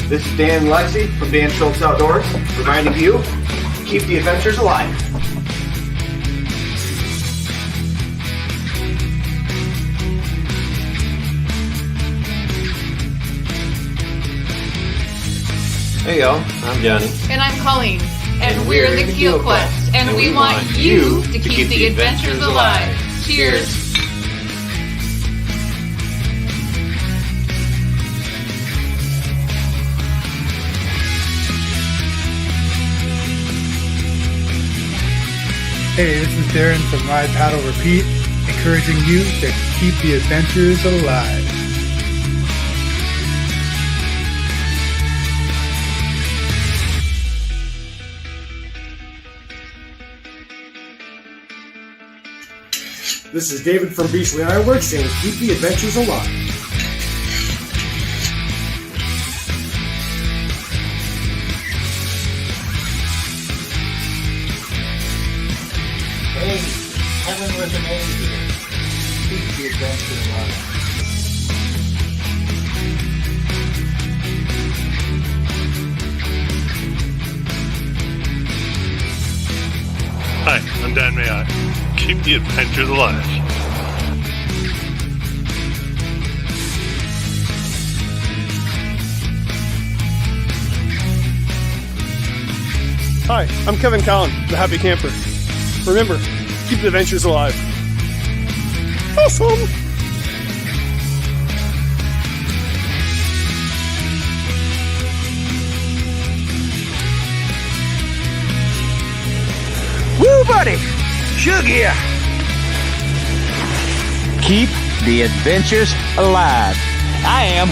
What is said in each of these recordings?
This is Dan and Lexi from Dan Schultz Outdoors, reminding you to keep the adventures alive. Hey y'all, I'm Johnny. And I'm Colleen. And we're the Keel Quest. And we want you to keep the adventures alive. Cheers! Hey, this is Darren from Ride Paddle Repeat, encouraging you to keep the adventures alive. This is David from Beachley Ironworks saying keep the adventures alive. Hey, Kevin with an A here. Keep the adventure alive. Hi, I'm Dan May. Keep the adventures alive. Hi, I'm Kevin Collin, the Happy Camper. Remember, keep the adventures alive. Awesome! Woo, buddy! Shug here! Keep the adventures alive. I am.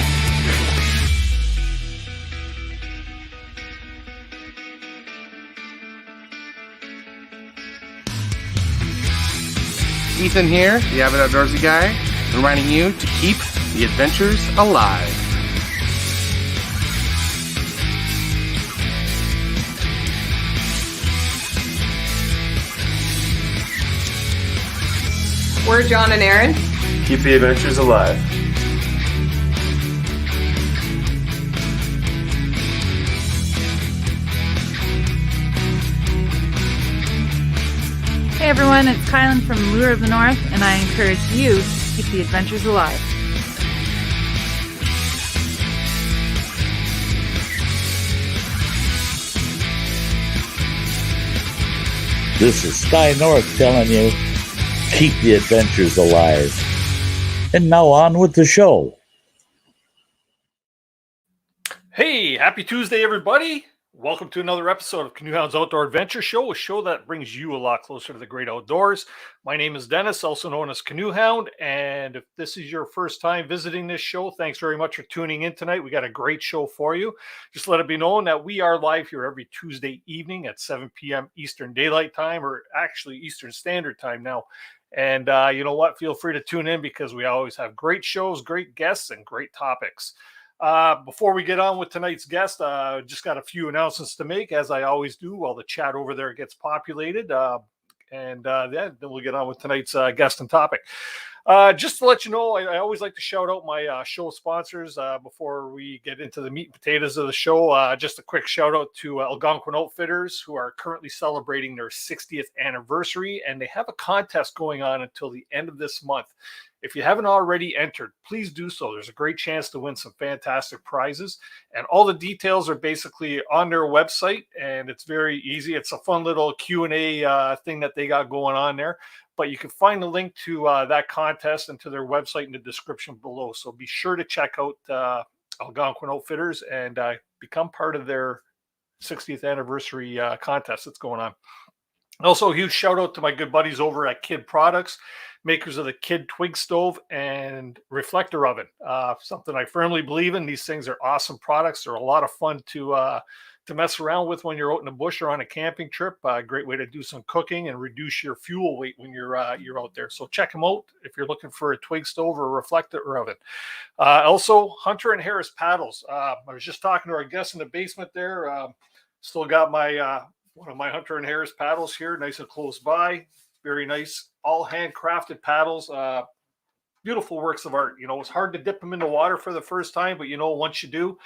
Ethan here, the Avid Outdoorsy guy, reminding you to keep the adventures alive. We're John and Aaron. Keep the adventures alive. Hey everyone, it's Kylan from Lure of the North, and I encourage you to keep the adventures alive. This is Sky North telling you, keep the adventures alive. And now on with the show. Hey, happy Tuesday, everybody. Welcome to another episode of CanoeHound's Outdoor Adventure Show, a show that brings you a lot closer to the great outdoors. My name is Dennis, also known as CanoeHound, and if this is your first time visiting this show, thanks very much for tuning in tonight. We got a great show for you. Just let it be known that we are live here every Tuesday evening at 7 p.m. Eastern Daylight Time, or actually Eastern Standard Time now. And you know what? Feel free to tune in because we always have great shows, great guests, and great topics. Before we get on with tonight's guest, just got a few announcements to make, as I always do, while the chat over there gets populated. Then we'll get on with tonight's guest and topic. Just to let you know, I always like to shout out my show sponsors before we get into the meat and potatoes of the show. Just a quick shout out to ALGONQUIN Outfitters, who are currently celebrating their 60th anniversary, and they have a contest going on until the end of this month. If you haven't already entered, please do so. There's a great chance to win some fantastic prizes, and all the details are basically on their website, and it's very easy. It's a fun little Q&A thing that they got going on there, but you can find the link to that contest and to their website in the description below. So be sure to check out ALGONQUIN Outfitters and become part of their 60th anniversary contest that's going on. Also, a huge shout out to my good buddies over at Kid Products, makers of the Kid Twig Stove and Reflector Oven. Something I firmly believe in. These things are awesome products. They're a lot of fun to mess around with when you're out in the bush or on a camping trip. A great way to do some cooking and reduce your fuel weight when you're out there. So check them out if you're looking for a twig stove or a reflector oven. Also, Hunter and Harris paddles. I was just talking to our guest in the basement there. Still got my one of my Hunter and Harris paddles here, nice and close by. Very nice, all handcrafted paddles. Beautiful works of art. You know, it's hard to dip them in the water for the first time, but you know, once you do,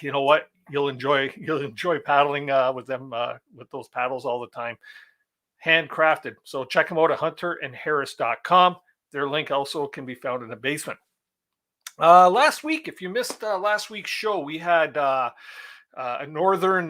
You know what? You'll enjoy paddling with them with those paddles all the time. Handcrafted. So check them out at hunterandharris.com. Their link also can be found in the basement. Last week, if you missed last week's show, we had a northern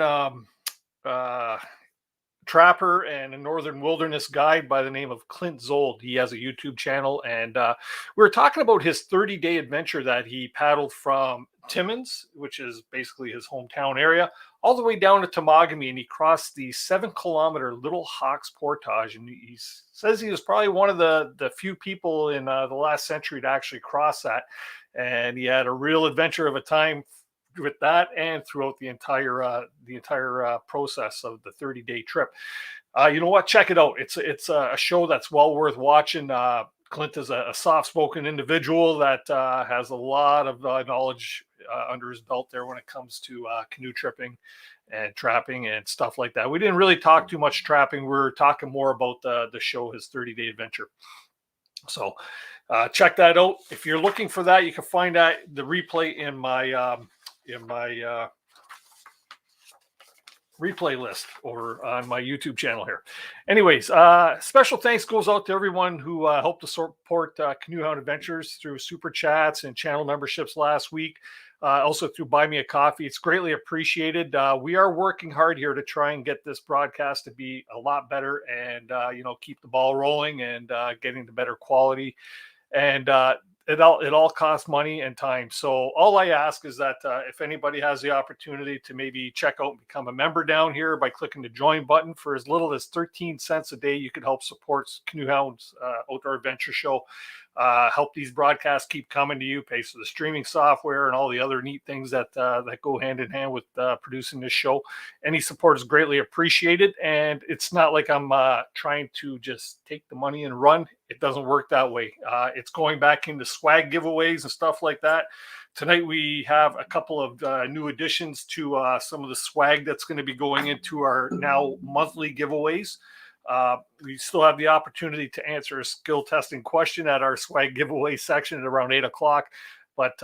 trapper and a northern wilderness guide by the name of Clint Zold. He has a YouTube channel, and we were talking about his 30-day adventure that he paddled from Timmins, which is basically his hometown area, all the way down to Temagami, and he crossed the 7-kilometer Little Hawks Portage. And he says he was probably one of the few people in the last century to actually cross that, and he had a real adventure of a time with that and throughout the entire process of the 30-day trip. You know what? Check it out. It's a show that's well worth watching. Clint is a soft-spoken individual that has a lot of knowledge under his belt there when it comes to canoe tripping and trapping and stuff like that. We didn't really talk too much trapping. We're talking more about the show, his 30-day adventure. So check that out. If you're looking for that, you can find that the replay in my replay list or on my YouTube channel here. Anyways, special thanks goes out to everyone who helped to support Canoe Hound Adventures through super chats and channel memberships last week. Also through Buy Me a Coffee. It's greatly appreciated. We are working hard here to try and get this broadcast to be a lot better and, keep the ball rolling and getting the better quality. And it all costs money and time. So all I ask is that if anybody has the opportunity to maybe check out and become a member down here by clicking the join button for as little as 13 cents a day, you can help support Canoe Hound's Outdoor Adventure Show. Help these broadcasts keep coming to you, pay for the streaming software and all the other neat things that go hand in hand with producing this show. Any support is greatly appreciated, and it's not like I'm trying to just take the money and run. It doesn't work that way. It's going back into swag giveaways and stuff like that. Tonight we have a couple of new additions to some of the swag that's going to be going into our now monthly giveaways. We still have the opportunity to answer a skill testing question at our swag giveaway section at around 8 o'clock. But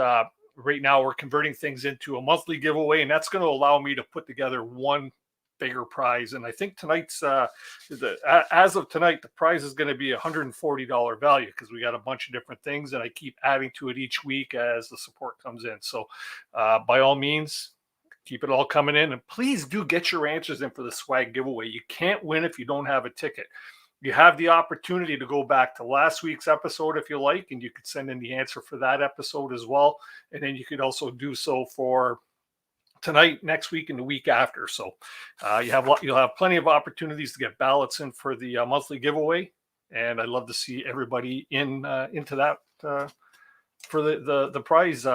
right now we're converting things into a monthly giveaway, and that's going to allow me to put together one bigger prize. And I think tonight's, as of tonight, the prize is going to be $140 value because we got a bunch of different things, and I keep adding to it each week as the support comes in. So by all means, keep it all coming in, and please do get your answers in for the swag giveaway. You can't win if you don't have a ticket. You have the opportunity to go back to last week's episode if you like, and you could send in the answer for that episode as well. And then you could also do so for tonight, next week, and the week after. So you'll have plenty of opportunities to get ballots in for the monthly giveaway, and I'd love to see everybody into that for the prize.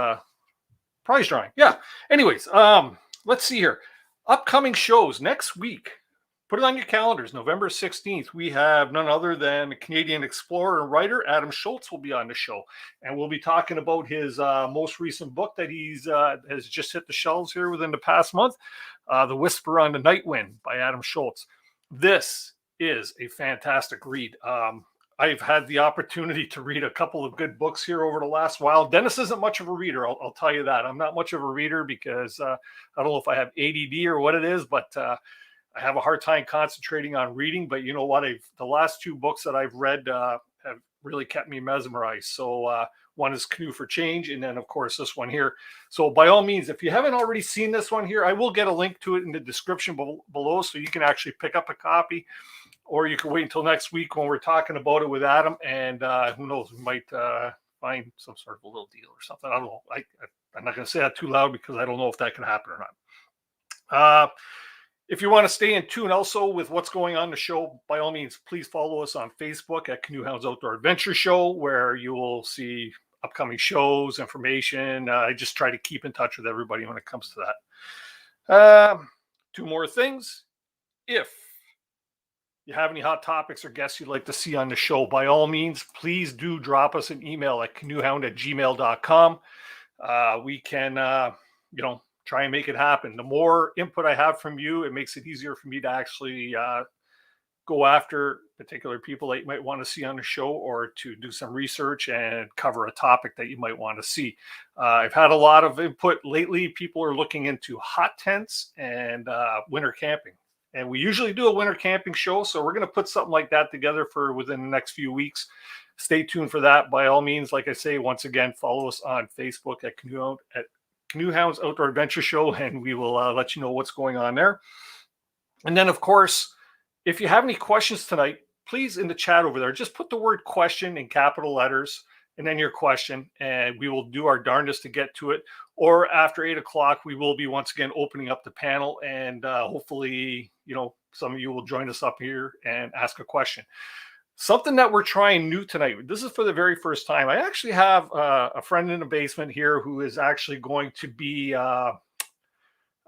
Prize drawing. Yeah. Anyways, let's see here. Upcoming shows next week. Put it on your calendars. November 16th, we have none other than Canadian explorer and writer Adam Schultz will be on the show. And we'll be talking about his most recent book that has just hit the shelves here within the past month, The Whisper on the Night Wind by Adam Schultz. This is a fantastic read. I've had the opportunity to read a couple of good books here over the last while. Dennis isn't much of a reader. I'll tell you that. I'm not much of a reader because I don't know if I have ADD or what it is, but I have a hard time concentrating on reading. But you know what? The last two books that I've read have really kept me mesmerized. So one is Canoe for Change, and then, of course, this one here. So by all means, if you haven't already seen this one here, I will get a link to it in the description below so you can actually pick up a copy. Or you can wait until next week when we're talking about it with Adam, and who knows, we might find some sort of a little deal or something. I don't know. I'm not going to say that too loud because I don't know if that can happen or not. If you want to stay in tune also with what's going on in the show, by all means, please follow us on Facebook at Canoe Hound's Outdoor Adventure Show, where you will see upcoming shows, information. I just try to keep in touch with everybody when it comes to that. Two more things. If you have any hot topics or guests you'd like to see on the show, by all means, please do drop us an email at canoehound@gmail.com. We can, try and make it happen. The more input I have from you, it makes it easier for me to actually go after particular people that you might want to see on the show, or to do some research and cover a topic that you might want to see. I've had a lot of input lately. People are looking into hot tents and winter camping. And we usually do a winter camping show, so we're going to put something like that together for within the next few weeks. Stay tuned for that. By all means, like I say, once again, follow us on Facebook at Canoehounds Outdoor Adventure Show, and we will let you know what's going on there. And then, of course, if you have any questions tonight, please in the chat over there, just put the word question in capital letters and then your question, and we will do our darndest to get to it. Or after 8 o'clock, we will be once again opening up the panel, and hopefully, some of you will join us up here and ask a question. Something that we're trying new tonight. This is for the very first time. I actually have a friend in the basement here who is actually going to be, I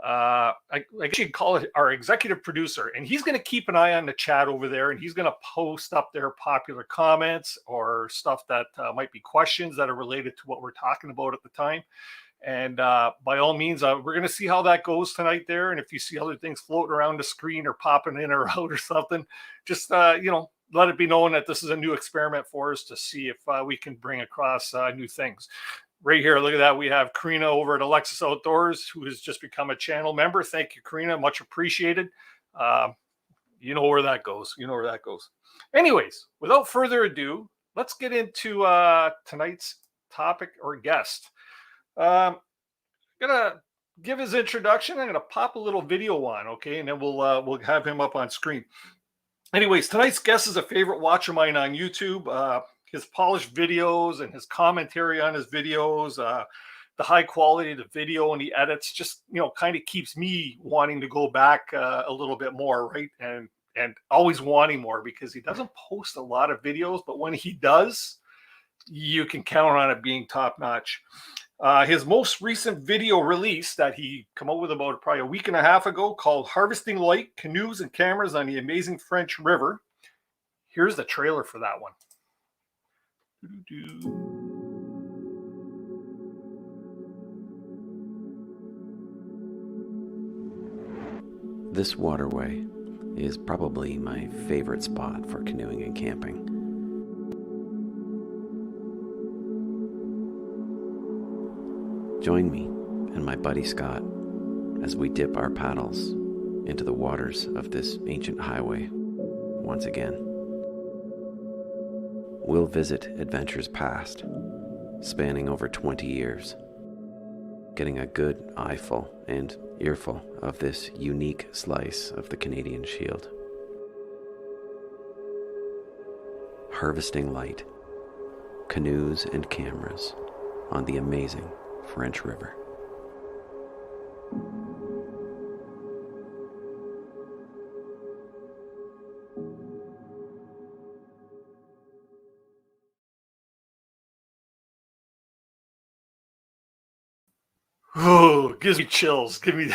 guess you'd call it our executive producer, and he's going to keep an eye on the chat over there, and he's going to post up their popular comments or stuff that might be questions that are related to what we're talking about at the time. And by all means, we're going to see how that goes tonight there. And if you see other things floating around the screen or popping in or out or something, just, let it be known that this is a new experiment for us to see if we can bring across new things. Right here, look at that. We have Karina over at Alexis Outdoors, who has just become a channel member. Thank you, Karina. Much appreciated. You know where that goes. Anyways, without further ado, let's get into tonight's topic or guest. I'm gonna give his introduction. I'm gonna pop a little video on, okay, and then we'll have him up on screen. Anyways, tonight's guest is a favorite watch of mine on YouTube. His polished videos and his commentary on his videos, the high quality of the video and the edits, just kind of keeps me wanting to go back a little bit more, right? And always wanting more, because he doesn't post a lot of videos, but when he does, you can count on it being top notch. His most recent video release that he came out with about probably a week and a half ago, called Harvesting Light, Canoes and Cameras on the Amazing French River. Here's the trailer for that one. This waterway is probably my favorite spot for canoeing and camping. Join me and my buddy Scott as we dip our paddles into the waters of this ancient highway once again. We'll visit adventures past, spanning over 20 years, getting a good eyeful and earful of this unique slice of the Canadian Shield. Harvesting Light, Canoes and Cameras on the Amazing French River. Oh, gives me chills. Give me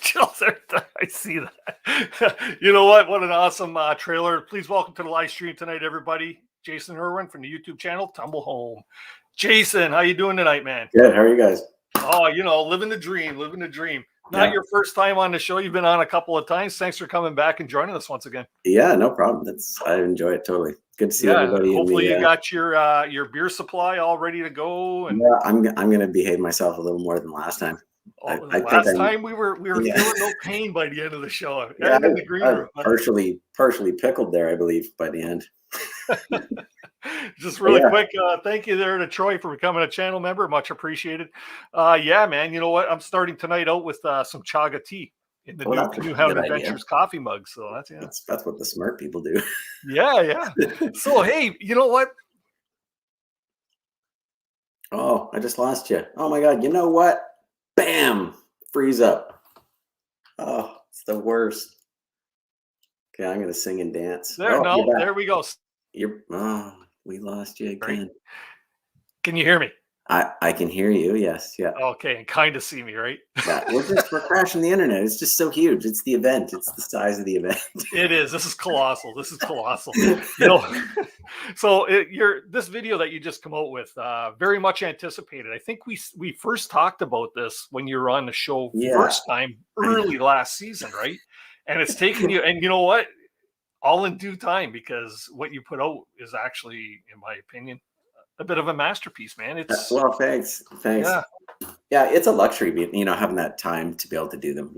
chills every time I see that. You know what? What an awesome trailer. Please welcome to the live stream tonight, everybody. Jason Irwin from the YouTube channel, Tumblehome. Jason, how you doing tonight, man? Good. How are you guys? Oh, living the dream, Not your first time on the show. You've been on a couple of times. Thanks for coming back and joining us once again. Yeah, no problem. I enjoy it totally. Good to see everybody. Hopefully you got your beer supply all ready to go. And yeah, I'm going to behave myself a little more than last time. Last time we were feeling no pain by the end of the show. Yeah, in the green room. partially pickled there, I believe, by the end. Just really quick, thank you there to Troy for becoming a channel member. Much appreciated. Yeah, man. You know what? I'm starting tonight out with some chaga tea in the new Canoehound Adventures coffee mug. So that's what the smart people do. Yeah. So hey, you know what? Oh, I just lost you. Oh my God. You know what? Bam! Freeze up. Oh, it's the worst. Okay, I'm gonna sing and dance. There we go. We lost you again. Can you hear me? I can hear you. Yes. Yeah. Okay, and kind of see me, right? Yeah, we're crashing the internet. It's just so huge. It's the event. It's the size of the event. It is. This is colossal. So this video that you just come out with, very much anticipated. I think we first talked about this when you were on the show first time early last season, right? And it's taken you. And you know what? all in due time, because what you put out is actually, in my opinion, a bit of a masterpiece, man. It's well, thanks. Yeah, it's a luxury, having that time to be able to do them.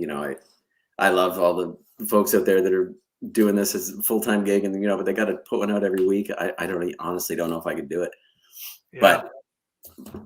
I love all the folks out there that are doing this as a full-time gig, and but they got to put one out every week. I honestly don't know if I could do it. Yeah.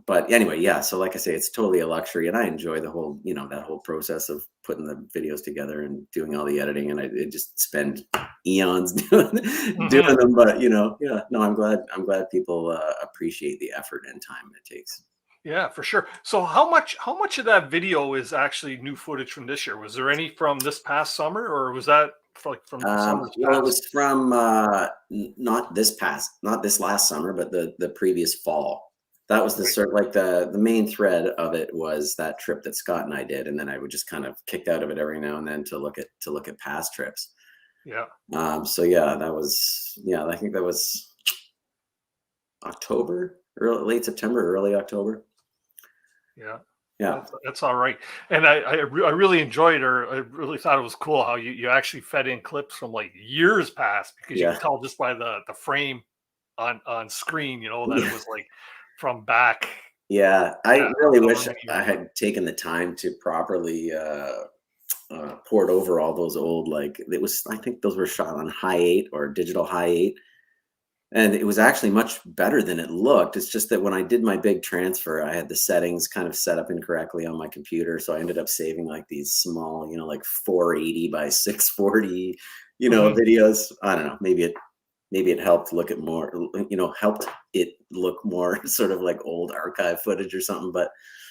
But anyway, yeah. So like I say, it's totally a luxury, and I enjoy the whole, that whole process of putting the videos together and doing all the editing. And I just spend eons doing them. But yeah, no, I'm glad people appreciate the effort and time it takes. Yeah, for sure. So how much of that video is actually new footage from this year? Was there any from this past summer, or was that from summer? Well, it was from not this last summer, but the previous fall. That was the sort of like the main thread of it was that trip that Scott and I did, and then I would just kind of kicked out of it every now and then to look at past trips. Yeah. So yeah, I think that was October, late September, early October. Yeah. Yeah, that's all right. And I really enjoyed, or I really thought it was cool how you actually fed in clips from like years past, because you can tell just by the frame on screen, that it was like from back. Yeah, I really wish I had taken the time to properly port over all those old, I think those were shot on high 8 or digital high 8. And it was actually much better than it looked. It's just that when I did my big transfer, I had the settings kind of set up incorrectly on my computer. So I ended up saving like these small, like 480 by 640, videos. I don't know. Maybe it helped look at more, helped it look more sort of like old archive footage or something. But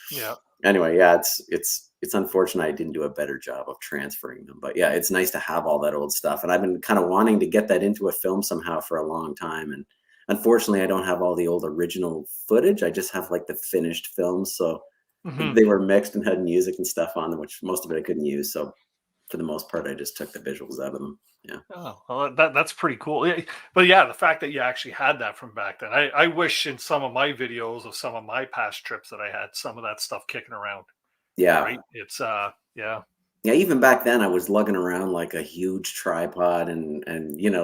yeah. Anyway, yeah, it's unfortunate I didn't do a better job of transferring them. But yeah, it's nice to have all that old stuff. And I've been kind of wanting to get that into a film somehow for a long time. And unfortunately, I don't have all the old original footage. I just have like the finished films. So they were mixed and had music and stuff on them, which most of it I couldn't use. So for the most part, I just took the visuals out of them. Yeah. Oh, well, that's pretty cool. But yeah, the fact that you actually had that from back then, I wish in some of my videos of some of my past trips that I had some of that stuff kicking around. Yeah. Right. It's yeah. Yeah. Even back then I was lugging around like a huge tripod and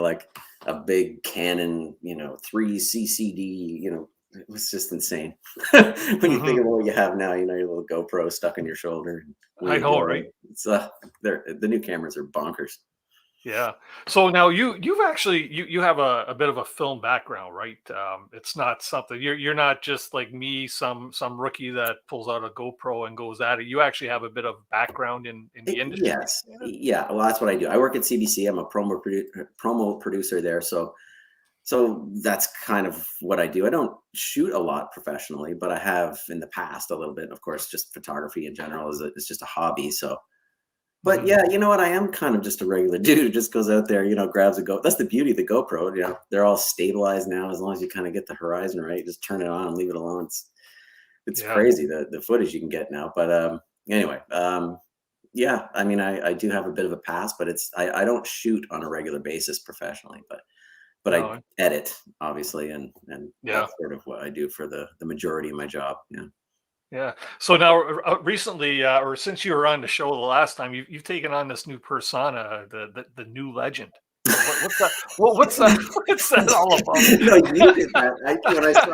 like a big Canon, 3 CCD, it was just insane. When you think of what you have now, your little GoPro stuck on your shoulder. I know, right? It's the new cameras are bonkers. Yeah. So now you've actually you have a bit of a film background, right? It's not something you're not just like me, some rookie that pulls out a GoPro and goes at it. You actually have a bit of background in the industry. Yes. Yeah. Well, that's what I do. I work at CBC. I'm a promo producer there. So that's kind of what I do. I don't shoot a lot professionally, but I have in the past a little bit. Of course, just photography in general is just a hobby. So. But yeah, you know what? I am kind of just a regular dude who just goes out there, grabs a That's the beauty of the GoPro. They're all stabilized now. As long as you kind of get the horizon right, just turn it on and leave it alone. It's crazy the footage you can get now. But anyway, yeah. I mean, I do have a bit of a past, but I don't shoot on a regular basis professionally, but I edit obviously, and that's sort of what I do for the majority of my job. Yeah. Yeah. So now, recently, or since you were on the show the last time, you've taken on this new persona, the new legend. What's that? What's that all about? No, you did that. When I saw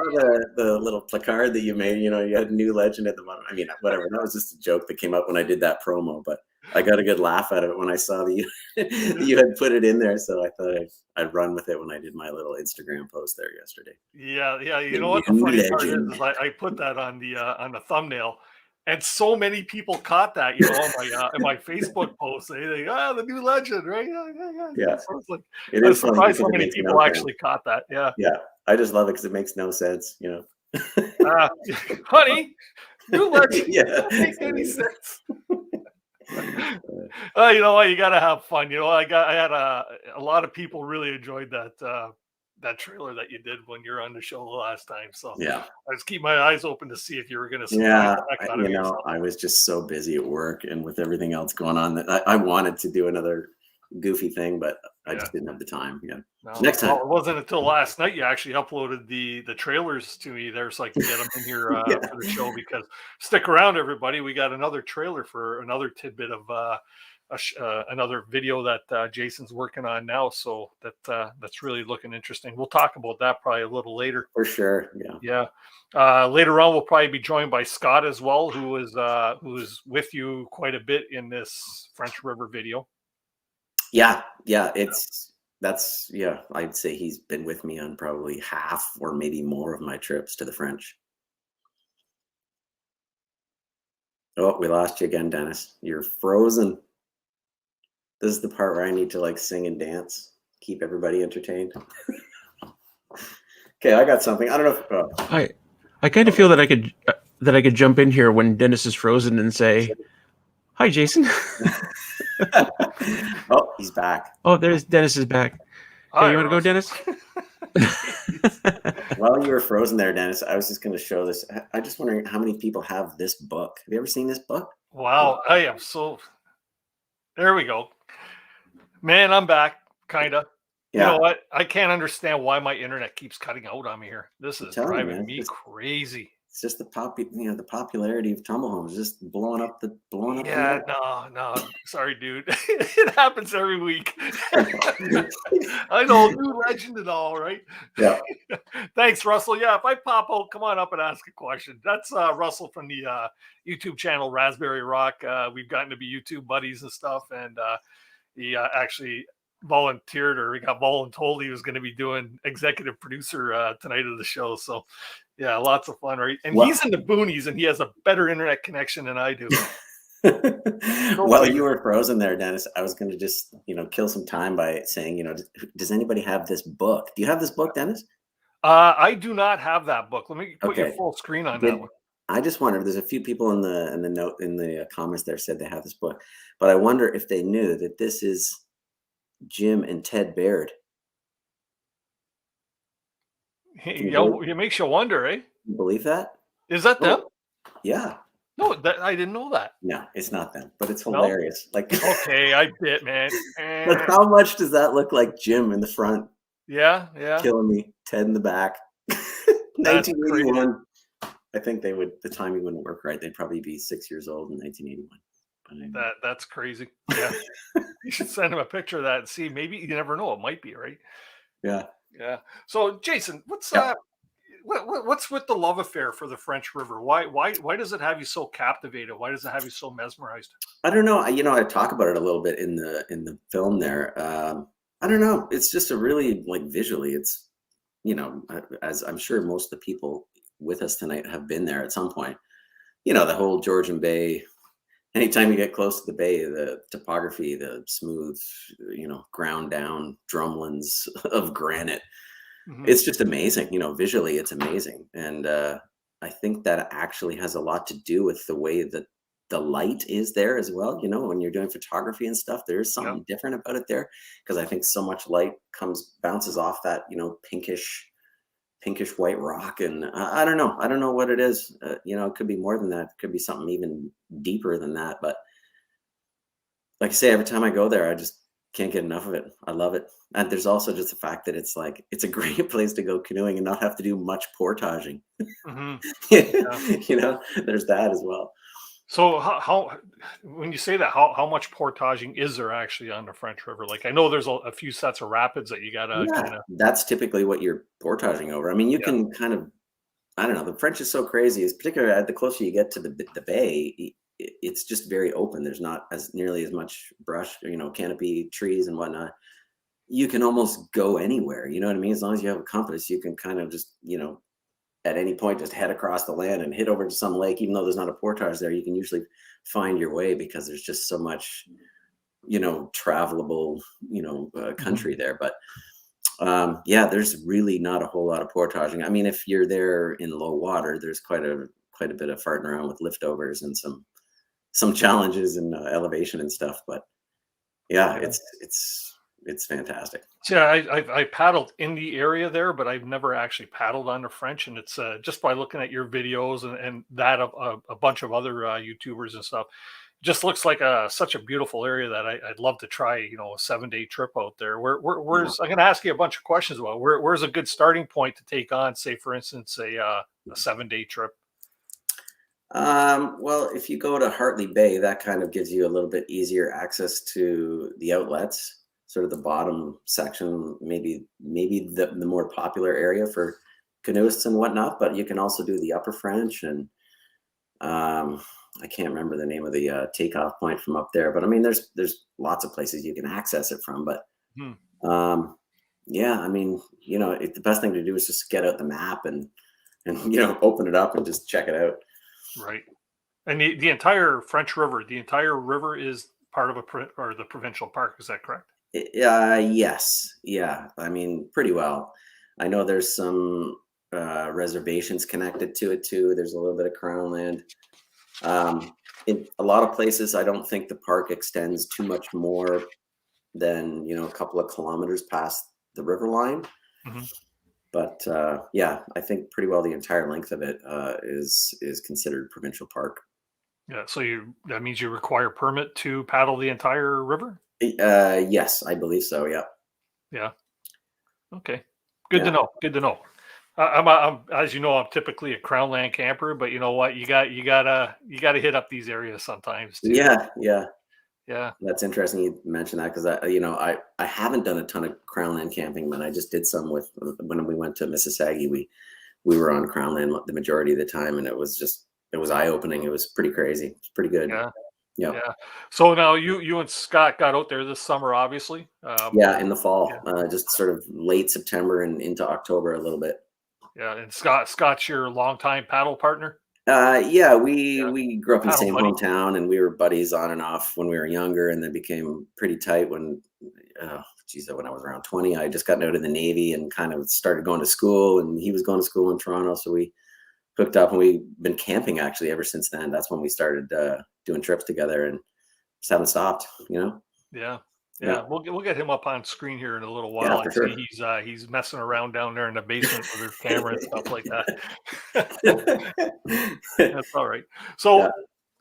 the little placard that you made, you had new legend at the bottom. I mean, whatever. That was just a joke that came up when I did that promo, but I got a good laugh out of it when I saw that you had put it in there. So I thought I'd run with it when I did my little Instagram post there yesterday. Yeah. You know what the funny part is I put that on the thumbnail, and so many people caught that. On my Facebook post, they the new legend, right? Yeah. So it's like, it I'm is surprised how many people actually caught that. Yeah. Yeah. I just love it because it makes no sense. Honey, new legend. Yeah. Doesn't make any sense. You know what? You got to have fun. I had a lot of people really enjoyed that trailer that you did when you were on the show the last time. So yeah, I just keep my eyes open to see if you were going to. Yeah, I was just so busy at work and with everything else going on that I wanted to do another goofy thing, but I just didn't have the time. Yeah. No, Next time. well, it wasn't until last night you actually uploaded the trailers to me. There's like to get them in here for the show, because stick around, everybody. We got another trailer for another tidbit of another video that Jason's working on now. So that's really looking interesting. We'll talk about that probably a little later. For sure. Yeah. Later on, we'll probably be joined by Scott as well, who is with you quite a bit in this French River video. Yeah. I'd say he's been with me on probably half or maybe more of my trips to the French. Oh, we lost you again, Dennis. You're frozen. This is the part where I need to like sing and dance, keep everybody entertained. Okay, I got something. I don't know if I kind of feel that I could jump in here when Dennis is frozen and say, "Hi, Jason." Oh, he's back. Oh, Dennis is back. Hey, you want to go, Dennis? While you were frozen there, Dennis, I was just going to show this. I'm just wondering how many people have this book. Have you ever seen this book? Wow, I am so. There we go. Man, I'm back, kind of. Yeah. You know what? I can't understand why my internet keeps cutting out on me here. This is driving me crazy. It's just the popularity of Tumblehome is just blowing up the. Yeah, no. Sorry, dude. It happens every week. I know, new legend and all, right? Yeah. Thanks, Russell. Yeah, if I pop out, come on up and ask a question. That's Russell from the YouTube channel Raspberry Rock. We've gotten to be YouTube buddies and stuff, and he actually volunteered, or he got voluntold he was going to be doing executive producer tonight of the show. So yeah, lots of fun, right? And he's in the boonies and he has a better internet connection than I do. While you were frozen there, Dennis, I was going to just kill some time by saying, does anybody have this book? Do you have this book, Dennis? I do not have that book. Let me put your full screen on that one. I just wondered, there's a few people in the comments there said they have this book, but I wonder if they knew that this is Jim and Ted Baird. It makes you wonder, eh? You believe that? Is that them? Yeah. No, I didn't know that. No, it's not them, but it's hilarious. No? Like, okay, I bit, man. But how much does that look like Jim in the front? Yeah. Killing me. Ted in the back. 1981. I think the timing wouldn't work right. They'd probably be 6 years old in 1981. That's crazy. Yeah. You should send him a picture of that and see. Maybe you never know. It might be, right? Yeah. So Jason, what's with the love affair for the French River? Why does it have you so captivated? Why does it have you so mesmerized? I don't know. I talk about it a little bit in the film there. I don't know. It's just a really, like, visually, it's, as I'm sure most of the people with us tonight have been there at some point. The whole Georgian Bay. Anytime you get close to the bay, the topography, the smooth, ground down drumlins of granite, it's just amazing. Visually, it's amazing. And I think that actually has a lot to do with the way that the light is there as well. When you're doing photography and stuff, there's something different about it there, because I think so much light bounces off that, pinkish white rock. And I don't know what it is. It could be more than that. It could be something even deeper than that. But like I say, every time I go there, I just can't get enough of it. I love it. And there's also just the fact that it's a great place to go canoeing and not have to do much portaging. There's that as well. So how when you say that, how much portaging is there actually on the French River? Like, I know there's a few sets of rapids that you gotta that's typically what you're portaging over. I mean, you can kind of, I don't know, the French is so crazy. It's particularly the closer you get to the bay, it's just very open. There's not nearly as much brush, canopy, trees and whatnot. You can almost go anywhere. You know what I mean? As long as you have a compass, you can kind of just, at any point, just head across the land and hit over to some lake. Even though there's not a portage there, you can usually find your way because there's just so much, travelable, country there. But there's really not a whole lot of portaging. I mean, if you're there in low water, there's quite a bit of farting around with liftovers and some challenges in elevation and stuff. But it's fantastic. Yeah, I paddled in the area there, but I've never actually paddled on the French. And it's just by looking at your videos and that of a bunch of other YouTubers and stuff, just looks like such a beautiful area that I'd love to try, a 7-day trip out there. Where's I'm going to ask you a bunch of questions about where's a good starting point to take on, say, for instance, a 7-day trip. Well, if you go to Hartley Bay, that kind of gives you a little bit easier access to the outlets, sort of the bottom section, maybe the more popular area for canoeists and whatnot. But you can also do the Upper French, and I can't remember the name of the takeoff point from up there. But I mean, there's lots of places you can access it from. But yeah, I mean, the best thing to do is just get out the map and open it up and just check it out. Right. And the entire French River, the entire river is part of the provincial park. Is that correct? Yes. Yeah. I mean, pretty well. I know there's some reservations connected to it too. There's a little bit of Crown land. In a lot of places, I don't think the park extends too much more than, a couple of kilometers past the river line. Mm-hmm. But yeah, I think pretty well the entire length of it is considered provincial park. Yeah, so that means you require permit to paddle the entire river? Yes, I believe so. Yeah. Yeah. Okay. Good to know. Good to know. I'm as you know, I'm typically a Crownland camper, but you know what? You gotta hit up these areas sometimes too. Yeah. That's interesting you mentioned that, because I haven't done a ton of Crownland camping, but I just did some when we went to Mississauga. We were on Crownland the majority of the time, and it was eye opening. It was pretty crazy. It's pretty good. Yeah. So now you and Scott got out there this summer, obviously. In the fall, just sort of late September and into October a little bit. Yeah, and Scott's your longtime paddle partner. We grew up in the same hometown, and we were buddies on and off when we were younger, and then became pretty tight when I was around 20. I just got out of the Navy and kind of started going to school, and he was going to school in Toronto, so we hooked up, and we've been camping actually ever since then. That's when we started doing trips together, and just haven't stopped. Yeah. We'll get him up on screen here in a little while. For sure. He's messing around down there in the basement with his camera and stuff like that. That's all right. So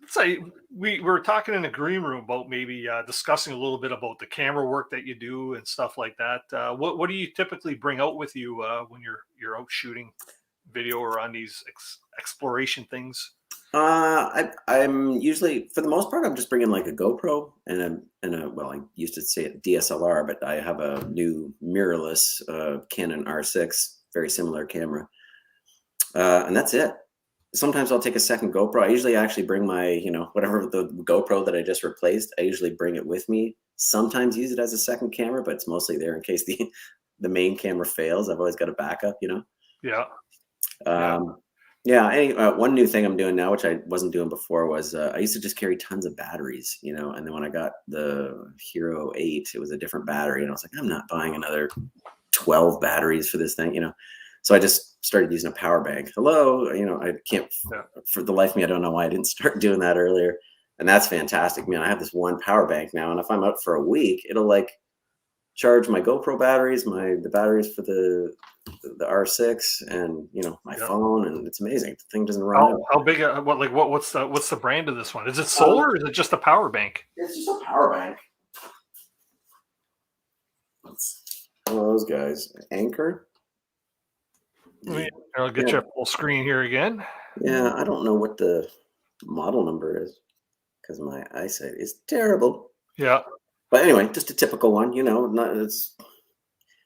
let's say we were talking in the green room about maybe discussing a little bit about the camera work that you do and stuff like that. What do you typically bring out with you when you're out shooting video or on these exploration things? I'm usually, for the most part, I'm just bringing like a GoPro and I used to say it DSLR, but I have a new mirrorless Canon R6, very similar camera, and that's it. Sometimes I'll take a second GoPro. I usually actually bring my, whatever the GoPro that I just replaced, I usually bring it with me. Sometimes use it as a second camera, but it's mostly there in case the main camera fails. I've always got a backup, One new thing I'm doing now, which I wasn't doing before, was I used to just carry tons of batteries, and then when I got the Hero 8, it was a different battery, and I was like, I'm not buying another 12 batteries for this thing, So I just started using a power bank. I can't, for the life of me, I don't know why I didn't start doing that earlier. And that's fantastic, man. I have this one power bank now, and if I'm out for a week, it'll like charge my GoPro batteries, the batteries for the R6, and my phone, and it's amazing. The thing doesn't run out. How big? What's the brand of this one? Is it solar or is it just a power bank? It's just a power bank. It's one of those guys. Anchor. I'll get you a full screen here again. Yeah, I don't know what the model number is because my eyesight is terrible. Yeah. But anyway, just a typical one, it's.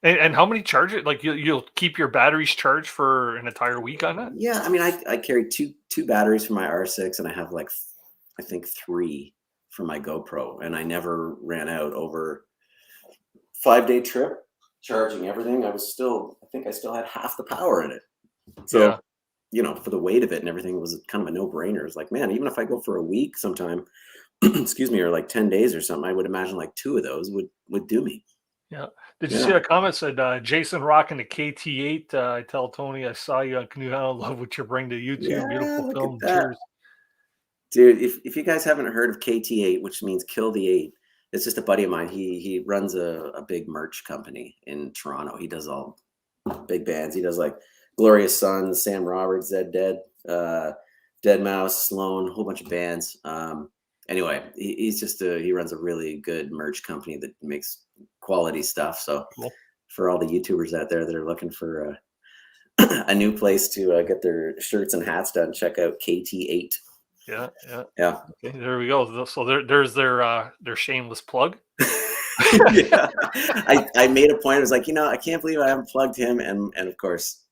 And how many charges? Like you'll keep your batteries charged for an entire week on that? Yeah, I mean, I carry two batteries for my R6, and I have I think 3 for my GoPro, and I never ran out over 5-day trip charging everything. I think I still had half the power in it. So, for the weight of it and everything, it was kind of a no-brainer. It's like, man, even if I go for a week sometime, excuse me, or like 10 days or something, I would imagine like 2 of those would do me. Yeah. Did you see a comment said, Jason rocking the KT8? I tell Tony, I saw you on Canoe Hound. Love what you bring to YouTube. Yeah, beautiful film. Cheers. Dude, if you guys haven't heard of KT8, which means kill the 8, it's just a buddy of mine. He runs a big merch company in Toronto. He does all big bands. He does like Glorious Sons, Sam Roberts, Zed Dead, Dead Mouse, Sloan, a whole bunch of bands. anyway, he's just he runs a really good merch company that makes quality stuff. So for all the YouTubers out there that are looking for a new place to get their shirts and hats done, check out KT8. Yeah. Okay, there we go. So there's their shameless plug. Yeah, I made a point. I was like, I can't believe I haven't plugged him, and of course,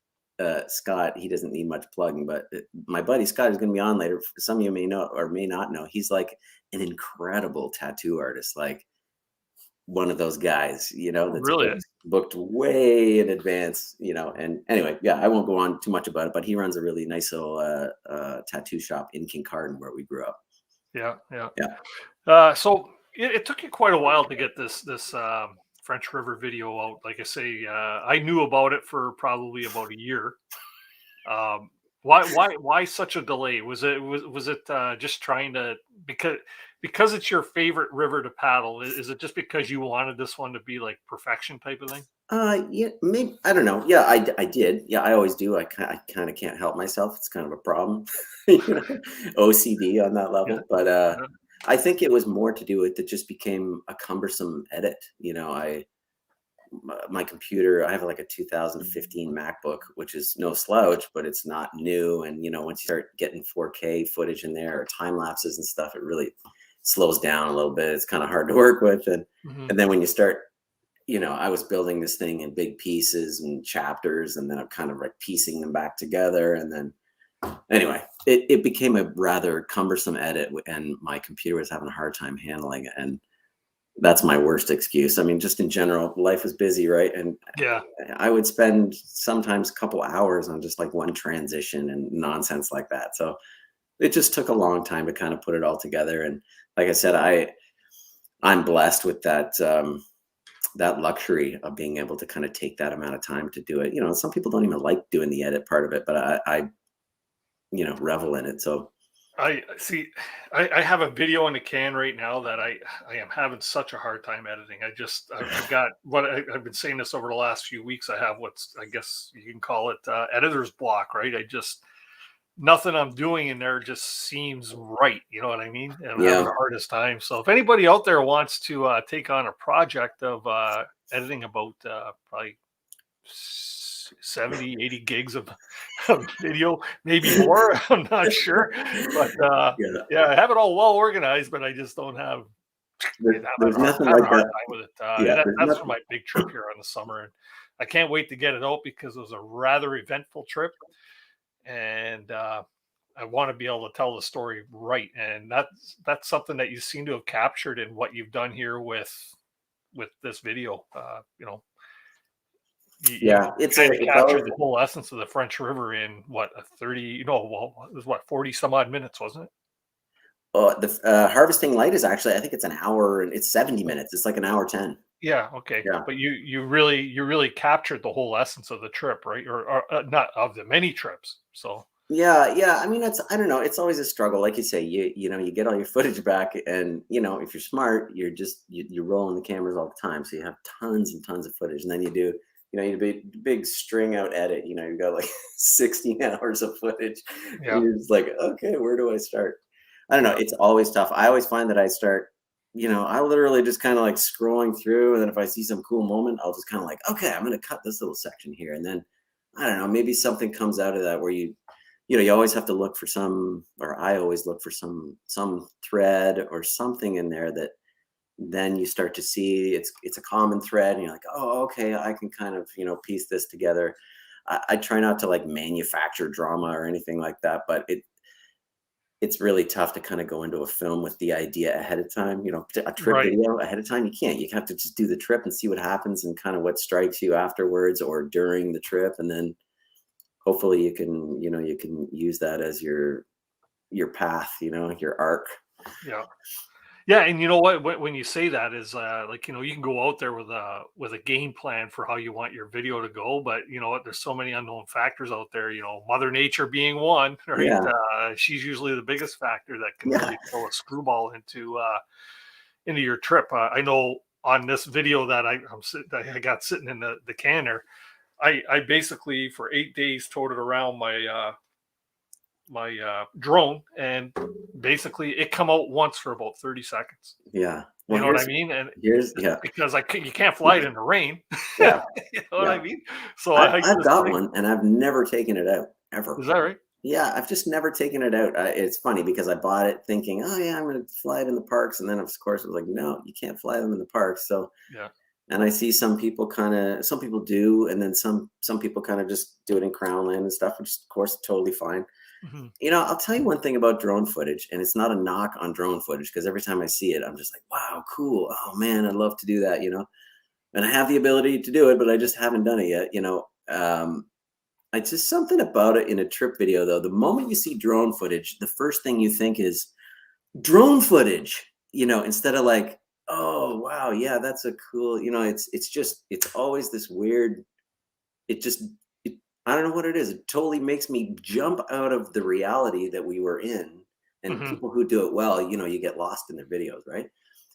Scott, he doesn't need much plugging, but my buddy Scott is going to be on later. Some of you may know or may not know. He's like an incredible tattoo artist, like one of those guys, that's really booked way in advance, and anyway, yeah, I won't go on too much about it, but he runs a really nice little tattoo shop in Kincardine where we grew up. Yeah. So it took you quite a while to get this French River video out. Like I say, I knew about it for probably about a year. Why such a delay? Was it just trying to because it's your favorite river to paddle? Is it just because you wanted this one to be like perfection type of thing? Yeah, maybe, I don't know. Yeah, I did. Yeah, I always do. I kind of can't help myself. It's kind of a problem, OCD on that level. But I think it was more to do with it just became a cumbersome edit. My computer, I have like a 2015 MacBook, which is no slouch, but it's not new. And, once you start getting 4K footage in there or time lapses and stuff, it really slows down a little bit. It's kind of hard to work with. And then when you start, I was building this thing in big pieces and chapters, and then I'm kind of like piecing them back together. And then anyway, it became a rather cumbersome edit, and my computer was having a hard time handling it. And that's my worst excuse. I mean, just in general, life was busy, right? And yeah, I would spend sometimes a couple hours on just like one transition and nonsense like that. So it just took a long time to kind of put it all together. And like I said, I'm blessed with that that luxury of being able to kind of take that amount of time to do it. Some people don't even like doing the edit part of it, but I revel in it. So I see. I have a video in the can right now that I am having such a hard time editing. I've got I've been saying this over the last few weeks. I have what's, I guess you can call it editor's block, right? Nothing I'm doing in there just seems right. You know what I mean? And I'm having the hardest time. So if anybody out there wants to take on a project of editing about probably 70, 80 gigs of video, maybe more, I'm not sure. But I have it all well organized, but I just don't have there's nothing like like hard that. time with it. There's That's for my big trip here in the summer. And I can't wait to get it out because it was a rather eventful trip. And I want to be able to tell the story right. And that's something that you seem to have captured in what you've done here with this video. It's captured the whole essence of the French River in what, a 30, it was what, 40 some odd minutes, wasn't it? The harvesting light is actually, I think it's an hour and it's 70 minutes. It's like an hour 10. Yeah. Okay. Yeah. But you really captured the whole essence of the trip, right? Or not of the many trips. So yeah. I mean, I don't know. It's always a struggle. Like you say, you get all your footage back, and if you're smart, you're rolling the cameras all the time. So you have tons and tons of footage, and then you do big string out edit. You've got like 16 hours of footage. Yeah. And you're just like, okay, where do I start? I don't know. It's always tough. I always find that I start, I literally just kind of like scrolling through. And then if I see some cool moment, I'll just kind of like, okay, I'm going to cut this little section here. And then, I don't know, maybe something comes out of that where you always have to look for I always look for some thread or something in there that then you start to see it's a common thread. And you're like, oh, okay, I can kind of, piece this together. I try not to like manufacture drama or anything like that, but it's really tough to kind of go into a film with the idea ahead of time, a trip video ahead of time. You can't. You have to just do the trip and see what happens and kind of what strikes you afterwards or during the trip. And then hopefully you can use that as your path, your arc. Yeah. Yeah, and you know what? When you say that is you can go out there with a game plan for how you want your video to go, but you know what? There's so many unknown factors out there. Mother Nature being one, right? Yeah. She's usually the biggest factor that can really throw a screwball into your trip. I know on this video that I got sitting in the canner, I basically for 8 days towed it around my drone, and basically it come out once for about 30 seconds. Yeah. Well, you know what I mean? And because you can't fly it in the rain. Yeah. You know what I mean? So I've got one, and I've never taken it out ever. Is that right? Yeah, I've just never taken it out. It's funny because I bought it thinking, oh yeah, I'm going to fly it in the parks, and then of course it was like, no, you can't fly them in the parks. So yeah. And I see some people do, and then some people kind of just do it in Crown Land and stuff, which is of course totally fine. Mm-hmm. You know, I'll tell you one thing about drone footage, and it's not a knock on drone footage, because every time I see it, I'm just like, wow, cool. Oh man, I'd love to do that, you know. And I have the ability to do it, but I just haven't done it yet, you know. It's just something about it in a trip video, though. The moment you see drone footage, the first thing you think is drone footage, you know, instead of like, oh wow, yeah, that's a cool, you know. It's always this weird. I don't know what it is. It totally makes me jump out of the reality that we were in. And Mm-hmm. people who do it well, you know, you get lost in their videos, right?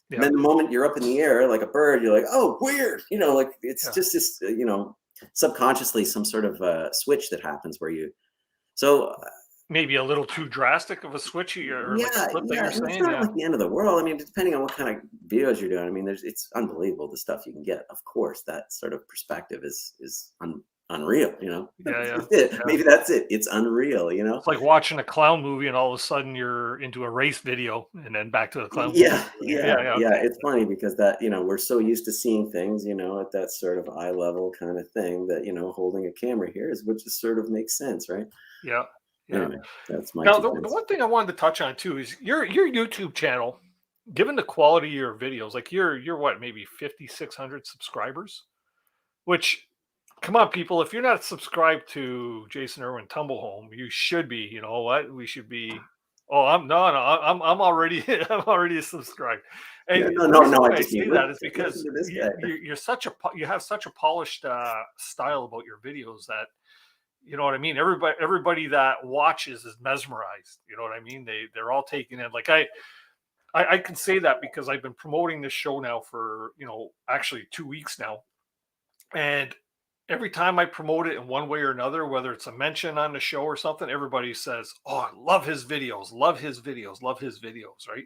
Yeah. And then the moment you're up in the air like a bird, you're like, oh, weird, you know, like it's just this, you know, subconsciously some sort of switch that happens where you. So maybe a little too drastic of a switch, or like a flip that you're saying. It's not like the end of the world. I mean, depending on what kind of videos you're doing. I mean, it's unbelievable the stuff you can get. Of course, that sort of perspective is unreal, you know. Maybe that's it. It's unreal, you know. It's like watching a clown movie and all of a sudden you're into a race video and then back to the clown movie. Yeah. It's funny because that, you know, we're so used to seeing things, you know, at that sort of eye level kind of thing that, you know, holding a camera here which just sort of makes sense, right? Yeah. Anyway, that's my now the one thing I wanted to touch on too is your YouTube channel. Given the quality of your videos, like you're what, maybe 5,600 subscribers, which, come on, people, if you're not subscribed to Jason Irwin Tumblehome, you should be. You know what? We should be. Oh, I'm already subscribed. And no. I just say that is because you have such a polished style about your videos that, you know what I mean. Everybody that watches is mesmerized. You know what I mean. They're all taking it. Like I can say that because I've been promoting this show now for, you know, actually 2 weeks now, and every time I promote it in one way or another, whether it's a mention on the show or something, everybody says, oh, I love his videos, right?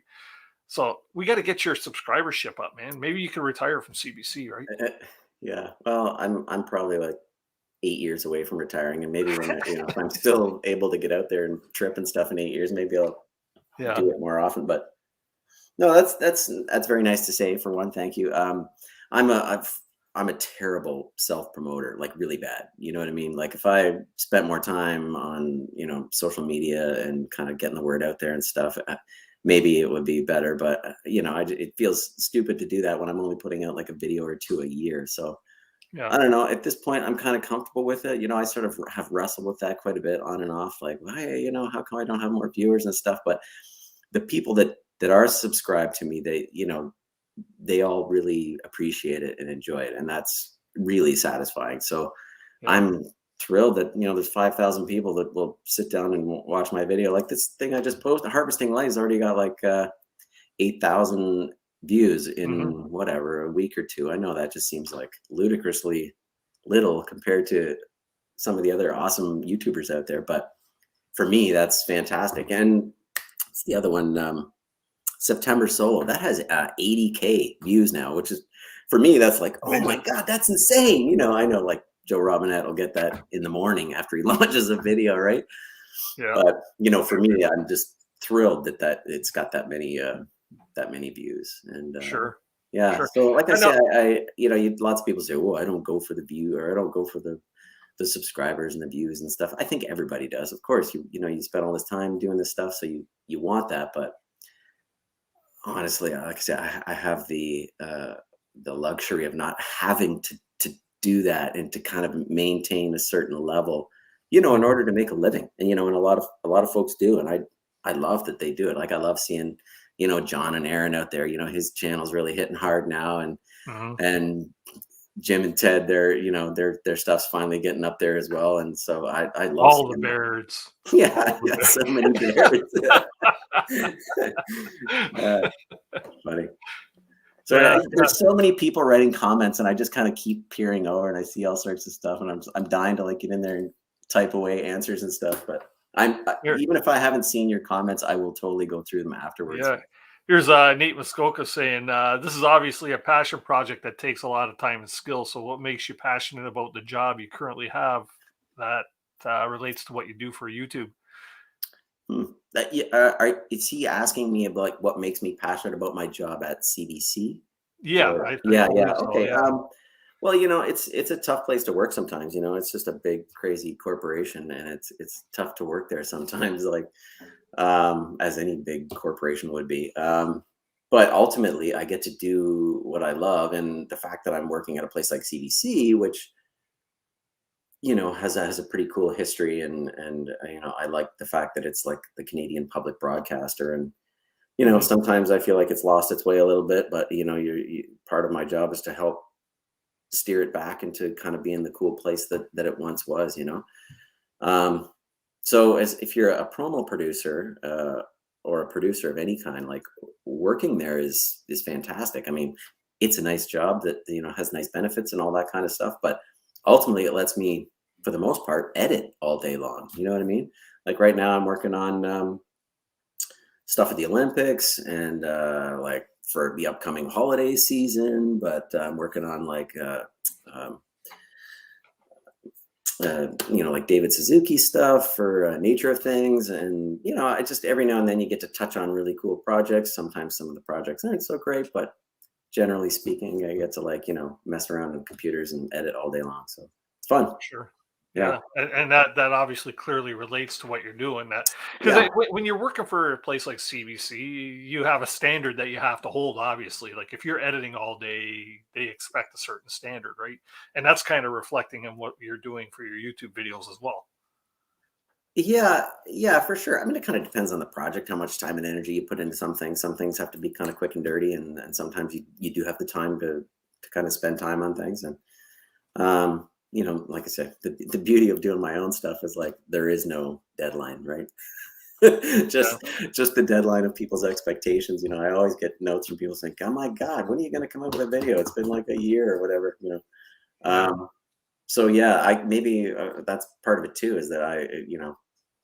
So we got to get your subscribership up, man. Maybe you can retire from CBC, right? Yeah. Well, I'm probably like 8 years away from retiring, and maybe when you know, if I'm still able to get out there and trip and stuff in 8 years, maybe I'll do it more often. But no, that's very nice to say. For one, thank you. I'm a terrible self-promoter, like really bad. You know what I mean? Like if I spent more time on, you know, social media and kind of getting the word out there and stuff, maybe it would be better. But, you know, it feels stupid to do that when I'm only putting out like a video or two a year. So I don't know. At this point, I'm kind of comfortable with it. You know, I sort of have wrestled with that quite a bit on and off. Like, why, you know, how come I don't have more viewers and stuff? But the people that are subscribed to me, they, you know, they all really appreciate it and enjoy it, and that's really satisfying. So I'm thrilled that, you know, there's 5,000 people that will sit down and watch my video. Like this thing I just posted, Harvesting Light, has already got like 8,000 views in whatever, a week or two. I know that just seems like ludicrously little compared to some of the other awesome YouTubers out there, but for me that's fantastic. And it's the other one, September Solo, that has 80K views now, which is, for me, that's like, oh my God, that's insane. You know, I know like Joe Robinette will get that in the morning after he launches a video, right? Yeah. But, you know, for me, I'm just thrilled that it's got that many views. And sure. So like I said, you know, lots of people say, well, I don't go for the view, or I don't go for the subscribers and the views and stuff. I think everybody does. Of course, you know, you spend all this time doing this stuff, so you want that, but honestly, like I said, I have the luxury of not having to do that and to kind of maintain a certain level, you know, in order to make a living. And, you know, and a lot of folks do. And I love that they do it. Like I love seeing, you know, John and Aaron out there, you know, his channel's really hitting hard now. And Jim and Ted, their stuff's finally getting up there as well. And so I love all the birds. Yeah, so many birds. Funny. So there's so many people writing comments, and I just kind of keep peering over, and I see all sorts of stuff, and I'm dying to like get in there and type away answers and stuff. But Even if I haven't seen your comments, I will totally go through them afterwards. Yeah. Here's Nate Muskoka saying, this is obviously a passion project that takes a lot of time and skill. So what makes you passionate about the job you currently have that relates to what you do for YouTube? Is he asking me about like, what makes me passionate about my job at CBC? Yeah. Okay. Well, it's a tough place to work sometimes. It's just a big, crazy corporation, and it's tough to work there sometimes, like as any big corporation would be. But ultimately, I get to do what I love, and the fact that I'm working at a place like CBC, which has a pretty cool history, and I like the fact that it's like the Canadian public broadcaster, and sometimes I feel like it's lost its way a little bit, but part of my job is to help steer it back into kind of being the cool place that it once was. So if you're a promo producer or a producer of any kind, like working there is fantastic. I mean, it's a nice job that has nice benefits and all that kind of stuff, but ultimately it lets me, for the most part, edit all day long. You know what I mean? Like right now I'm working on stuff at the Olympics and like for the upcoming holiday season, but I'm working on like like David Suzuki stuff for Nature of Things. And, I just, every now and then you get to touch on really cool projects. Sometimes some of the projects aren't so great, but generally speaking, I get to like, mess around on computers and edit all day long. So it's fun. Sure. Yeah. And that obviously clearly relates to what you're doing. That because when you're working for a place like CBC, you have a standard that you have to hold. Obviously, like if you're editing all day, they expect a certain standard, right? And that's kind of reflecting on what you're doing for your YouTube videos as well. Yeah, for sure. I mean, it kind of depends on the project, how much time and energy you put into something. Some things have to be kind of quick and dirty, and sometimes you do have the time to kind of spend time on things. And like I said, the beauty of doing my own stuff is like there is no deadline, right? just the deadline of people's expectations. I always get notes from people saying, "Oh my God, when are you going to come up with a video? It's been like a year or whatever." So yeah, maybe that's part of it too. Is that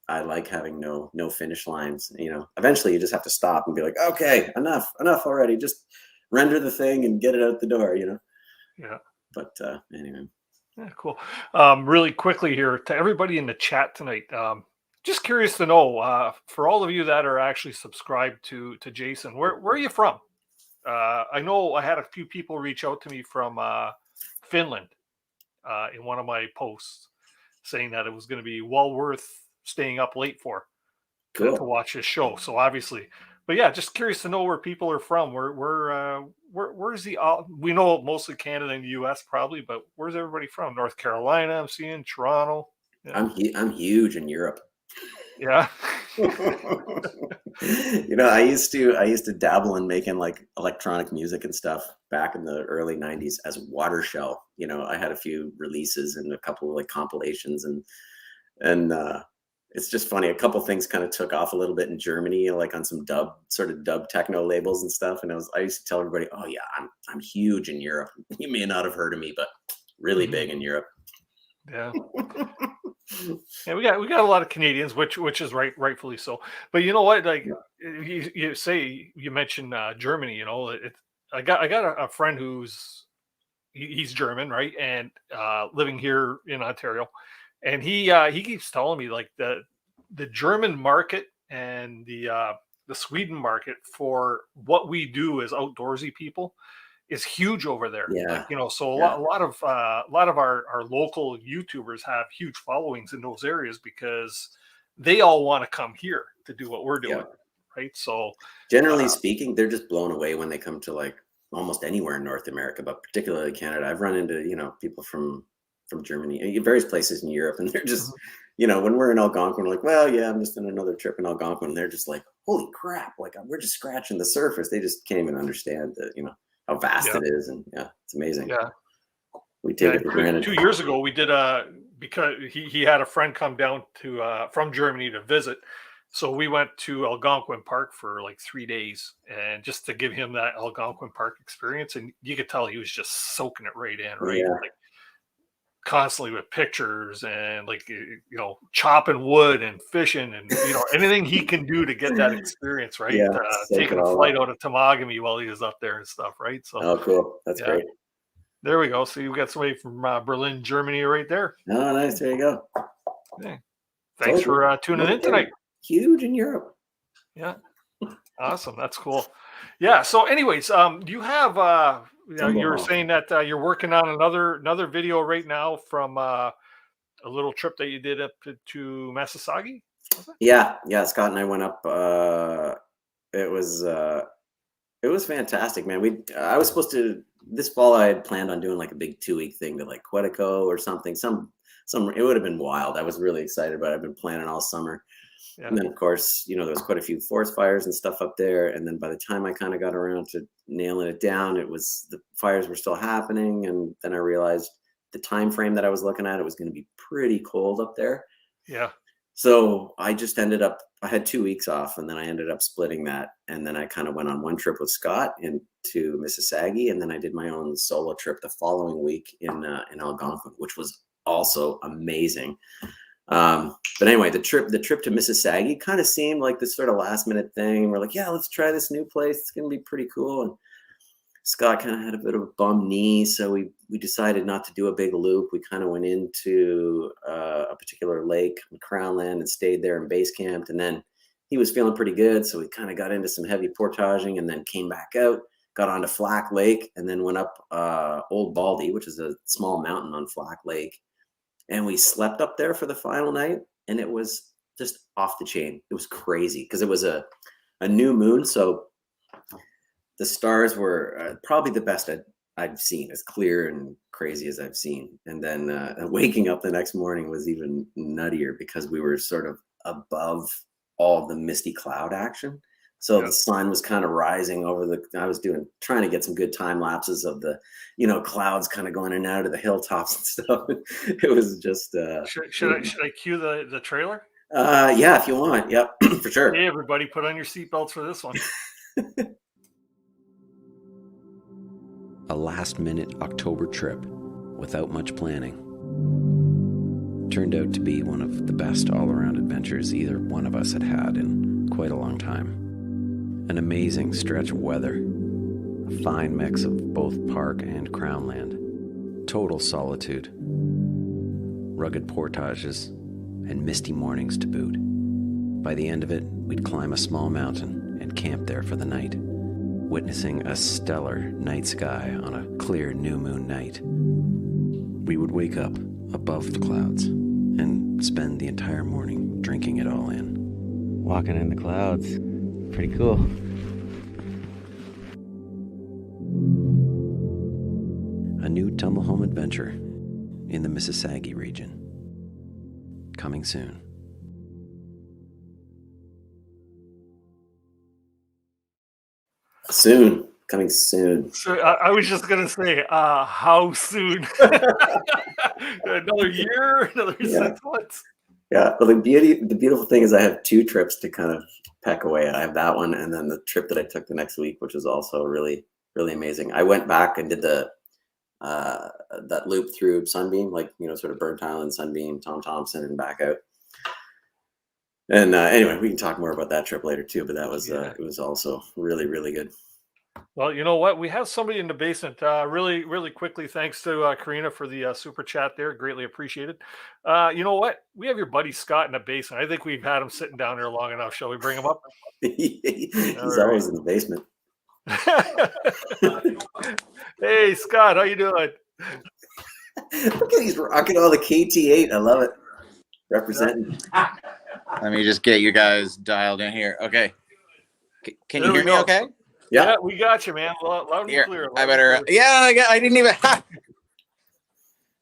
I like having no finish lines. Eventually you just have to stop and be like, okay, enough already. Just render the thing and get it out the door. Yeah. But anyway. Yeah, cool. Really quickly here to everybody in the chat tonight. Just curious to know, for all of you that are actually subscribed to Jason, where are you from? I know I had a few people reach out to me from Finland in one of my posts saying that it was going to be well worth staying up late for to watch his show. So obviously, but yeah, just curious to know where people are from. Where's the? We know mostly Canada and the U.S. probably, but where's everybody from? North Carolina, I'm seeing Toronto. Yeah. I'm huge in Europe. Yeah. I used to dabble in making like electronic music and stuff back in the early 90s as Watershell. I had a few releases and a couple of like compilations and it's just funny. A couple things kind of took off a little bit in Germany, like on some dub techno labels and stuff. And I used to tell everybody, "Oh yeah, I'm huge in Europe. You may not have heard of me, but really big in Europe." Yeah. Yeah, we got a lot of Canadians, which is rightfully so. But you know what? Like you mentioned Germany. I got a friend he's German, right, and living here in Ontario, and he keeps telling me like the German market and the Sweden market for what we do as outdoorsy people is huge over there. Yeah. Like, so a lot of our local YouTubers have huge followings in those areas because they all want to come here to do what we're doing. Right. So generally speaking, they're just blown away when they come to like almost anywhere in North America, but particularly Canada. I've run into, people from Germany, various places in Europe, and they're just, when we're in Algonquin, we're like, well, yeah, I'm just on another trip in Algonquin. And they're just like, holy crap, like we're just scratching the surface. They just can't even understand that, how vast it is. And it's amazing. Yeah. We take it for granted. 2 years ago, we did because he had a friend come down to from Germany to visit. So we went to Algonquin Park for like 3 days, and just to give him that Algonquin Park experience. And you could tell he was just soaking it right in, right? Yeah. Like, constantly with pictures and like, chopping wood and fishing and, anything he can do to get that experience, right? Yeah, Taking a flight out of Tamagami while he was up there and stuff, right? So, oh, cool. That's great. There we go. So you got somebody from Berlin, Germany right there. Oh, nice. There you go. Yeah. Thanks for tuning in tonight. Huge in Europe. Yeah. Awesome. That's cool. Yeah. So anyways, do you have, you were saying that you're working on another video right now from a little trip that you did up to Massasoit? Yeah. Scott and I went up. It was fantastic, man. I was supposed to this fall. I had planned on doing like a big 2-week thing to like Quetico or something. Some it would have been wild. I was really excited, but I've been planning all summer. Yeah. And then, of course, there was quite a few forest fires and stuff up there. And then by the time I kind of got around to nailing it down, the fires were still happening. And then I realized the time frame that I was looking at, it was going to be pretty cold up there. Yeah. So I just I had 2 weeks off, and then I ended up splitting that. And then I kind of went on one trip with Scott into Mississauga, and then I did my own solo trip the following week in Algonquin, which was also amazing. But anyway, the trip to Mississauga kind of seemed like this sort of last minute thing. We're like, yeah, let's try this new place. It's going to be pretty cool. And Scott kind of had a bit of a bum knee, so we decided not to do a big loop. We kind of went into a particular lake in Crownland and stayed there and base camped. And then he was feeling pretty good, so we kind of got into some heavy portaging and then came back out, got onto Flack Lake, and then went up Old Baldy, which is a small mountain on Flack Lake. And we slept up there for the final night, and it was just off the chain. It was crazy because it was a new moon, so the stars were probably the best I've seen, as clear and crazy as I've seen. And then waking up the next morning was even nuttier because we were sort of above all the misty cloud action. So the sun was kind of rising over I was trying to get some good time lapses of the, clouds kind of going in and out of the hilltops and stuff. It was just. Should I cue the trailer? Yeah, if you want. Yep, for sure. Hey, everybody, put on your seatbelts for this one. A last-minute October trip without much planning turned out to be one of the best all-around adventures either one of us had in quite a long time. An amazing stretch of weather, a fine mix of both park and crownland, total solitude, rugged portages, and misty mornings to boot. By the end of it, we'd climb a small mountain and camp there for the night, witnessing a stellar night sky on a clear new moon night. We would wake up above the clouds and spend the entire morning drinking it all in. Walking in the clouds. Pretty cool. A new Tumblehome adventure in the Mississauga region. Coming soon. Coming soon. So I was just gonna say, how soon? Another year? Another 6 months? Yeah, but the beautiful thing is I have 2 trips to kind of peck away at. I have that one, and then the trip that I took the next week, which was also really, really amazing. I went back and did that loop through Sunbeam, like sort of Burnt Island, Sunbeam, Tom Thompson, and back out. And anyway, we can talk more about that trip later too. But that was it was also really, really good. Well, you know what? We have somebody in the basement. Really, really quickly, thanks to Karina for the super chat there. Greatly appreciated. You know what? We have your buddy Scott in the basement. I think we've had him sitting down there long enough. Shall we bring him up? He's always in the basement. Hey, Scott, how you doing? Look at he's rocking all the KT8. I love it. Representing. Let me just get you guys dialed in here. Okay. Can you hear me okay? Yeah, we got you, man. Loud and clear. I better. I didn't even.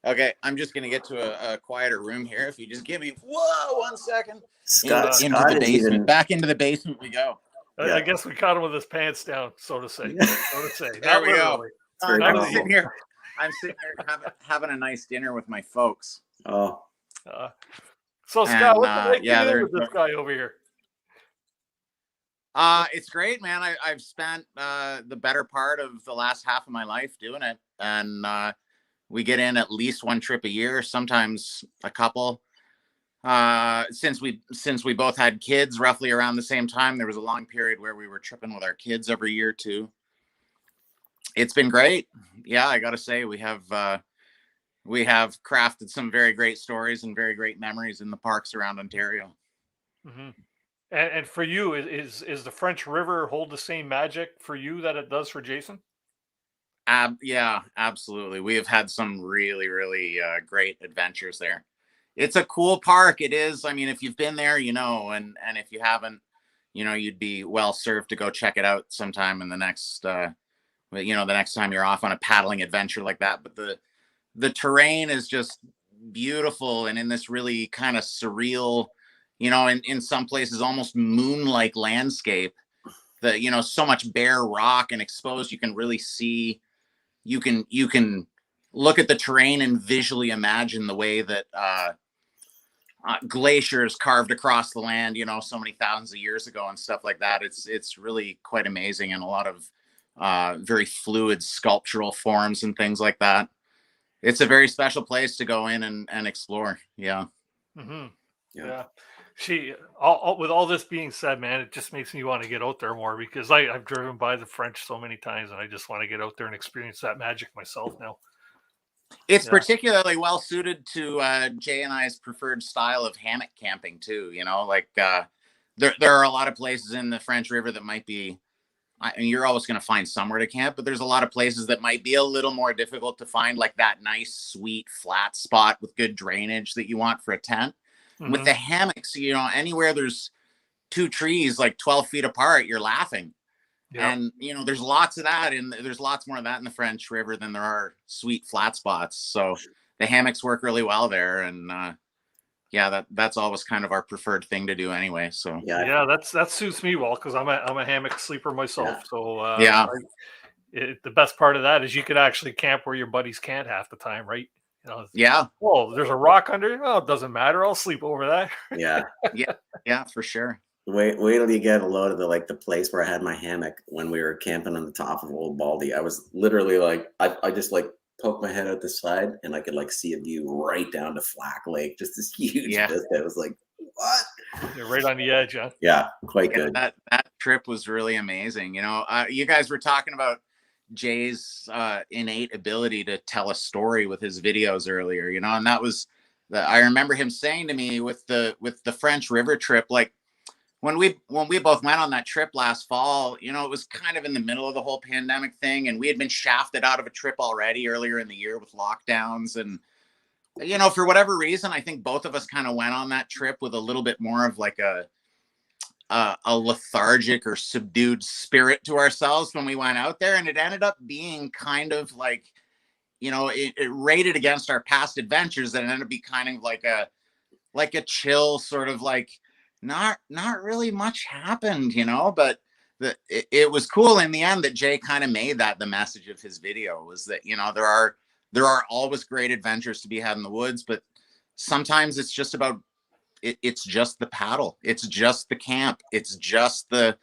Okay, I'm just gonna get to a quieter room here. If you just give me 1 second. Scott, into the basement. Back into the basement we go. I guess we caught him with his pants down, so to say. There we go. I'm sitting here having a nice dinner with my folks. Oh. So Scott, what the heck you doing with this guy over here? It's great, man. I've spent the better part of the last half of my life doing it, and We get in at least one trip a year, sometimes a couple. Since we both had kids roughly around the same time, there was a long period where we were tripping with our kids every year too. It's been great. Yeah, I gotta say we have crafted some very great stories and very great memories in the parks around Ontario. Mm-hmm. And for you, is the French River hold the same magic for you that it does for Jason? Yeah, absolutely. We have had some really, really great adventures there. It's a cool park. It is. I mean, if you've been there, and if you haven't, you'd be well served to go check it out sometime in the next, the next time you're off on a paddling adventure like that. But the terrain is just beautiful, and in this really kind of surreal, in some places almost moon-like landscape. So much bare rock and exposed, you can really see. You can look at the terrain and visually imagine the way that glaciers carved across the land, so many thousands of years ago and stuff like that. It's really quite amazing, and a lot of very fluid sculptural forms and things like that. It's a very special place to go in and explore. Yeah. Mm-hmm. Yeah. With all this being said, man, it just makes me want to get out there more, because I've driven by the French so many times, and I just want to get out there and experience that magic myself now. It's particularly well suited to Jay and I's preferred style of hammock camping too. There are a lot of places in the French River that might be, you're always going to find somewhere to camp, but there's a lot of places that might be a little more difficult to find, like that nice, sweet, flat spot with good drainage that you want for a tent. Mm-hmm. With the hammocks, anywhere there's two trees like 12 feet apart, you're laughing. Yeah. And, there's lots of that, and there's lots more of that in the French River than there are sweet flat spots. So the hammocks work really well there. And that's always kind of our preferred thing to do anyway. So that suits me well, because I'm a hammock sleeper myself. Yeah. So the best part of that is you could actually camp where your buddies can't half the time, right? Yeah. Well, there's a rock under. Well, it doesn't matter. I'll sleep over that. Yeah. Yeah, for sure. Wait till you get a load of the place where I had my hammock when we were camping on the top of Old Baldy. I was literally I just poked my head out the side, and I could see a view right down to Flack Lake, just this huge vista. I was like, what? You're right on the edge, huh? Yeah, quite good. That trip was really amazing. You guys were talking about Jay's innate ability to tell a story with his videos earlier, and that was I remember him saying to me with the French River trip, when we both went on that trip last fall, it was kind of in the middle of the whole pandemic thing, and we had been shafted out of a trip already earlier in the year with lockdowns, and for whatever reason, I think both of us kind of went on that trip with a little bit more of a lethargic or subdued spirit to ourselves when we went out there. And it ended up being kind of it rated against our past adventures, that it ended up being kind of like a chill sort of not really much happened, but it was cool in the end that Jay kind of made that the message of his video, was that, there are always great adventures to be had in the woods, but sometimes it's just about it's just the paddle. It's just the camp. It's just the,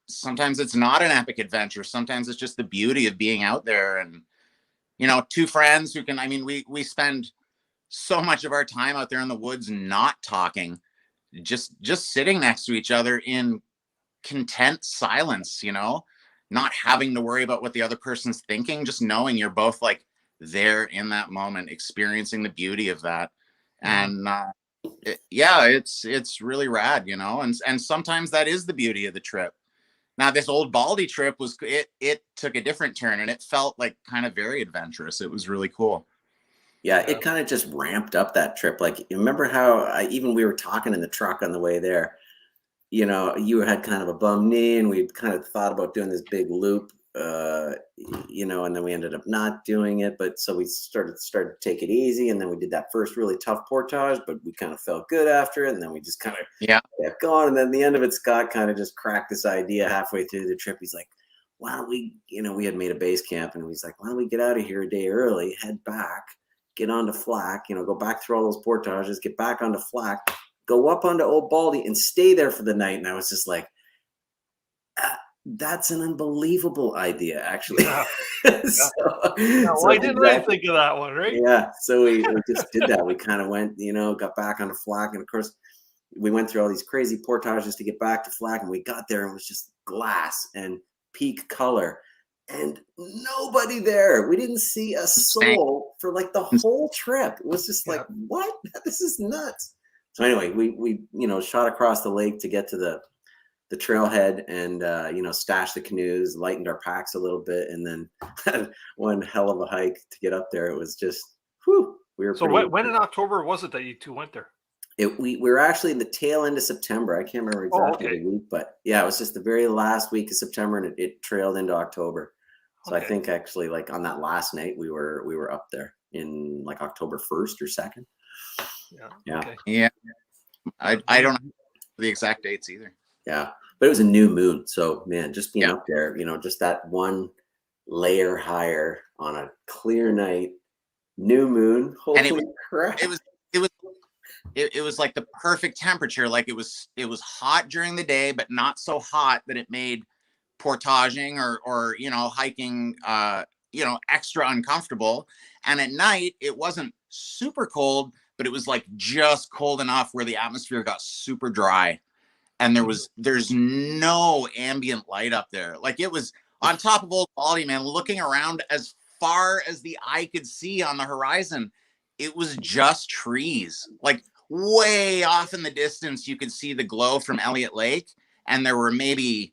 sometimes it's not an epic adventure. Sometimes it's just the beauty of being out there. And, two friends who can, we spend so much of our time out there in the woods, not talking, just sitting next to each other in content silence, not having to worry about what the other person's thinking, just knowing you're both there in that moment, experiencing the beauty of that. And, it's really rad, and sometimes that is the beauty of the trip. Now, this Old Baldy trip it took a different turn, and it felt kind of very adventurous. It was really cool. Yeah, it kind of just ramped up that trip. Remember how we were talking in the truck on the way there, you had kind of a bum knee, and we kind of thought about doing this big loop, and then we ended up not doing it. But so we started to take it easy, and then we did that first really tough portage, but we kind of felt good after it, and then we just kind of kept going. And then the end of it, Scott kind of just cracked this idea halfway through the trip. He's like, why don't we, we had made a base camp, and he's like, why don't we get out of here a day early, head back, get onto Flack, go back through all those portages, get back onto Flack, go up onto Old Baldy, and stay there for the night. And I was just like, that's an unbelievable idea, actually. Yeah. So Why didn't I think of that one, right? Yeah, so we just did that. We kind of went, got back onto Flack, and of course, we went through all these crazy portages to get back to Flack, and we got there and it was just glass and peak color, and nobody there. We didn't see a soul for like the whole trip. It was just like, what? This is nuts. So anyway, we shot across the lake to get to the trailhead and stashed the canoes, lightened our packs a little bit, and then had one hell of a hike to get up there. It was just, whew. We were so when in October was it that you two went there? We were actually in the tail end of September. I can't remember exactly the week, but yeah, it was just the very last week of September, and it trailed into October. So I think actually, like on that last night, we were up there in like October 1st or 2nd. Yeah. Okay. Yeah. I don't know the exact dates either. Yeah, but it was a new moon, so man, just being up there, just that one layer higher on a clear night, new moon. Holy crap! It was like the perfect temperature. Like it was hot during the day, but not so hot that it made portaging or hiking extra uncomfortable. And at night it wasn't super cold, but it was like just cold enough where the atmosphere got super dry. And there's no ambient light up there. Like it was on top of Old Baldy, man, looking around as far as the eye could see on the horizon, it was just trees. Like way off in the distance, you could see the glow from Elliott Lake. And there were maybe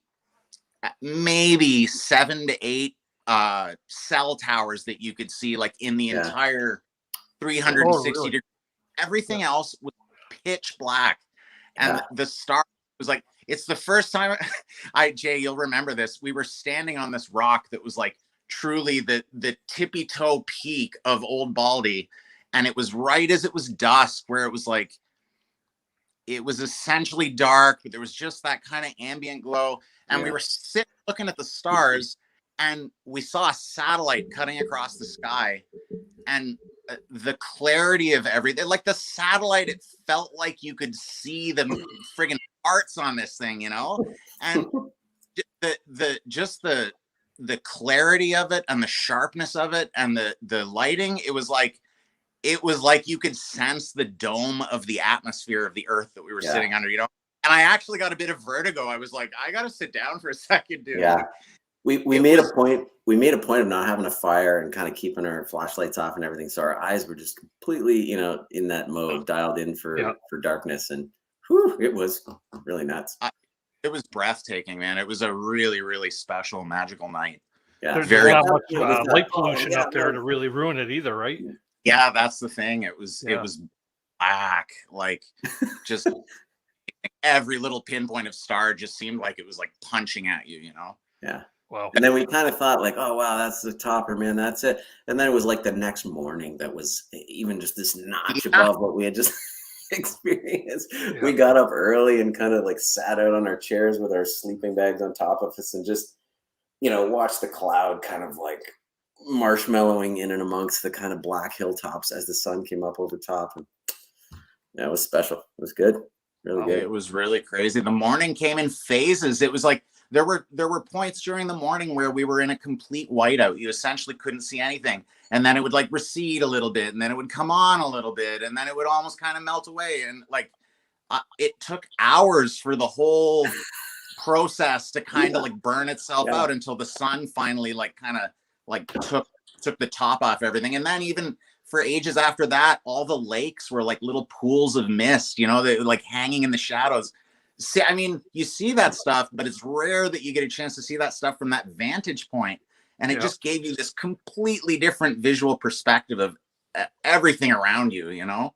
7 to 8 cell towers that you could see, like in the entire 360 degrees. Everything else was pitch black. And the star was like, it's the first time Jay, you'll remember this. We were standing on this rock that was like truly the tippy toe peak of Old Baldy. And it was right as it was dusk, where it was like, it was essentially dark, but there was just that kind of ambient glow. And we were sitting looking at the stars, and we saw a satellite cutting across the sky. And the clarity of everything, like the satellite, it felt like you could see the friggin' parts on this thing, and the clarity of it and the sharpness of it and the lighting, it was like you could sense the dome of the atmosphere of the earth that we were sitting under, and I actually got a bit of vertigo. I was like, I gotta sit down for a second, dude. Yeah. We made a point of not having a fire and kind of keeping our flashlights off and everything. So our eyes were just completely, in that mode, dialed in for darkness. And it was really nuts. It was breathtaking, man. It was a really, really special, magical night. Yeah. There's not much light pollution up there to really ruin it either, right? Yeah, that's the thing. It was black, like just every little pinpoint of star just seemed like it was like punching at you, Yeah. Wow. And then we kind of thought like, oh, wow, that's the topper, man. That's it. And then it was like the next morning that was even just this notch above what we had just experienced. Yeah. We got up early and kind of like sat out on our chairs with our sleeping bags on top of us and just, watched the cloud kind of like marshmallowing in and amongst the kind of black hilltops as the sun came up over top. And yeah, it was special. It was good. Really good. It was really crazy. The morning came in phases. It was like, there were points during the morning where we were in a complete whiteout. You essentially couldn't see anything. And then it would like recede a little bit, and then it would come on a little bit, and then it would almost kind of melt away. And like, it took hours for the whole process to kind of like burn itself out until the sun finally like kind of like took the top off everything. And then even for ages after that, all the lakes were like little pools of mist, they were like hanging in the shadows. See, I mean, you see that stuff, but it's rare that you get a chance to see that stuff from that vantage point. And it just gave you this completely different visual perspective of everything around you,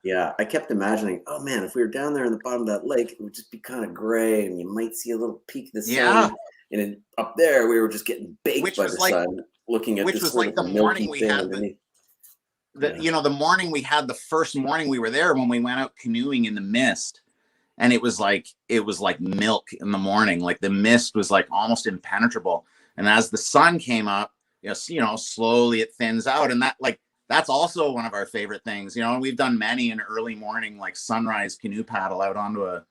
Yeah, I kept imagining, oh man, if we were down there in the bottom of that lake, it would just be kind of gray, and you might see a little peak of the sun. Yeah. And then up there, we were just getting baked by the sun, looking at which this was sort like of the morning we had underneath. the morning we had, the first morning we were there when we went out canoeing in the mist. And it was like milk in the morning. Like the mist was like almost impenetrable. And as the sun came up, slowly it thins out. And that's also one of our favorite things, and we've done many an early morning, like sunrise canoe paddle out onto a,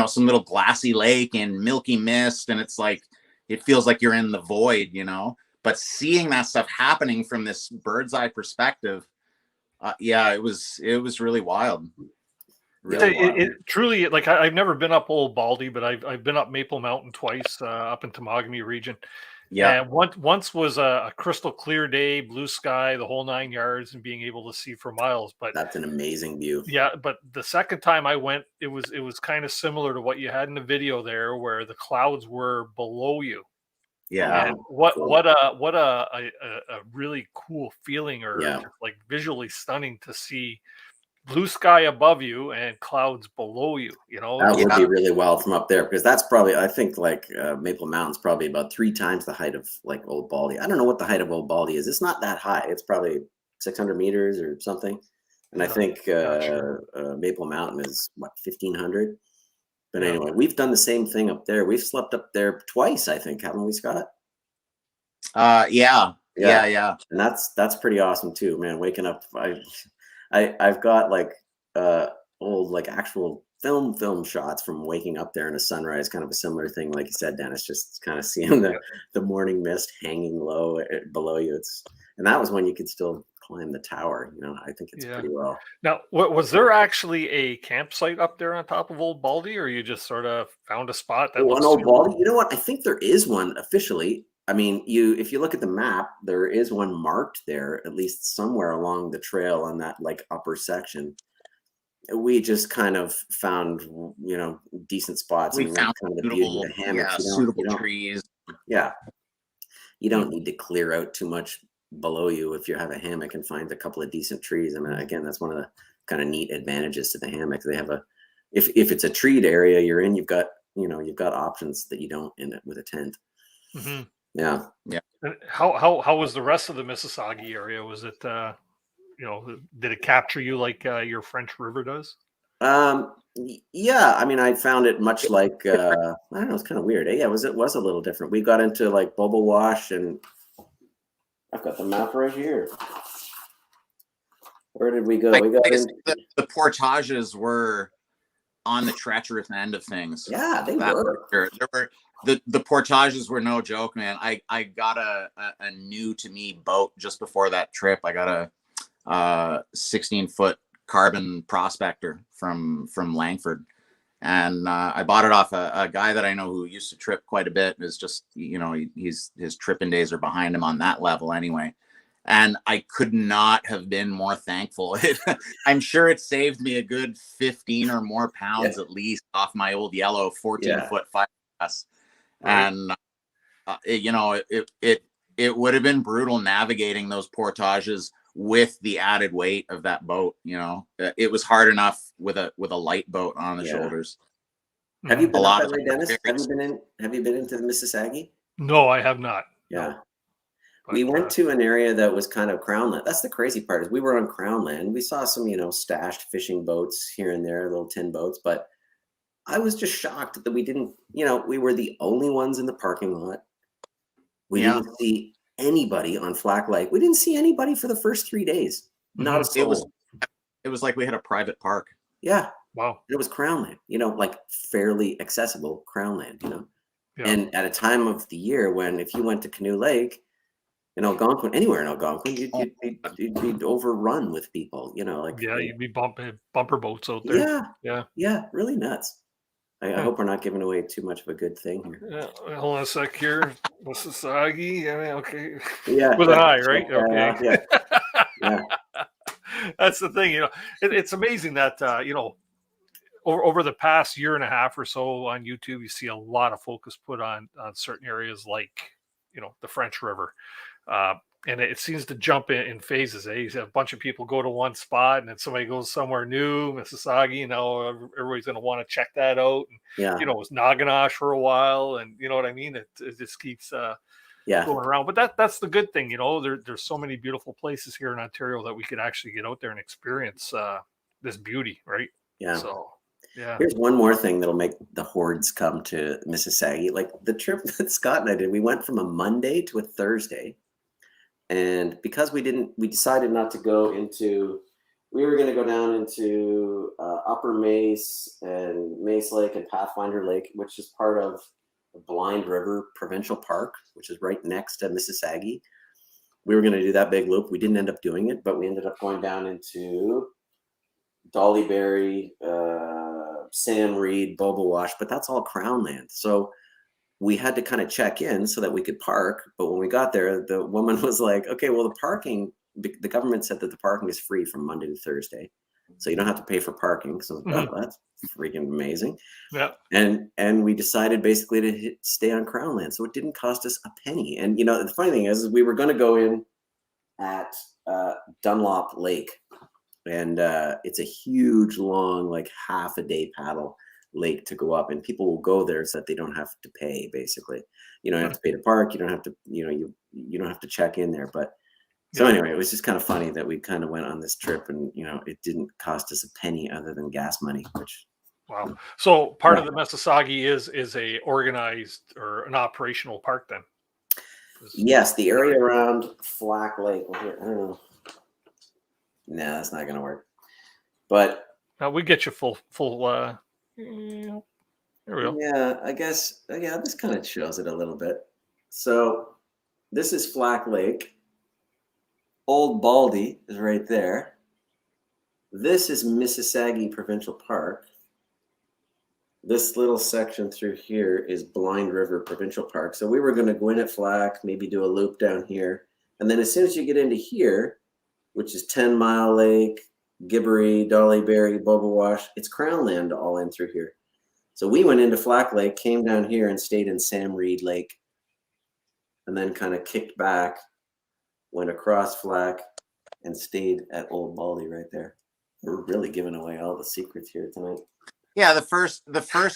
some little glassy lake in milky mist. And it's like, it feels like you're in the void, but seeing that stuff happening from this bird's eye perspective, it was really wild. It truly, like, I've never been up Old Baldy, but I've been up Maple Mountain twice, up in Temagami region. Yeah. And once was a crystal clear day, blue sky, the whole 9 yards, and being able to see for miles. But that's an amazing view. Yeah, but the second time I went, it was kind of similar to what you had in the video there, where the clouds were below you. Yeah. And what a really cool feeling, or just like visually stunning to see blue sky above you and clouds below you. That would be really well from up there, because that's probably, I think, like Maple Mountain's probably about 3 times the height of like Old Baldy. I don't know what the height of Old Baldy is. It's not that high. It's probably 600 meters or something. And I think Maple Mountain is 1,500. But anyway, we've done the same thing up there. We've slept up there twice, I think, haven't we, Scott? Yeah. And that's pretty awesome too, man. Waking up, I've got like old like actual film shots from waking up there in a sunrise, kind of a similar thing, like you said, Dennis, just kind of seeing the morning mist hanging low below you. And that was when you could still climb the tower. I think it's pretty well. Now, was there actually a campsite up there on top of Old Baldy, or you just sort of found a spot that on Old Baldy? You know what? I think there is one officially. I mean, if you look at the map, there is one marked there, at least somewhere along the trail on that like upper section. We just kind of found, decent spots. We found kind of the beauty of the hammocks. Suitable trees. Yeah. You don't need to clear out too much below you if you have a hammock and find a couple of decent trees. I mean, again, that's one of the kind of neat advantages to the hammock. They have if it's a treed area you're in, you've got options that you don't in it with a tent. Mm-hmm. Yeah. And how was the rest of the Mississauga area? Was it did it capture you like your French River does? Yeah, I mean, I found it much like I don't know, it's kind of weird. Yeah, it was a little different. We got into like Bubble Wash, and I've got the map right here. Where did we go? We got the portages were on the treacherous end of things. Yeah, they were. There were the portages were no joke, man. I got a new to me boat just before that trip. I got a 16-foot carbon prospector from Langford, and I bought it off a guy that I know who used to trip quite a bit. Is just his tripping days are behind him on that level anyway. And I could not have been more thankful. I'm sure it saved me a good 15 or more pounds at least off my old yellow 14-foot fiberglass. And it would have been brutal navigating those portages with the added weight of that boat. It was hard enough with a light boat on the shoulders. Have you been that way, Dennis? Have you been into the Mississauga? No, I have not. Yeah. No. We went to an area that was kind of crown land. That's the crazy part, is we were on crown land. We saw some, stashed fishing boats here and there, little tin boats, but I was just shocked that we didn't, we were the only ones in the parking lot. We didn't see anybody on Flack Lake. We didn't see anybody for the first 3 days. Not a soul. It was like we had a private park. Yeah. Wow. It was crown land, like fairly accessible crown land, Yeah. And at a time of the year when if you went to Canoe Lake, in Algonquin, anywhere in Algonquin, you'd be overrun with people, you'd be bumper boats out there. Yeah, really nuts. I hope we're not giving away too much of a good thing here. Hold on a sec here. Mississauga, okay. Yeah, with an I, right? Okay. Yeah. That's the thing, it's amazing that over the past year and a half or so on YouTube, you see a lot of focus put on certain areas like the French River. And it seems to jump in phases. You have a bunch of people go to one spot, and then somebody goes somewhere new, Mississauga. Everybody's going to want to check that out. And, it was Naganash for a while, and you know what I mean. It just keeps going around. But that's the good thing, There's so many beautiful places here in Ontario that we could actually get out there and experience this beauty, right? Yeah. So. Yeah. Here's one more thing that'll make the hordes come to Mississauga. Like the trip that Scott and I did, we went from a Monday to a Thursday. And because we decided not to go into, we were going to go down into Upper Mace and Mace Lake and Pathfinder Lake, which is part of Blind River Provincial Park, which is right next to Mississauga. We were going to do that big loop. We didn't end up doing it, but we ended up going down into Dollyberry, Sam Reed, Boba Wash, but that's all Crown land. So we had to kind of check in so that we could park. But when we got there, the woman was like, okay, well, the parking, the government said that the parking is free from Monday to Thursday. So you don't have to pay for parking. So that's freaking amazing. Yeah. And we decided basically to stay on Crown land. So it didn't cost us a penny. And, you know, the funny thing is we were going to go in at Dunlop Lake. And it's a huge, long, like half a day paddle lake to go up, and people will go there so that they don't have to pay. Basically, you don't have to pay to park. You don't have to, you know, you don't have to check in there. But so anyway, it was just kind of funny that we kind of went on this trip, and you know, it didn't cost us a penny other than gas money. Which wow. So part of the Mississauga is a organized or an operational park then. Yes, the area around Flack Lake. Well, here, I don't know. No, that's not going to work. But we get you full. There we go. Yeah, I guess. Yeah, this kind of shows it a little bit. So this is Flack Lake. Old Baldy is right there. This is Mississauga Provincial Park. This little section through here is Blind River Provincial Park. So we were going to go in at Flack, maybe do a loop down here. And then as soon as you get into here, which is 10 Mile Lake, Gibbery, Dollyberry, Boba Wash, it's Crown land all in through here. So we went into Flack Lake, came down here and stayed in Sam Reed Lake, and then kind of kicked back, went across Flack, and stayed at Old Baldy right there. We're really giving away all the secrets here tonight. Yeah, the first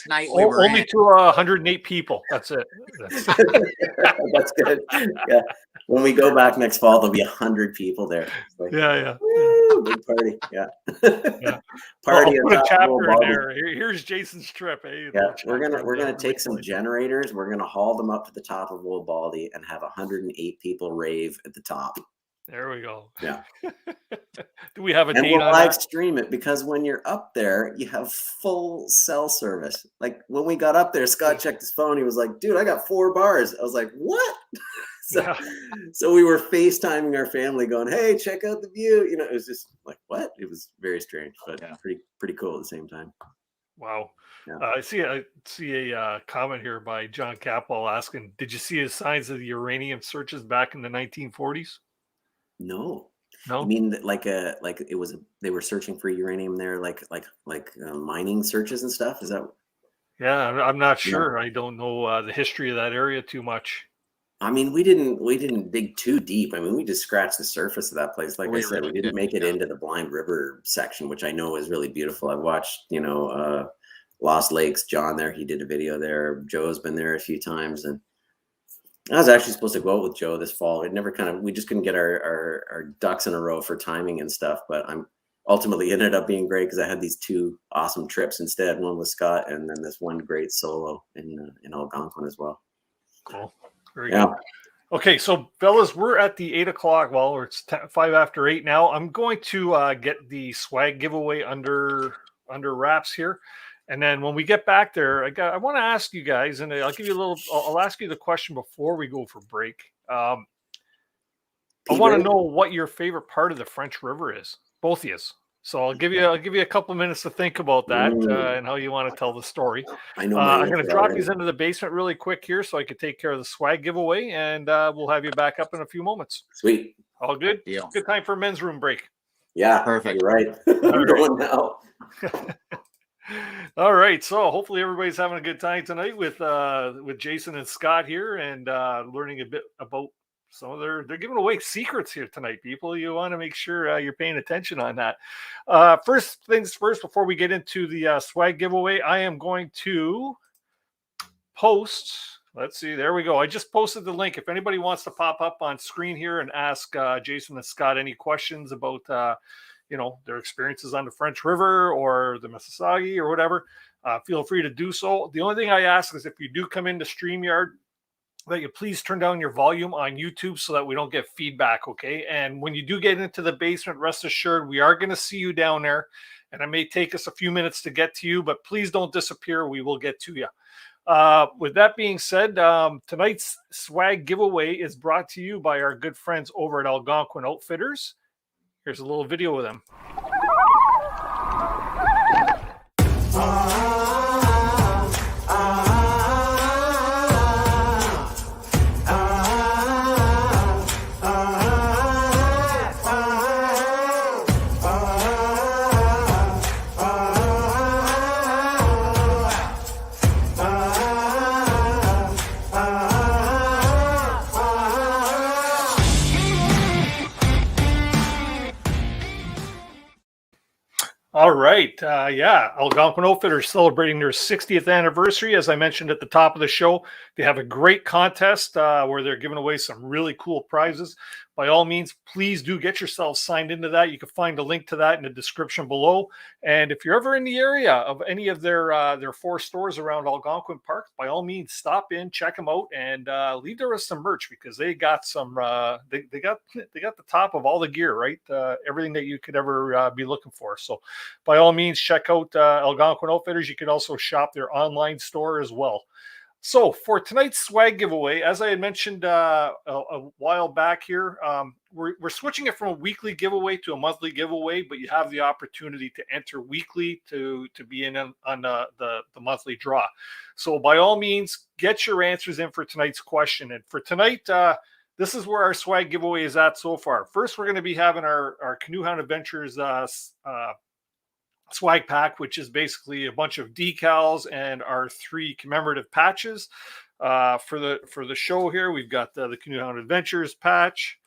night we were only in. to 108 people. That's it. That's good. Yeah. When we go back next fall, there'll be 100 people there. Like, yeah. Woo, big party. Yeah. Party. I'll put a chapter in there. Here's Jason's trip. Hey, yeah, we're gonna take some generators. We're gonna haul them up to the top of Old Baldy and have 108 people rave at the top. There we go. Yeah. Do we have a and date we'll on live that? stream it, because when you're up there, you have full cell service. Like when we got up there, Scott checked his phone. He was like, dude, I got 4 bars. I was like, what? So we were FaceTiming our family going, hey, check out the view. You know, it was just like, what? It was very strange, but pretty cool at the same time. Wow. Yeah. I see a comment here by John Capwell asking, did you see his signs of the uranium searches back in the 1940s? No. No. I mean, they were searching for uranium there, like mining searches and stuff. Is that? Yeah, I'm not sure. I don't know the history of that area too much. I mean, we didn't dig too deep. I mean, we just scratched the surface of that place. Like I said, we didn't make it into the Blind River section, which I know is really beautiful. I've watched, Lost Lakes, John there. He did a video there. Joe's been there a few times, and I was actually supposed to go out with Joe this fall. We just couldn't get our ducks in a row for timing and stuff. But ultimately ended up being great because I had these 2 awesome trips instead. One with Scott, and then this one great solo in Algonquin as well. Cool. Very good. Okay, so fellas, we're at the 8 o'clock. Well, it's 5 after 8 now. I'm going to get the swag giveaway under wraps here. And then when we get back there, I want to ask you guys, and I'll ask you the question before we go for break. I want to know what your favorite part of the French River is, both of you. So I'll give you a couple of minutes to think about that and how you want to tell the story. I know. I'm going to drop these into the basement really quick here so I can take care of the swag giveaway, and we'll have you back up in a few moments. Sweet. All good? Deal. Good time for a men's room break. Yeah, perfect. You're right. I'm going now. All right, so hopefully everybody's having a good time tonight with Jason and Scott here, and learning a bit about some of they're giving away secrets here tonight, people. You want to make sure you're paying attention on that. First things first, before we get into the swag giveaway, I am going to post. Let's see, there we go. I just posted the link. If anybody wants to pop up on screen here and ask Jason and Scott any questions about their experiences on the French River or the Mississauga or whatever, feel free to do so. The only thing I ask is if you do come into StreamYard, that you please turn down your volume on YouTube so that we don't get feedback, okay? And when you do get into the basement, rest assured, we are going to see you down there, and it may take us a few minutes to get to you, but please don't disappear. We will get to you. With that being said, tonight's swag giveaway is brought to you by our good friends over at ALGONQUIN Outfitters. Here's a little video of them. All right. ALGONQUIN Outfitters celebrating their 60th anniversary. As I mentioned at the top of the show, they have a great contest where they're giving away some really cool prizes. By all means, please do get yourself signed into that. You can find a link to that in the description below. And if you're ever in the area of any of their 4 stores around Algonquin Park, by all means, stop in, check them out, and leave there with some merch, because they got some. They got the top of all the gear, right? Everything that you could ever be looking for. So, by all means, check out ALGONQUIN Outfitters. You can also shop their online store as well. So for tonight's swag giveaway, as I had mentioned a while back here, we're switching it from a weekly giveaway to a monthly giveaway, but you have the opportunity to enter weekly to be in on the monthly draw. So by all means, get your answers in for tonight's question. And for tonight, this is where our swag giveaway is at so far. First, we're going to be having our Canoe Hound Adventures swag pack, which is basically a bunch of decals and our 3 commemorative patches. For the show here, we've got the Canoe Hound Adventures patch.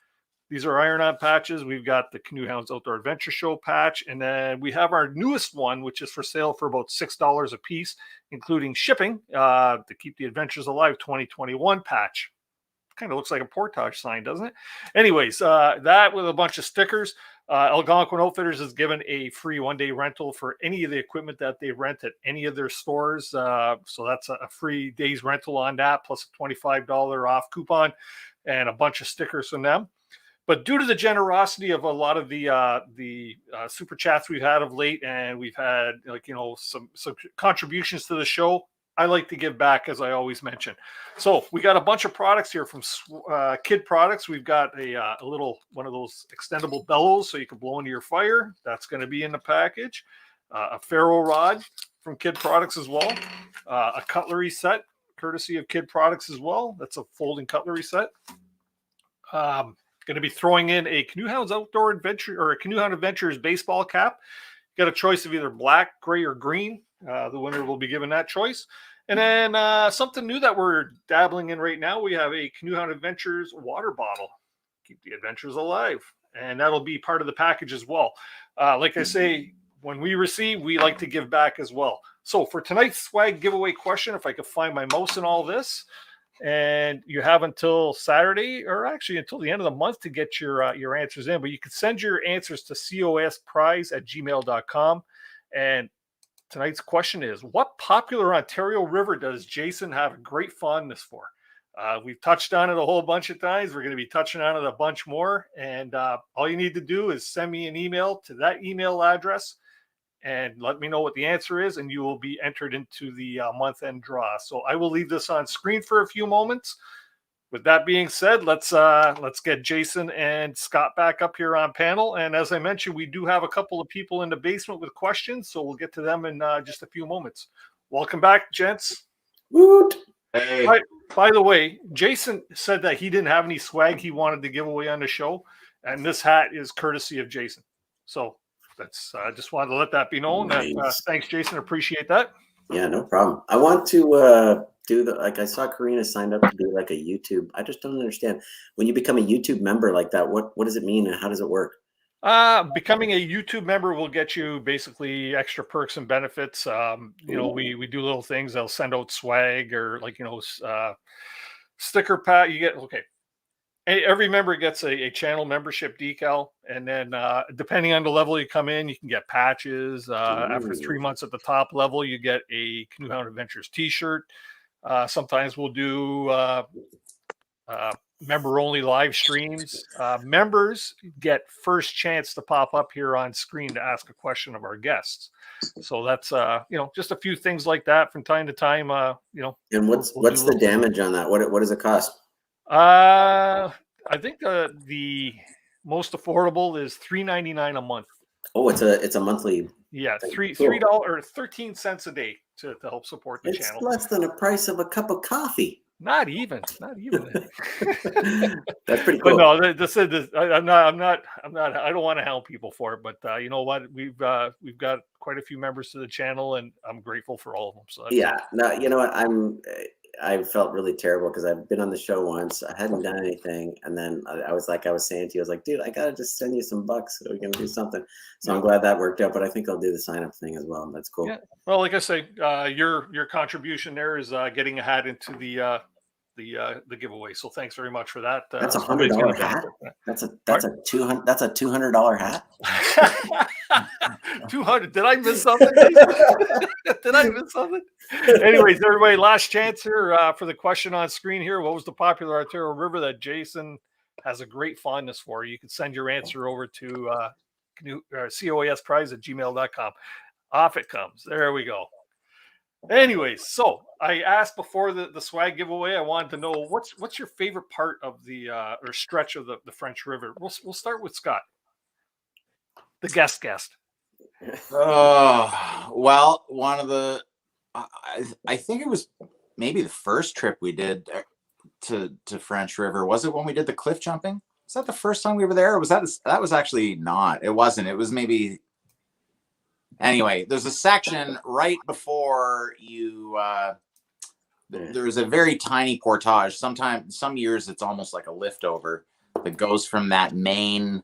These are iron-on patches. We've got the Canoe Hounds Outdoor Adventure Show patch, and then we have our newest one, which is for sale for about $6 a piece, including shipping, to Keep the Adventures Alive 2021 patch. Kind of looks like a portage sign, doesn't it? Anyways, that with a bunch of stickers. ALGONQUIN Outfitters is given a free 1-day rental for any of the equipment that they rent at any of their stores. So that's a free day's rental on that, plus a $25 off coupon and a bunch of stickers from them. But due to the generosity of a lot of the super chats we've had of late, and we've had some contributions to the show, I like to give back, as I always mention. So we got a bunch of products here from Kid Products. We've got a little one of those extendable bellows so you can blow into your fire. That's going to be in the package. A ferro rod from Kid Products as well. A cutlery set, courtesy of Kid Products as well. That's a folding cutlery set. Going to be throwing in a Canoe Hounds Outdoor Adventure or a Canoe Hound Adventures baseball cap. Got a choice of either black, gray, or green. The winner will be given that choice. And then something new that we're dabbling in right now, we have a Canoe Hound Adventures water bottle. Keep the adventures alive. And that'll be part of the package as well. Like I say, when we receive, we like to give back as well. So for tonight's swag giveaway question, if I could find my mouse in all this, and you have until Saturday, or actually until the end of the month, to get your answers in. But you can send your answers to cosprize@gmail.com. And tonight's question is, what popular Ontario river does Jason have a great fondness for? We've touched on it a whole bunch of times. We're going to be touching on it a bunch more. And all you need to do is send me an email to that email address and let me know what the answer is, and you will be entered into the month-end draw. So I will leave this on screen for a few moments. With that being said, let's get Jason and Scott back up here on panel. And as I mentioned, we do have a couple of people in the basement with questions, so we'll get to them in just a few moments. Welcome back, gents. Woot! Hey. By the way, Jason said that he didn't have any swag he wanted to give away on the show, and this hat is courtesy of Jason. So that's just wanted to let that be known. Nice. Thanks, Jason. Appreciate that. Yeah, no problem. I want to do I saw Karina signed up to do like a YouTube. I just don't understand. When you become a YouTube member like that, what does it mean and how does it work? Becoming a YouTube member will get you basically extra perks and benefits. We do little things. They'll send out swag or sticker pack. You get, every member gets a channel membership decal. And then depending on the level you come in, you can get patches. After 3 months at the top level, you get a Canoe Hound Adventures t-shirt. Sometimes we'll do member-only live streams. Members get first chance to pop up here on screen to ask a question of our guests. So that's just a few things like that from time to time. And what's the damage on that? What does it cost? I think the most affordable is $3.99 a month. Oh, it's a monthly. Yeah, $3 or 13 cents a day to help support the channel. It's less than the price of a cup of coffee. Not even. That's pretty cool. But no, this I'm not. I don't want to hound people for it. But you know what? We've got quite a few members to the channel, and I'm grateful for all of them. So yeah, no, you know what? I felt really terrible because I've been on the show once. I hadn't done anything, and then I was saying to you, I was like, dude, I gotta just send you some bucks so we can do something. So I'm glad that worked out. But I think I'll do the sign up thing as well. That's cool. Yeah. Well, like I say, your contribution there is getting a hat into the giveaway. So thanks very much for that. That's $100 hat. That's a $200 hat. 200. Did I miss something? Did I miss something? Anyways, everybody, last chance here for the question on screen here. What was the popular arterial river that Jason has a great fondness for? You can send your answer over to coesprize@gmail.com. Off it comes. There we go. Anyways, so I asked before the swag giveaway, I wanted to know what's your favorite part of the or stretch of the French River. We'll start with Scott, the guest. Well, one of the I think it was maybe the first trip we did to French River. Was it when we did the cliff jumping? Was that the first time we were there? Or was that was actually not? It wasn't. It was maybe. Anyway, there's a section right before you. There's a very tiny portage. Some years it's almost like a lift over that goes from that main.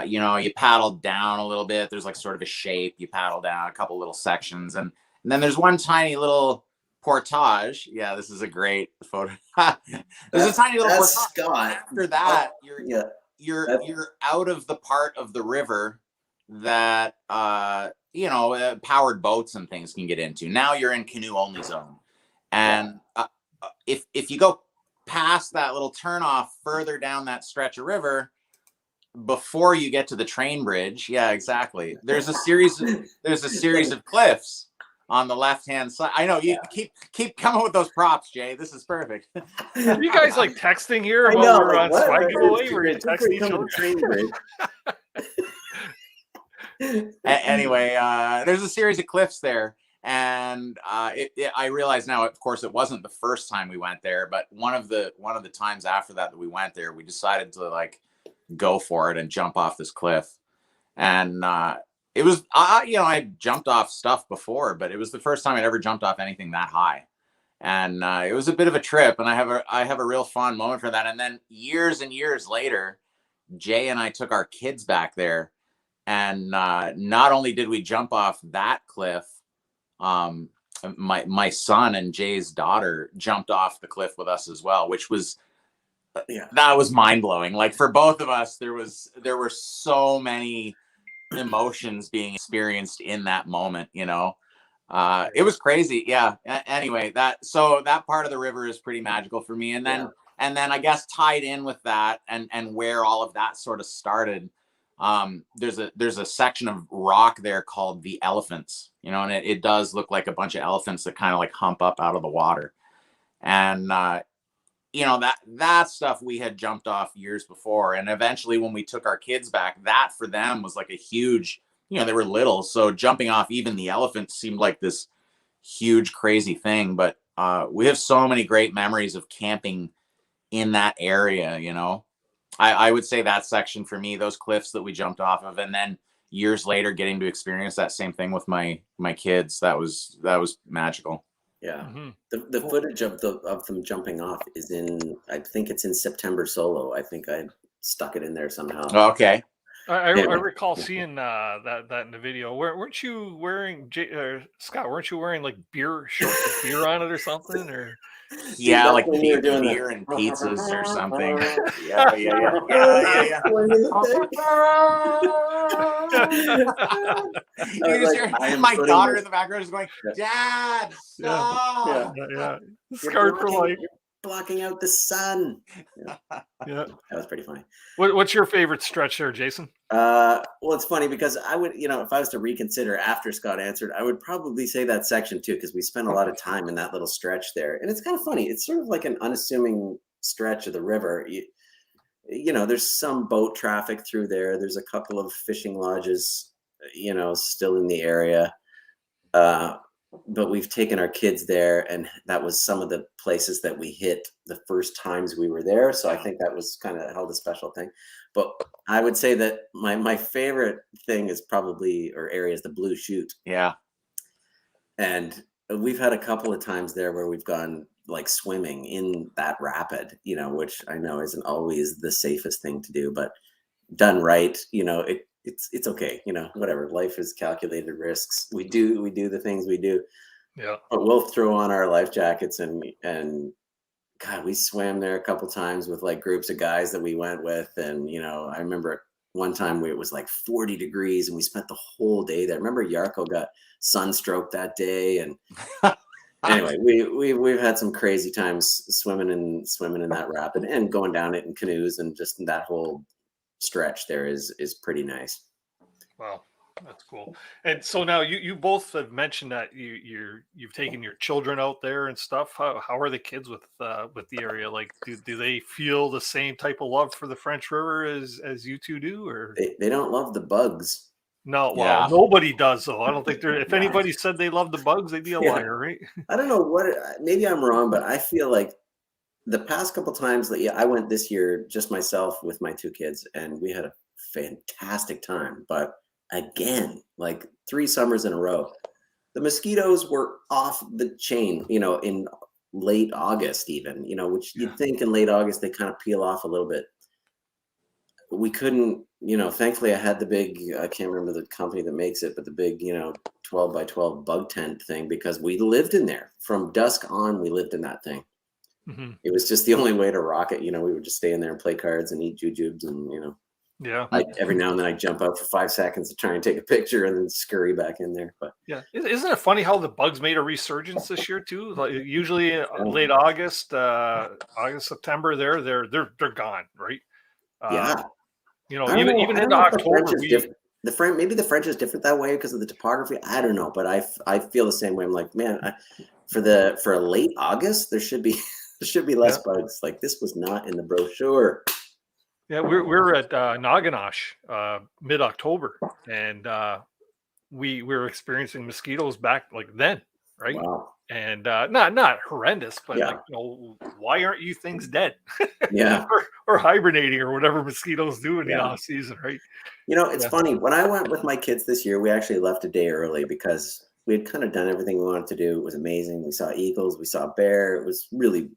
You paddle down a little bit. There's like sort of a shape. You paddle down a couple little sections, and then there's one tiny little portage. Yeah, this is a great photo. There's a tiny little portage. Scott. After that, you're out of the part of the river that powered boats and things can get into. Now you're in canoe only zone, and if you go past that little turnoff further down that stretch of river. Before you get to the train bridge, yeah, exactly. There's a series of cliffs on the left-hand side. I know you keep coming with those props, Jay. This is perfect. Are you guys like texting here while we're on swag giveaway? We're gonna text each other. Anyway, there's a series of cliffs there, and I realize now, of course, it wasn't the first time we went there, but one of the times after that we went there, we decided to go for it and jump off this cliff. And it was I jumped off stuff before, but it was the first time I'd ever jumped off anything that high, and it was a bit of a trip, and I have a real fond moment for that. And then years and years later, Jay and I took our kids back there, and not only did we jump off that cliff, my son and Jay's daughter jumped off the cliff with us as well, which was that was mind-blowing. Like for both of us, there were so many emotions being experienced in that moment, it was crazy. Yeah. Anyway, that part of the river is pretty magical for me. And then I guess tied in with that and where all of that sort of started, there's a section of rock there called the Elephants, and it does look like a bunch of elephants that kind of like hump up out of the water. And that stuff we had jumped off years before. And eventually when we took our kids back, that for them was like a huge, they were little. So jumping off even the elephant seemed like this huge, crazy thing. But we have so many great memories of camping in that area, I would say that section for me, those cliffs that we jumped off of, and then years later getting to experience that same thing with my kids, that was magical. Yeah. Mm-hmm. The footage of them jumping off is I think it's in September Solo. I think I stuck it in there somehow. Okay. I recall seeing that in the video. Weren't you wearing Scott? Weren't you wearing like beer shorts with beer on it or something? Or yeah, like beer and pizzas or something. Yeah. My daughter in the background is going, "Dad, stop!" Yeah. Scarred for life. blocking out the sun. Yeah. Yeah. That was pretty funny. What's your favorite stretch there, Jason? Well, it's funny because I would, if I was to reconsider after Scott answered, I would probably say that section too, because we spent a lot of time in that little stretch there. And it's kind of funny. It's sort of like an unassuming stretch of the river. There's some boat traffic through there. There's a couple of fishing lodges, still in the area. But we've taken our kids there, and that was some of the places that we hit the first times we were there. So I think that was kind of held a special thing. But I would say that my favorite thing is probably, or area, is the Blue Chute. Yeah. And we've had a couple of times there where we've gone like swimming in that rapid, which I know isn't always the safest thing to do, but done right, it's okay, whatever. Life is calculated risks. We do the things we do. Yeah. But we'll throw on our life jackets and God, we swam there a couple times with like groups of guys that we went with. And, I remember one time it was like 40 degrees and we spent the whole day there. I remember Yarko got sunstroke that day. And anyway, we've had some crazy times swimming in that rapid and going down it in canoes, and just that whole stretch there is pretty nice. Wow, that's cool. And so now you both have mentioned that you've taken your children out there and stuff. How are the kids with the area? Like, do they feel the same type of love for the French River as you two do, or they don't love the bugs? No, well, nobody does though. I don't think if anybody said they love the bugs, they'd be a liar, right? I don't know maybe I'm wrong, but I feel like the past couple times that I went this year, just myself with my two kids, and we had a fantastic time. But again, like 3 summers in a row, the mosquitoes were off the chain, in late August even, which you'd think in late August, they kind of peel off a little bit. We couldn't, thankfully I had the big, I can't remember the company that makes it, but the big, 12 by 12 bug tent thing, because we lived in there from dusk on. We lived in that thing. Mm-hmm. It was just the only way to rock it. We would just stay in there and play cards and eat jujubes, and, yeah. Every now and then I jump out for 5 seconds to try and take a picture and then scurry back in there. But yeah, isn't it funny how the bugs made a resurgence this year too? Like usually late August, September, they're gone, right? Yeah. Even into October. Maybe the French is different that way because of the topography. I don't know, but I feel the same way. I'm like, man, for a late August, there should be less bugs. Like, this was not in the brochure. Yeah, we're at Naganosh mid-October, and we were experiencing mosquitoes back like then, right? Wow. And not horrendous, but like, why aren't you things dead? Yeah. or hibernating or whatever mosquitoes do in the off season, right? It's funny. When I went with my kids this year, we actually left a day early because we had kind of done everything we wanted to do. It was amazing. We saw eagles, we saw bear. It was really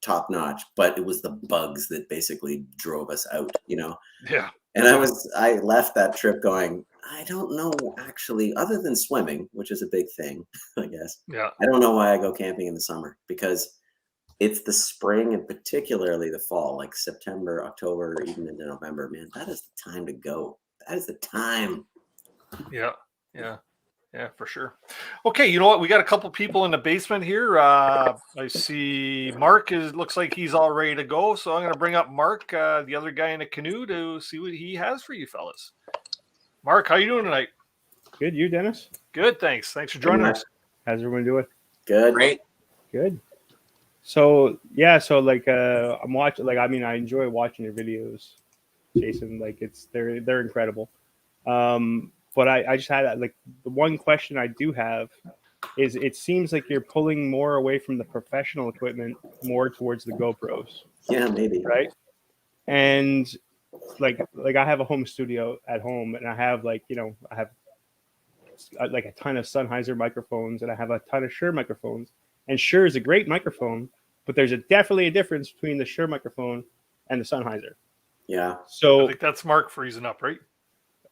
top notch, but it was the bugs that basically drove us out, Yeah. And I left that trip going, I don't know, actually, other than swimming, which is a big thing, I guess. Yeah. I don't know why I go camping in the summer, because it's the spring and particularly the fall, like September, October, even into November, man, that is the time to go. That is the time. Yeah. Yeah. Yeah, for sure. Okay, you know what? We got a couple people in the basement here. I see Mark looks like he's all ready to go. So I'm going to bring up Mark, the other guy in the canoe, to see what he has for you fellas. Mark, how you doing tonight? Good. You, Dennis? Good, thanks. Thanks for joining us. How's everyone doing? Good. Great. Good. So I'm watching. I enjoy watching your videos, Jason. Like, they're incredible. But I just had the one question I do have is, it seems like you're pulling more away from the professional equipment, more towards the GoPros. Yeah, maybe. Right. And like I have a home studio at home, and I have I have like a ton of Sennheiser microphones, and I have a ton of Shure microphones. And Shure is a great microphone, but there's definitely a difference between the Shure microphone and the Sennheiser. Yeah. So I think that's Mark freezing up, right?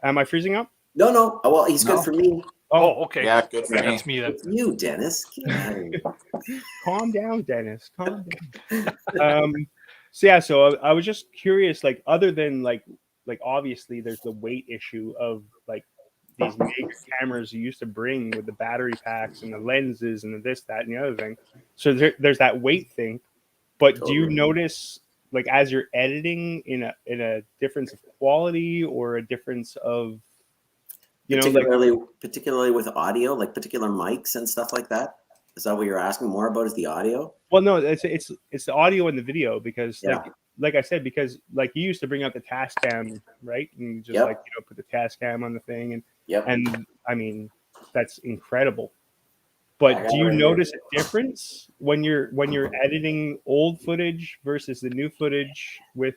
Am I freezing up? No. Oh, well, he's good for me. Oh, okay. Yeah, good for me. That's me. It's you, Dennis. Calm down, Dennis. Calm down. So I was just curious, like, other than like obviously there's the weight issue of like these major cameras you used to bring with the battery packs and the lenses and the this, that, and the other thing. So there's that weight thing. But do you notice, like, as you're editing, in a difference of quality or a difference of, particularly with audio, like particular mics and stuff like that? Is that what you're asking more about? Is the audio? Well, no, it's the audio and the video, because like I said, because like you used to bring out the task cam, right? And you just put the task cam on the thing, and I mean, that's incredible. But do you notice a difference when you're editing old footage versus the new footage with,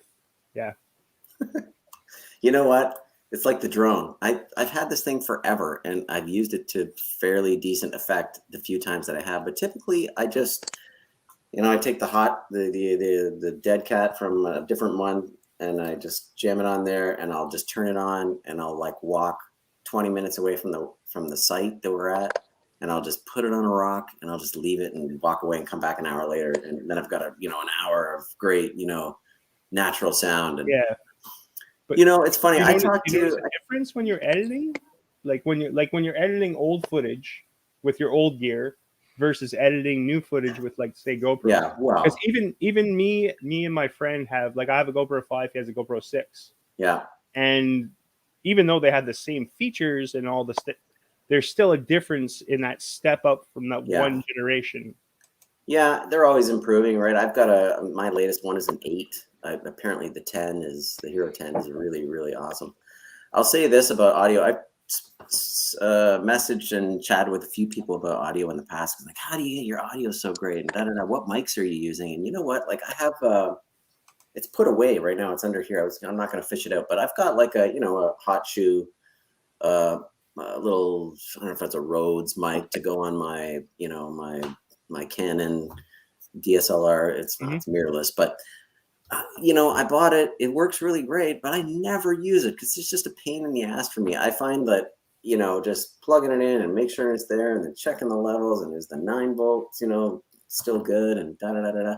You know what? It's like the drone. I've had this thing forever, and I've used it to fairly decent effect the few times that I have. But typically, I just, I take the dead cat from a different one, and I just jam it on there, and I'll just turn it on, and I'll like walk 20 minutes away from the site that we're at, and I'll just put it on a rock, and I'll just leave it and walk away and come back an hour later, and then I've got an hour of great natural sound. And but it's funny. I talked to a difference when you're editing, like when you're editing old footage with your old gear versus editing new footage with, like, say, GoPro. Yeah, wow. Because even me and my friend have, like, I have a GoPro 5, he has a GoPro 6. Yeah. And even though they had the same features and all the there's still a difference in that step up from that one generation. Yeah, they're always improving, right? I've got my latest one is an 8. Apparently the Hero 10 is really, really awesome. I'll say this about audio. I've messaged and chatted with a few people about audio in the past. Like, how do you get your audio so great? And what mics are you using? And you know what? Like, I have it's put away right now. It's under here. I'm not going to fish it out, but I've got like a hot shoe, a little, I don't know if it's a Rhodes mic to go on my my Canon DSLR. It's mirrorless, but I bought it. It works really great, but I never use it because it's just a pain in the ass for me. I find that, just plugging it in and make sure it's there and then checking the levels and is the 9 volts, still good and da-da-da-da-da.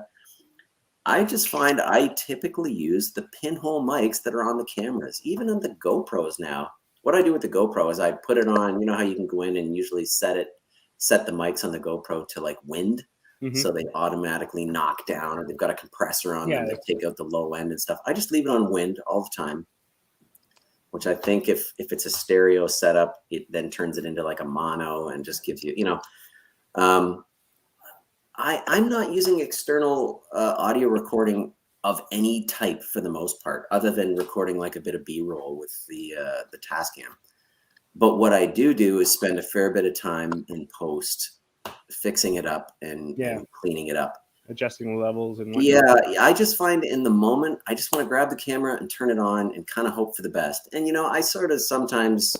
I just find I typically use the pinhole mics that are on the cameras, even on the GoPros now. What I do with the GoPro is I put it on, how you can go in and usually set the mics on the GoPro to like wind. So they automatically knock down, or they've got a compressor on them to take out the low end and stuff. I just leave it on wind all the time, which I think if it's a stereo setup, it then turns it into like a mono and just gives you, I'm not using external audio recording of any type for the most part, other than recording like a bit of B-roll with the Tascam. But what I do is spend a fair bit of time in post fixing it up and cleaning it up, adjusting the levels and I just find in the moment I just want to grab the camera and turn it on and kind of hope for the best. And I sort of sometimes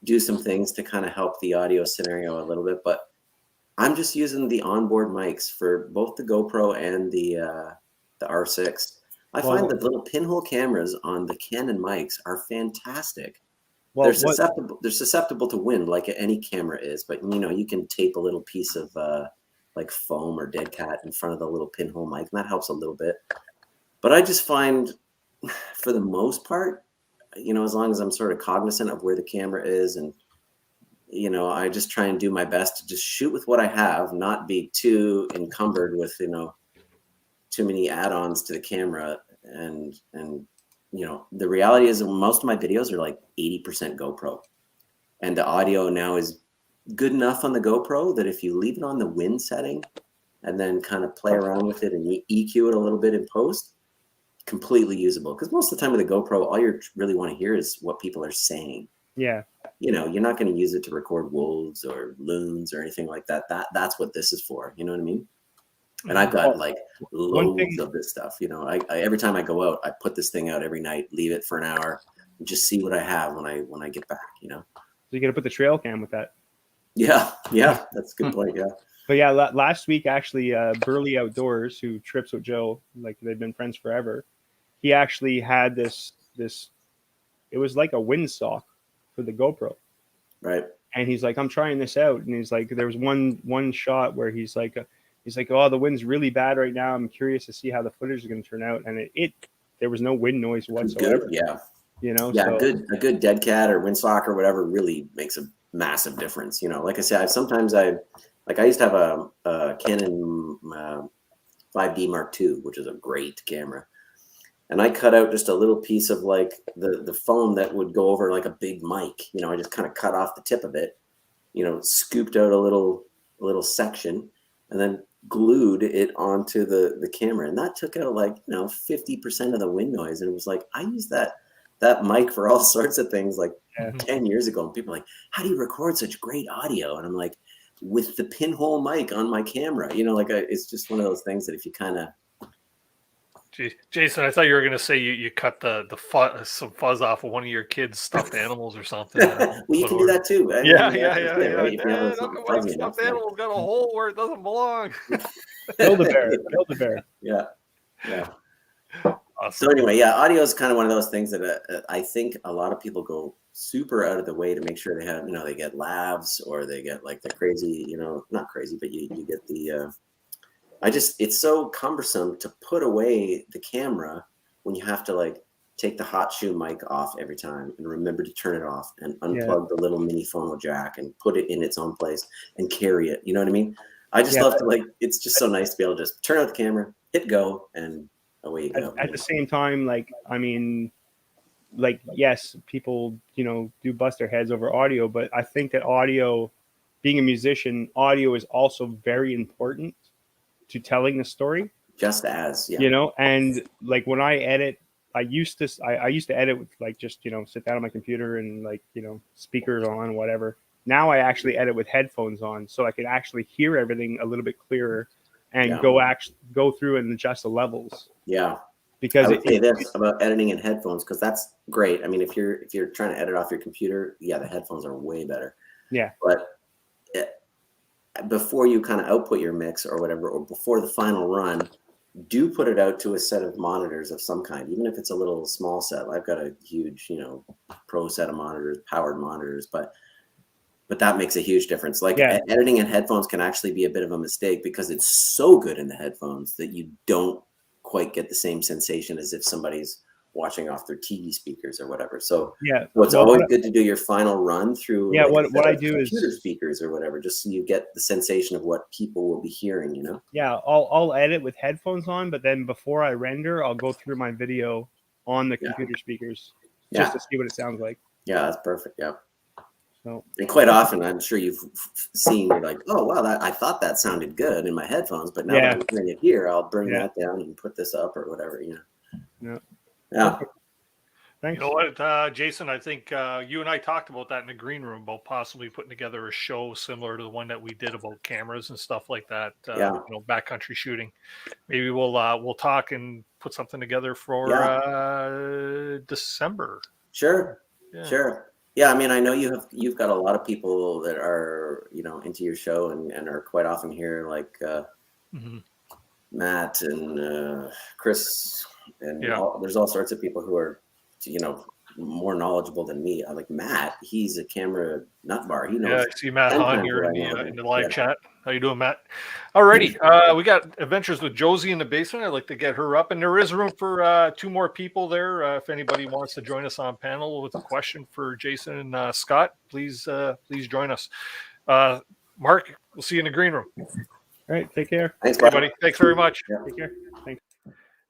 do some things to kind of help the audio scenario a little bit, but I'm just using the onboard mics for both the GoPro and the R6. I find the little pinhole cameras on the Canon mics are fantastic. They're susceptible to wind like any camera is, but you can tape a little piece of like foam or dead cat in front of the little pinhole mic, and that helps a little bit. But I just find, for the most part, as long as I'm sort of cognizant of where the camera is, and I just try and do my best to just shoot with what I have, not be too encumbered with too many add-ons to the camera, and the reality is most of my videos are like 80% GoPro, and the audio now is good enough on the GoPro that if you leave it on the wind setting and then kind of play around with it and EQ it a little bit in post, completely usable. Because most of the time with the GoPro, all you really want to hear is what people are saying. Yeah. You're not going to use it to record wolves or loons or anything like that. That's what this is for. You know what I mean? And I've got like loads of this stuff. I every time I go out, I put this thing out every night, leave it for an hour, and just see what I have when I get back. So you got to put the trail cam with that. Yeah, that's a good point. Yeah. But yeah, last week actually, Burley Outdoors, who trips with Joe, like they've been friends forever, he actually had this. It was like a windsock for the GoPro. Right. And he's like, I'm trying this out, and he's like, there was one shot where he's like, oh, the wind's really bad right now. I'm curious to see how the footage is going to turn out. And there was no wind noise whatsoever. Good, yeah. So, a good dead cat or windsock or whatever really makes a massive difference. Like I said, I used to have a Canon 5D Mark II, which is a great camera. And I cut out just a little piece of like the foam that would go over like a big mic. You know, I just kind of cut off the tip of it, you know, scooped out a little section, and then glued it onto the camera. And that took out like, you know, 50% of the wind noise. And it was like, I used that mic for all sorts of things like 10 years ago. And people are like, how do you record such great audio? And I'm like, with the pinhole mic on my camera, you know, like it's just one of those things that if you kind of. Jason, I thought you were going to say you cut some fuzz off of one of your kids' stuffed animals or something. Well, you can do that too. Yeah. Right? That stuffed animal's got a hole where it doesn't belong. Kill the bear. Kill the bear. Yeah. Awesome. So anyway, yeah, audio is kind of one of those things that I think a lot of people go super out of the way to make sure they have, you know, they get lavs or they get like the crazy, you know, not crazy, but you get the. It's so cumbersome to put away the camera when you have to like take the hot shoe mic off every time and remember to turn it off and unplug the little mini phono jack and put it in its own place and carry it. You know what I mean? I just love to like, it's just so nice to be able to just turn out the camera, hit go, and away you go. At the same time, like, I mean, like, yes, people, you know, do bust their heads over audio, but I think that audio, being a musician, audio is also very important to telling the story, just as you know. And like when I edit, I used to edit with like just, you know, sit down on my computer and like, you know, speakers on, whatever. Now I actually edit with headphones on, so I can actually hear everything a little bit clearer and go through and adjust the levels. Yeah, because I would say this about editing in headphones, because that's great. I mean, if you're trying to edit off your computer, yeah, the headphones are way better. Yeah, but before you kind of output your mix or whatever, or before the final run, do put it out to a set of monitors of some kind, even if it's a little small set. I've got a huge, you know, pro set of monitors, powered monitors, but that makes a huge difference. Like editing in headphones can actually be a bit of a mistake because it's so good in the headphones that you don't quite get the same sensation as if somebody's watching off their TV speakers or whatever. So it's always good to do your final run through. Yeah, like what I do is computer speakers or whatever, just so you get the sensation of what people will be hearing. You know. Yeah, I'll edit with headphones on, but then before I render, I'll go through my video on the computer speakers just to see what it sounds like. Yeah, that's perfect. Yeah. So, and quite often, I'm sure you've seen, you're like, oh wow, I thought that sounded good in my headphones, but now that I'm hearing it here, I'll bring that down and put this up or whatever. You know. Yeah. Thanks. You know what, Jason, I think you and I talked about that in the green room about possibly putting together a show similar to the one that we did about cameras and stuff like that. You know, backcountry shooting. Maybe we'll talk and put something together for December. Sure. Yeah, I mean, I know you've got a lot of people that are, you know, into your show and are quite often here, like Matt and Chris. And there's all sorts of people who are, you know, more knowledgeable than me. I like Matt. He's a camera nut bar. He knows. Yeah, I see Matt Hahn here in the live chat. How you doing, Matt? Alrighty. We got Adventures with Josie in the basement. I'd like to get her up, and there is room for 2 more people there. If anybody wants to join us on panel with a question for Jason and Scott, please join us. Mark, we'll see you in the green room. All right, take care. Thanks, buddy. Thanks very much. Take care. Thanks.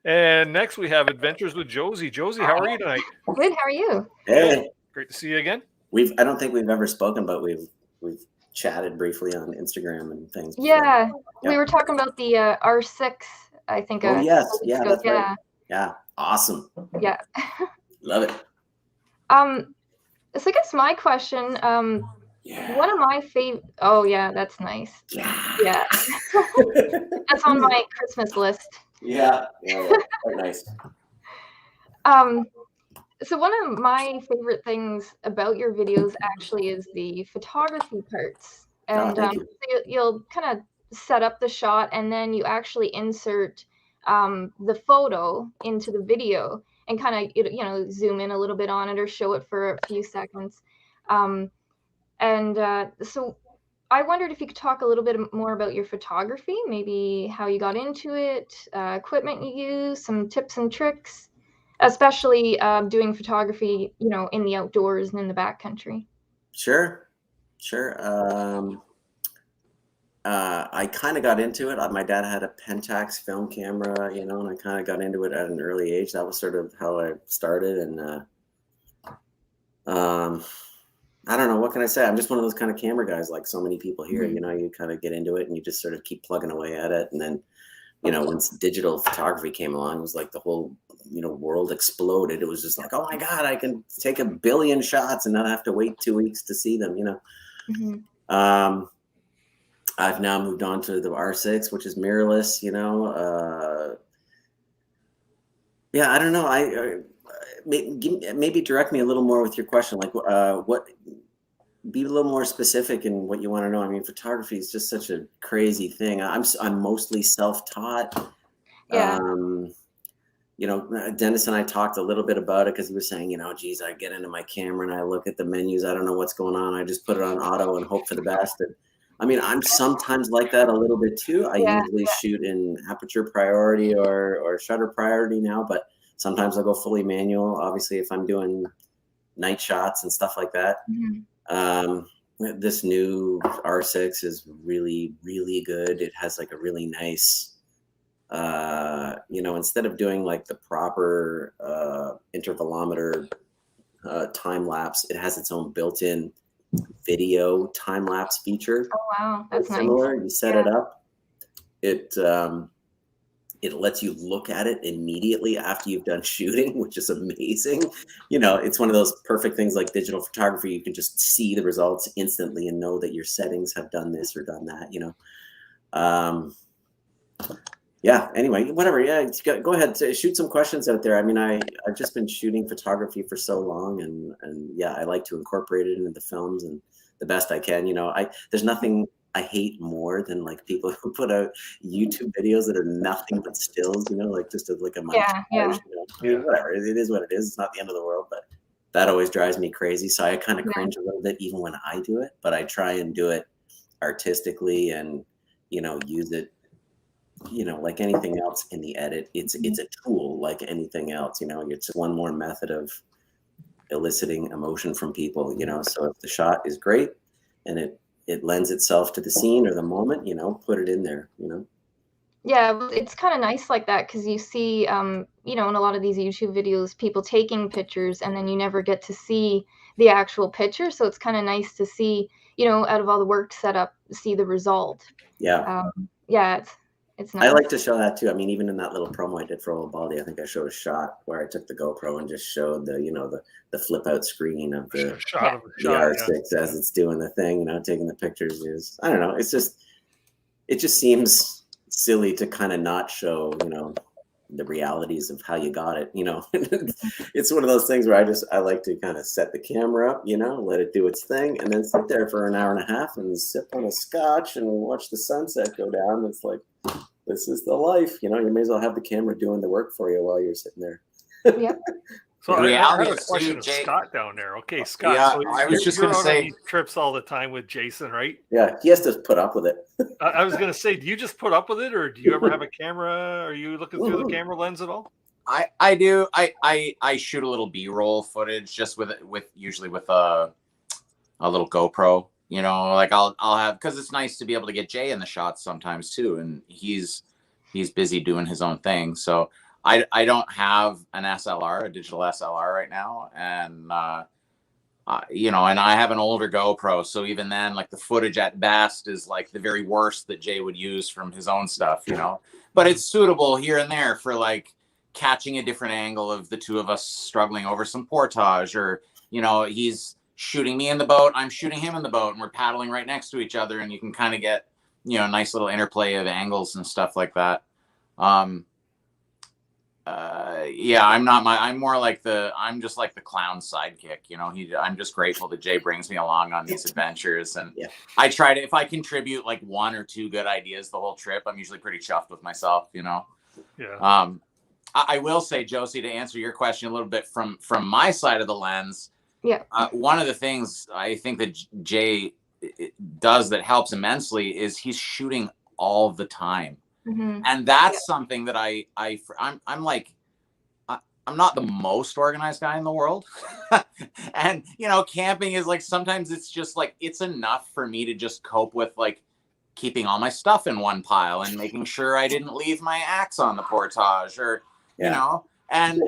And next we have Adventures with Josie. Josie, how are you tonight? Good. How are you? Hey. Great to see you again. I don't think we've ever spoken, but we've chatted briefly on Instagram and things. Yeah. We were talking about the R6. I think. Oh yes, that's right. Yeah, awesome. Yeah. Love it. So I guess my question. One of my favorite. Oh yeah, that's nice. Yeah. That's on my Christmas list. Yeah, quite nice. So one of my favorite things about your videos actually is the photography parts, and you'll kind of set up the shot, and then you actually insert the photo into the video, and kind of zoom in a little bit on it or show it for a few seconds, so I wondered if you could talk a little bit more about your photography, maybe how you got into it, equipment you use, some tips and tricks, especially doing photography, in the outdoors and in the backcountry. Sure. I kind of got into it. My dad had a Pentax film camera, you know, and I kind of got into it at an early age. That was sort of how I started. And I don't know, what can I say? I'm just one of those kind of camera guys, like so many people here. You know, you kind of get into it and you just sort of keep plugging away at it. And then, you know, once digital photography came along, it was like the whole, you know, world exploded. It was just like, oh my God, I can take 1 billion shots and not have to wait 2 weeks to see them, you know. I've now moved on to the R6, which is mirrorless, you know. Yeah, I don't know. Maybe direct me a little more with your question. Like, be a little more specific in what you want to know. I mean, photography is just such a crazy thing. I'm mostly self-taught. Yeah. You know, Dennis and I talked a little bit about it because he was saying, you know, geez, I get into my camera and I look at the menus. I don't know what's going on. I just put it on auto and hope for the best. And I mean, I'm sometimes like that a little bit too. I usually shoot in aperture priority or shutter priority now, but sometimes I'll go fully manual. Obviously, if I'm doing night shots and stuff like that. This new R6 is really, really good. It has like a really nice, you know, instead of doing like the proper intervalometer time lapse, it has its own built-in video time lapse feature. Oh wow, that's similar. nice. You set it up. It lets you look at it immediately after you've done shooting, which is amazing. You know, it's one of those perfect things like digital photography. You can just see the results instantly and know that your settings have done this or done that, you know. Yeah, anyway, whatever. Yeah, go ahead. Shoot some questions out there. I mean, I've just been shooting photography for so long, and yeah, I like to incorporate it into the films and the best I can. You know, there's nothing I hate more than like people who put out YouTube videos that are nothing but stills, you know, like just like a montage. You know? I mean, whatever. It is what it is. It's not the end of the world, but that always drives me crazy. So I kind of cringe a little bit even when I do it, but I try and do it artistically and, you know, use it, you know, like anything else in the edit. It's a tool like anything else, you know. It's one more method of eliciting emotion from people, you know. So if the shot is great and it lends itself to the scene or the moment, you know, put it in there, you know. Yeah, well, it's kind of nice like that because you see, you know, in a lot of these YouTube videos, people taking pictures and then you never get to see the actual picture. So it's kind of nice to see, you know, out of all the work set up, see the result. Yeah. Yeah, it's nice. I like to show that too. I mean, even in that little promo I did for Old Baldy, I think I showed a shot where I took the GoPro and just showed the, you know, the flip out screen of the R6 as it's doing the thing, you know, taking the pictures. I don't know. It just seems silly to kind of not show, you know, the realities of how you got it, you know. It's one of those things where I like to kind of set the camera up, you know, let it do its thing, and then sit there for an hour and a half and sip on a scotch and watch the sunset go down. It's like, this is the life, you know. You may as well have the camera doing the work for you while you're sitting there. Yeah. So I have a question of Scott down there. Okay, Scott. Yeah, so I was just going to say, on these trips all the time with Jason, right? Yeah, he has to put up with it. I was going to say, do you just put up with it, or do you ever have a camera? Are you looking through the camera lens at all? I do. I shoot a little B-roll footage just usually with a little GoPro. You know, like I'll have, because it's nice to be able to get Jay in the shots sometimes too, and he's busy doing his own thing. So I don't have an SLR, a digital SLR right now, and you know, and I have an older GoPro, so even then, like the footage at best is like the very worst that Jay would use from his own stuff, you know. But it's suitable here and there for like catching a different angle of the two of us struggling over some portage, or you know, he's shooting me in the boat, I'm shooting him in the boat, and we're paddling right next to each other, and you can kind of get, you know, nice little interplay of angles and stuff like that. Yeah, I'm more like I'm just like the clown sidekick, you know. I'm just grateful that Jay brings me along on these adventures, and I try to, if I contribute like 1 or 2 good ideas the whole trip, I'm usually pretty chuffed with myself, you know. Yeah. I will say, Josie, to answer your question a little bit from my side of the lens. Yeah. One of the things I think that Jay does that helps immensely is he's shooting all the time. And that's something that I'm like, I'm not the most organized guy in the world. And, you know, camping is like, sometimes it's just like, it's enough for me to just cope with like keeping all my stuff in one pile and making sure I didn't leave my axe on the portage, or you know. And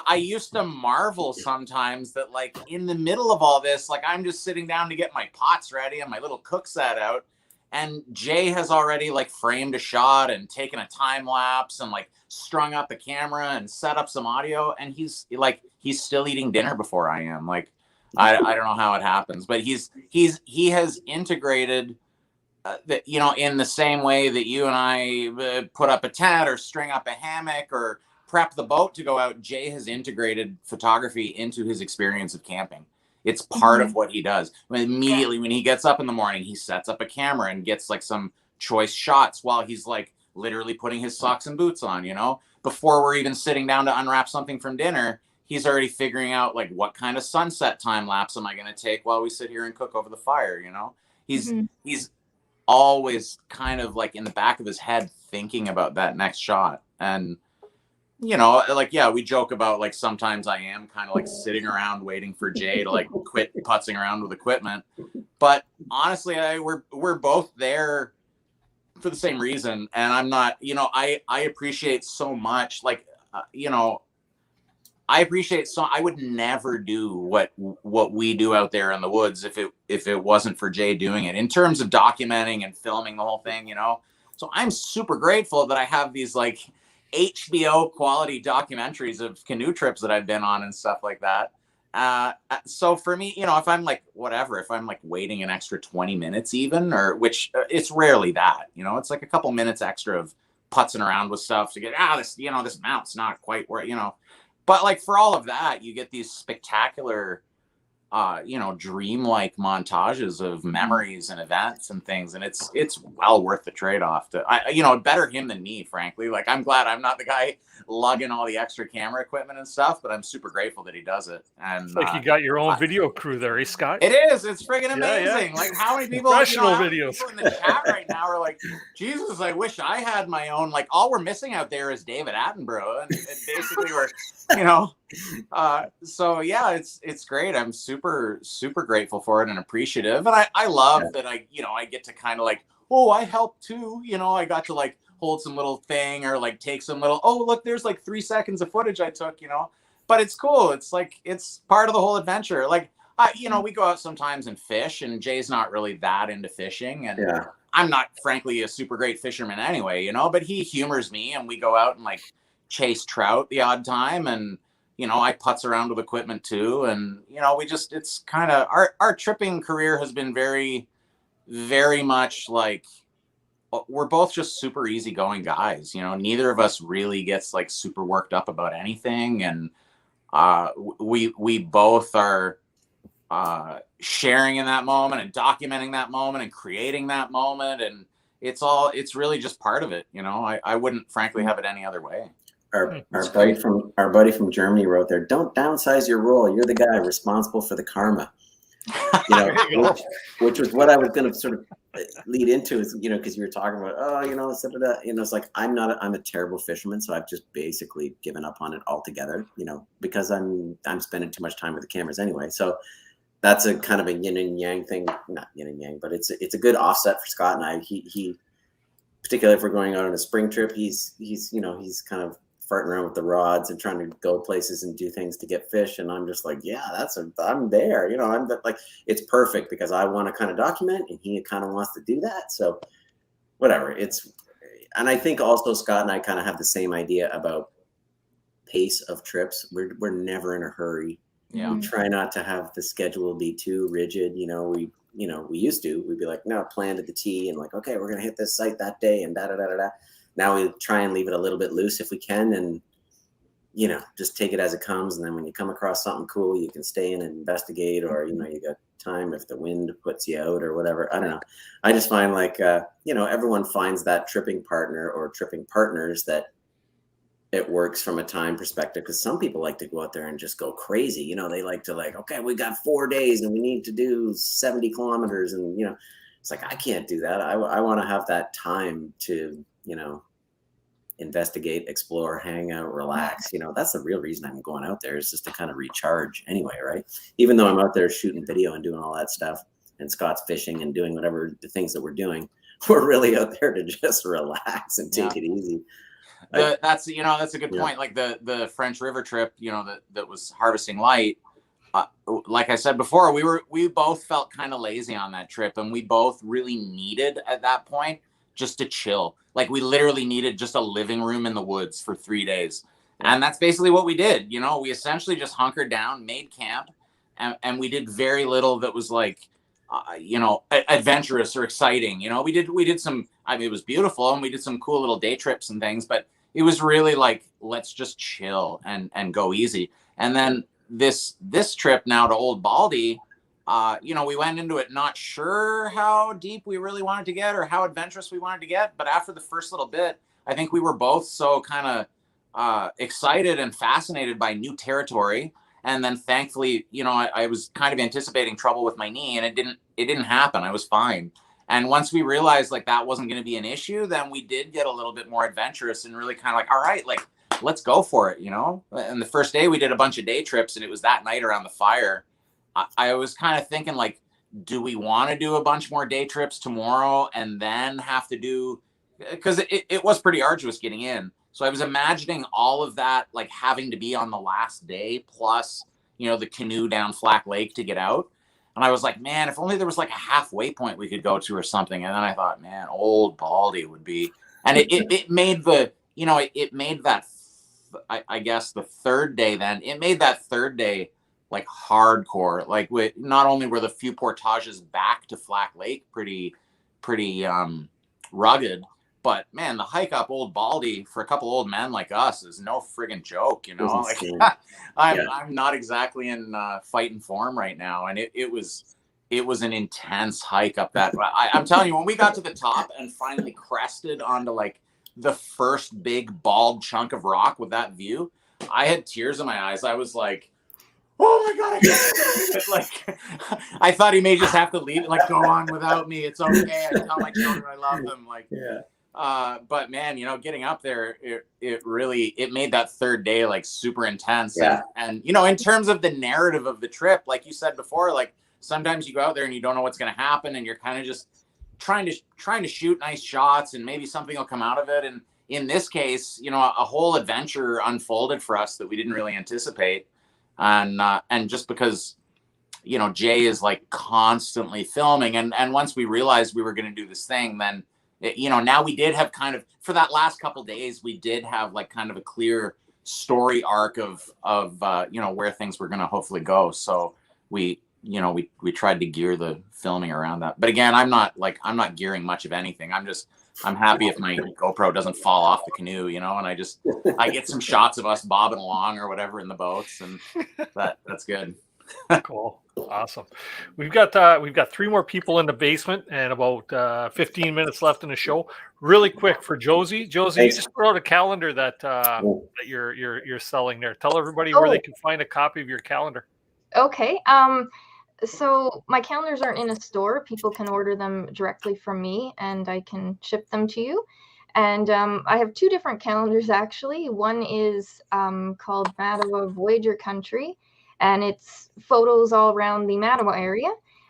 I used to marvel sometimes that, like, in the middle of all this, like, I'm just sitting down to get my pots ready and my little cook set out, and Jay has already like framed a shot and taken a time lapse and like strung up the camera and set up some audio, and he's still eating dinner before I am. Like, I don't know how it happens, but he has integrated that, you know, in the same way that you and I put up a tent or string up a hammock or prep the boat to go out. Jay has integrated photography into his experience of camping. It's part of what he does. Immediately when he gets up in the morning, he sets up a camera and gets like some choice shots while he's like literally putting his socks and boots on, you know, before we're even sitting down to unwrap something from dinner. He's already figuring out like, what kind of sunset time lapse am I going to take while we sit here and cook over the fire? You know, he's always kind of like in the back of his head thinking about that next shot. And you know, like, yeah, we joke about like sometimes I am kind of like sitting around waiting for Jay to like quit putzing around with equipment. But honestly, we're both there for the same reason. And I'm not, you know, I appreciate so much, like, you know, I would never do what we do out there in the woods if it wasn't for Jay doing it, in terms of documenting and filming the whole thing, you know. So I'm super grateful that I have these like HBO quality documentaries of canoe trips that I've been on and stuff like that. So for me, you know, if I'm like, whatever, if I'm like waiting an extra 20 minutes even, or which it's rarely that, you know, it's like a couple minutes extra of putzing around with stuff to get, this, you know, this mount's not quite where, you know, but like for all of that, you get these spectacular, you know, dreamlike montages of memories and events and things. And it's well worth the trade-off you know, better him than me, frankly. Like, I'm glad I'm not the guy lugging all the extra camera equipment and stuff, but I'm super grateful that he does it. And it's like you got your own video crew there, eh, Scott? It is. It's friggin' amazing. Yeah. Like, how many people, professional videos in the chat right now are like, Jesus, I wish I had my own. Like, all we're missing out there is David Attenborough, and basically we're, you know, so yeah, it's great. I'm super grateful for it and appreciative, and I love that I get to kind of like, oh, I helped too, you know. I got to like hold some little thing or like take some little, oh look, there's like 3 seconds of footage I took, you know. But it's cool. It's like, it's part of the whole adventure. Like, you know, we go out sometimes and fish, and Jay's not really that into fishing, and I'm not, frankly, a super great fisherman anyway, you know. But he humors me, and we go out and like chase trout the odd time, and you know, I putz around with equipment too. And, you know, it's kind of, our tripping career has been very, very much like, we're both just super easygoing guys. You know, neither of us really gets like super worked up about anything. And we both are sharing in that moment and documenting that moment and creating that moment. And it's really just part of it. You know, I wouldn't frankly have it any other way. Our buddy from Germany wrote there, don't downsize your role. You're the guy responsible for the karma. You know, which was what I was going to sort of lead into, is, you know, because you were talking about, oh, you know, it's like, I'm a terrible fisherman. So I've just basically given up on it altogether, you know, because I'm spending too much time with the cameras anyway. So that's a kind of a yin and yang thing, not yin and yang, but it's a good offset for Scott and I. He particularly if we're going out on a spring trip, he's kind of farting around with the rods and trying to go places and do things to get fish, and I'm just like, yeah, I'm there, you know. I'm like, it's perfect because I want to kind of document, and he kind of wants to do that. So whatever, and I think also Scott and I kind of have the same idea about pace of trips. We're never in a hurry. Yeah. We try not to have the schedule be too rigid. You know, we used to, we'd be like, no, plan to the T, and like, okay, we're gonna hit this site that day, and da da da da da. Now we try and leave it a little bit loose if we can, and, you know, just take it as it comes. And then when you come across something cool, you can stay in and investigate, or, you know, you got time if the wind puts you out or whatever. I don't know. I just find like, you know, everyone finds that tripping partner or tripping partners that it works from a time perspective, because some people like to go out there and just go crazy. You know, they like to like, okay, we got 4 days and we need to do 70 kilometers. And, you know, it's like, I can't do that. I want to have that time to, you know, investigate, explore, hang out, relax. You know, that's the real reason I'm going out there, is just to kind of recharge anyway, right? Even though I'm out there shooting video and doing all that stuff, and Scott's fishing and doing whatever the things that we're doing, we're really out there to just relax and take it easy. That's a good point. Like the French River trip, that was harvesting light. Like I said before, we both felt kind of lazy on that trip, and we both really needed at that point just to chill. Like we literally needed just a living room in the woods for 3 days. And that's basically what we did. We essentially just hunkered down, made camp, and we did very little that was like, adventurous or exciting. We did some, it was beautiful, and we did some cool little day trips and things, but it was really like, let's just chill and go easy. And then this trip now to Old Baldy, we went into it not sure how deep we really wanted to get or how adventurous we wanted to get. But after the first little bit, I think we were both so kind of excited and fascinated by new territory. And then thankfully, I was kind of anticipating trouble with my knee, and it didn't happen. I was fine. And once we realized like that wasn't going to be an issue, then we did get a little bit more adventurous and really kind of like, all right, like let's go for it, And the first day we did a bunch of day trips, and it was that night around the fire. I was kind of thinking like, do we want to do a bunch more day trips tomorrow and then have to do, because it was pretty arduous getting in. So I was imagining all of that, like having to be on the last day, plus, the canoe down Flack Lake to get out. And I was like, man, if only there was like a halfway point we could go to or something. And then I thought, man, Old Baldy would be, and it made the, it made that, I guess the third day then, it made that third day like hardcore. Like not only were the few portages back to Flack Lake pretty rugged, but man, the hike up Old Baldy for a couple old men like us is no friggin' joke, Like, I'm not exactly in fighting form right now, and it was an intense hike up that. I'm telling you, when we got to the top and finally crested onto like the first big bald chunk of rock with that view, I had tears in my eyes. I was like, oh my God, I can't believe it. Like, I thought he may just have to leave it, like, go on without me. It's okay. I tell my children I love them. Like, but man, getting up there, it really made that third day like super intense. And in terms of the narrative of the trip, like you said before, like sometimes you go out there and you don't know what's going to happen, and you're kind of just trying to shoot nice shots, and maybe something will come out of it. And in this case, a whole adventure unfolded for us that we didn't really anticipate. And just because, Jay is like constantly filming, and once we realized we were going to do this thing, then, now we did have kind of, for that last couple days, we did have like kind of a clear story arc of where things were going to hopefully go. So we tried to gear the filming around that. But again, I'm not gearing much of anything. I'm happy if my GoPro doesn't fall off the canoe, and I get some shots of us bobbing along or whatever in the boats, and that's good. Cool. Awesome. We've got 3 more people in the basement and about 15 minutes left in the show. Really quick for Josie. Josie, you just put out a calendar that you're selling there. Tell everybody where they can find a copy of your calendar. Okay. So my calendars aren't in a store. People can order them directly from me, and I can ship them to you. And I have 2 different calendars, actually. One is called Mattawa Voyager Country, and it's photos all around the Mattawa area,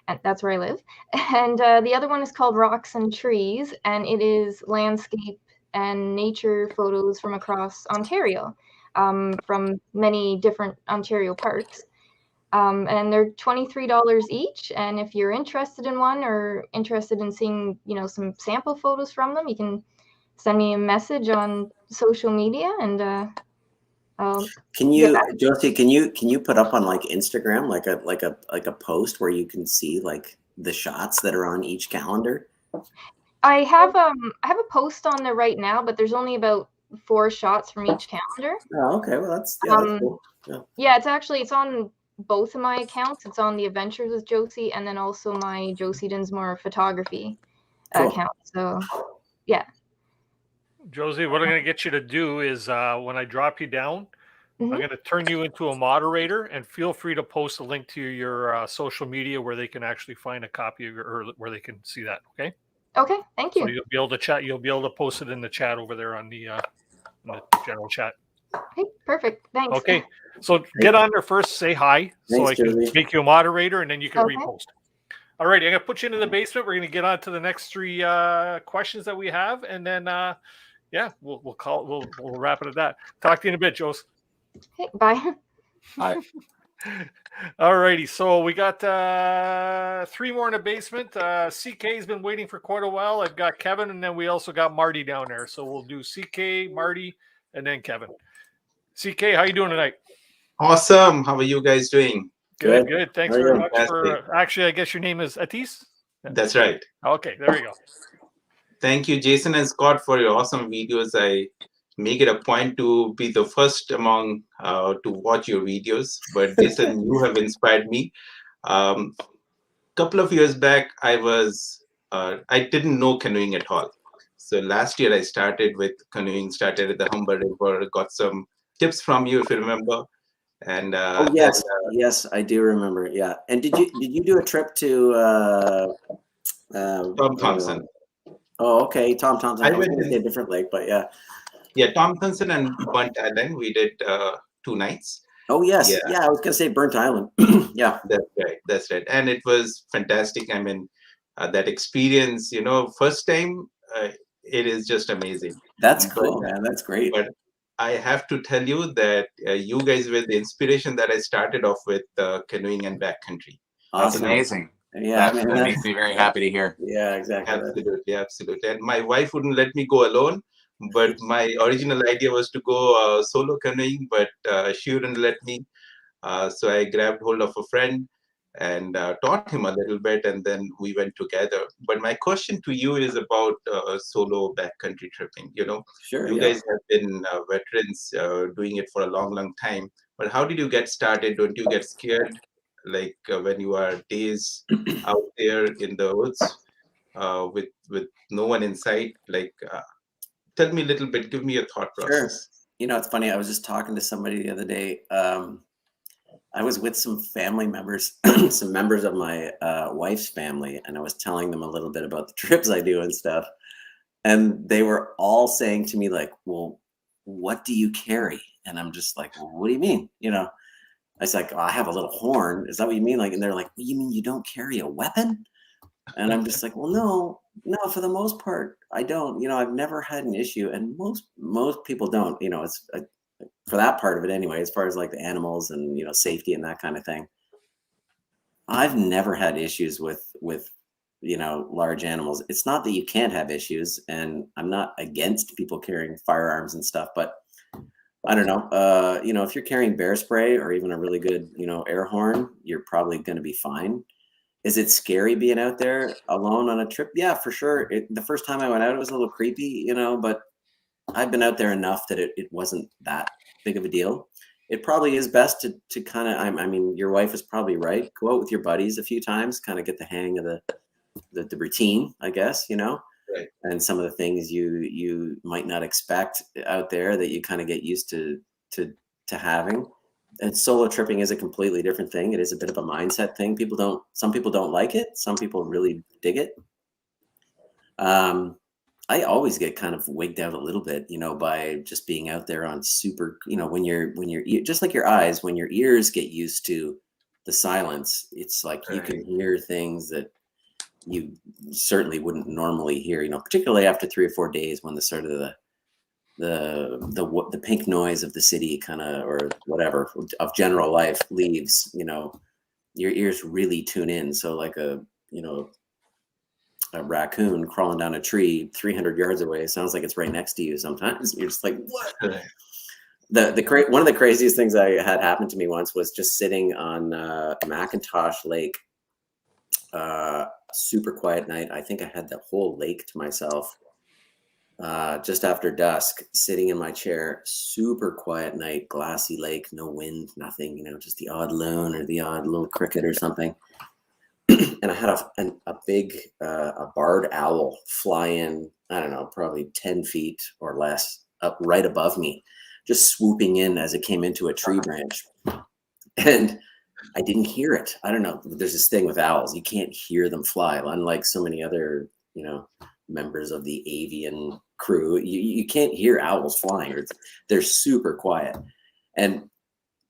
and that's where I live. And the other one is called Rocks and Trees, and it is landscape and nature photos from across Ontario, from many different Ontario parks. And they're $23 each. And if you're interested in one or interested in seeing, some sample photos from them, you can send me a message on social media, and Josie, can you put up on like Instagram like a post where you can see like the shots that are on each calendar? I have a post on there right now, but there's only about 4 shots from each calendar. Oh, okay. Well, that's cool. Yeah, it's on both of my accounts. It's on the Adventures with Josie, and then also my Josie Dinsmore photography account. So yeah. Josie, what I'm going to get you to do is when I drop you down, I'm going to turn you into a moderator, and feel free to post a link to your social media where they can actually find a copy of or where they can see that. Okay. Okay. Thank you. So you'll be able to chat. You'll be able to post it in the chat over there on the general chat. Okay, perfect. Thanks. Okay. So get on there first, say hi, so I can make you a moderator, and then you can repost. All right, I'm gonna put you into the basement. We're gonna get on to the next 3 questions that we have, and then we'll wrap it at that. Talk to you in a bit, Jose. Hey, bye. Hi. All righty, so we got 3 more in the basement. CK's been waiting for quite a while. I've got Kevin, and then we also got Marty down there. So we'll do CK, Marty, and then Kevin. CK, how you doing tonight? Awesome. How are you guys doing? Good. Thanks very much Fantastic. for. Actually, I guess your name is Atis. That's right. Okay, there we go. Thank you, Jason and Scott, for your awesome videos. I make it a point to be the first among to watch your videos. But Jason, you have inspired me. Couple of years back, I didn't know canoeing at all. So last year I started with canoeing. Started at the Humber River. Got some tips from you, if you remember. And yes, I do remember. Yeah. And did you do a trip to Tom Thompson? Oh, okay, Tom Thompson. I was went going to say a different lake, but yeah. Yeah, Tom Thompson and Bunt Island. We did 2 nights. Oh yes, yeah. I was going to say Burnt Island. Yeah, that's right. And it was fantastic. I mean, that experience. First time, it is just amazing. That's cool, man. That's great. But I have to tell you that you guys were the inspiration that I started off with canoeing and backcountry. That's amazing. Yeah, that makes me very happy to hear. Yeah, exactly. Absolutely. And my wife wouldn't let me go alone, but my original idea was to go solo canoeing, but she wouldn't let me. So I grabbed hold of a friend and taught him a little bit, and then we went together. But my question to you is about solo backcountry tripping. Sure, you guys have been veterans doing it for a long time. But how did you get started? Don't you get scared, like when you are days out there in the woods with no one in sight? Like, tell me a little bit. Give me your thought process. Sure. It's funny. I was just talking to somebody the other day. I was with some family members, some members of my wife's family, and I was telling them a little bit about the trips I do and stuff. And they were all saying to me, like, well, what do you carry? And I'm just like, well, what do you mean? I was like, oh, I have a little horn. Is that what you mean? Like, and they're like, well, you mean you don't carry a weapon? And I'm just like, well, no, for the most part, I don't. I've never had an issue, and most people don't. It's for that part of it anyway, as far as like the animals and safety and that kind of thing. I've never had issues with large animals. It's not that you can't have issues, and I'm not against people carrying firearms and stuff, but I don't know. If you're carrying bear spray or even a really good air horn, you're probably going to be fine. Is it scary being out there alone on a trip? Yeah, for sure. The first time I went out, it was a little creepy, but I've been out there enough that it wasn't that big of a deal. It probably is best to kind of, I mean, your wife is probably right. Go out with your buddies a few times, kind of get the hang of the routine, I guess, Right. And some of the things you might not expect out there that you kind of get used to having. And solo tripping is a completely different thing. It is a bit of a mindset thing. Some people don't like it. Some people really dig it. I always get kind of wigged out a little bit, by just being out there on super, when you're just like your eyes, when your ears get used to the silence, it's like you can hear things that you certainly wouldn't normally hear, particularly after 3 or 4 days when the sort of the pink noise of the city kind of, or whatever of general life leaves, your ears really tune in. So like a raccoon crawling down a tree 300 yards away sounds like it's right next to you sometimes. You're just like, what? One of the craziest things I had happen to me once was just sitting on McIntosh Lake, super quiet night. I think I had the whole lake to myself, just after dusk, sitting in my chair, super quiet night, glassy lake, no wind, nothing, just the odd loon or the odd little cricket or something. And I had a big barred owl fly in, I don't know, probably 10 feet or less, up right above me, just swooping in as it came into a tree branch. And I didn't hear it. I don't know. There's this thing with owls. You can't hear them fly. Unlike so many other, members of the avian crew, you can't hear owls flying. They're super quiet. And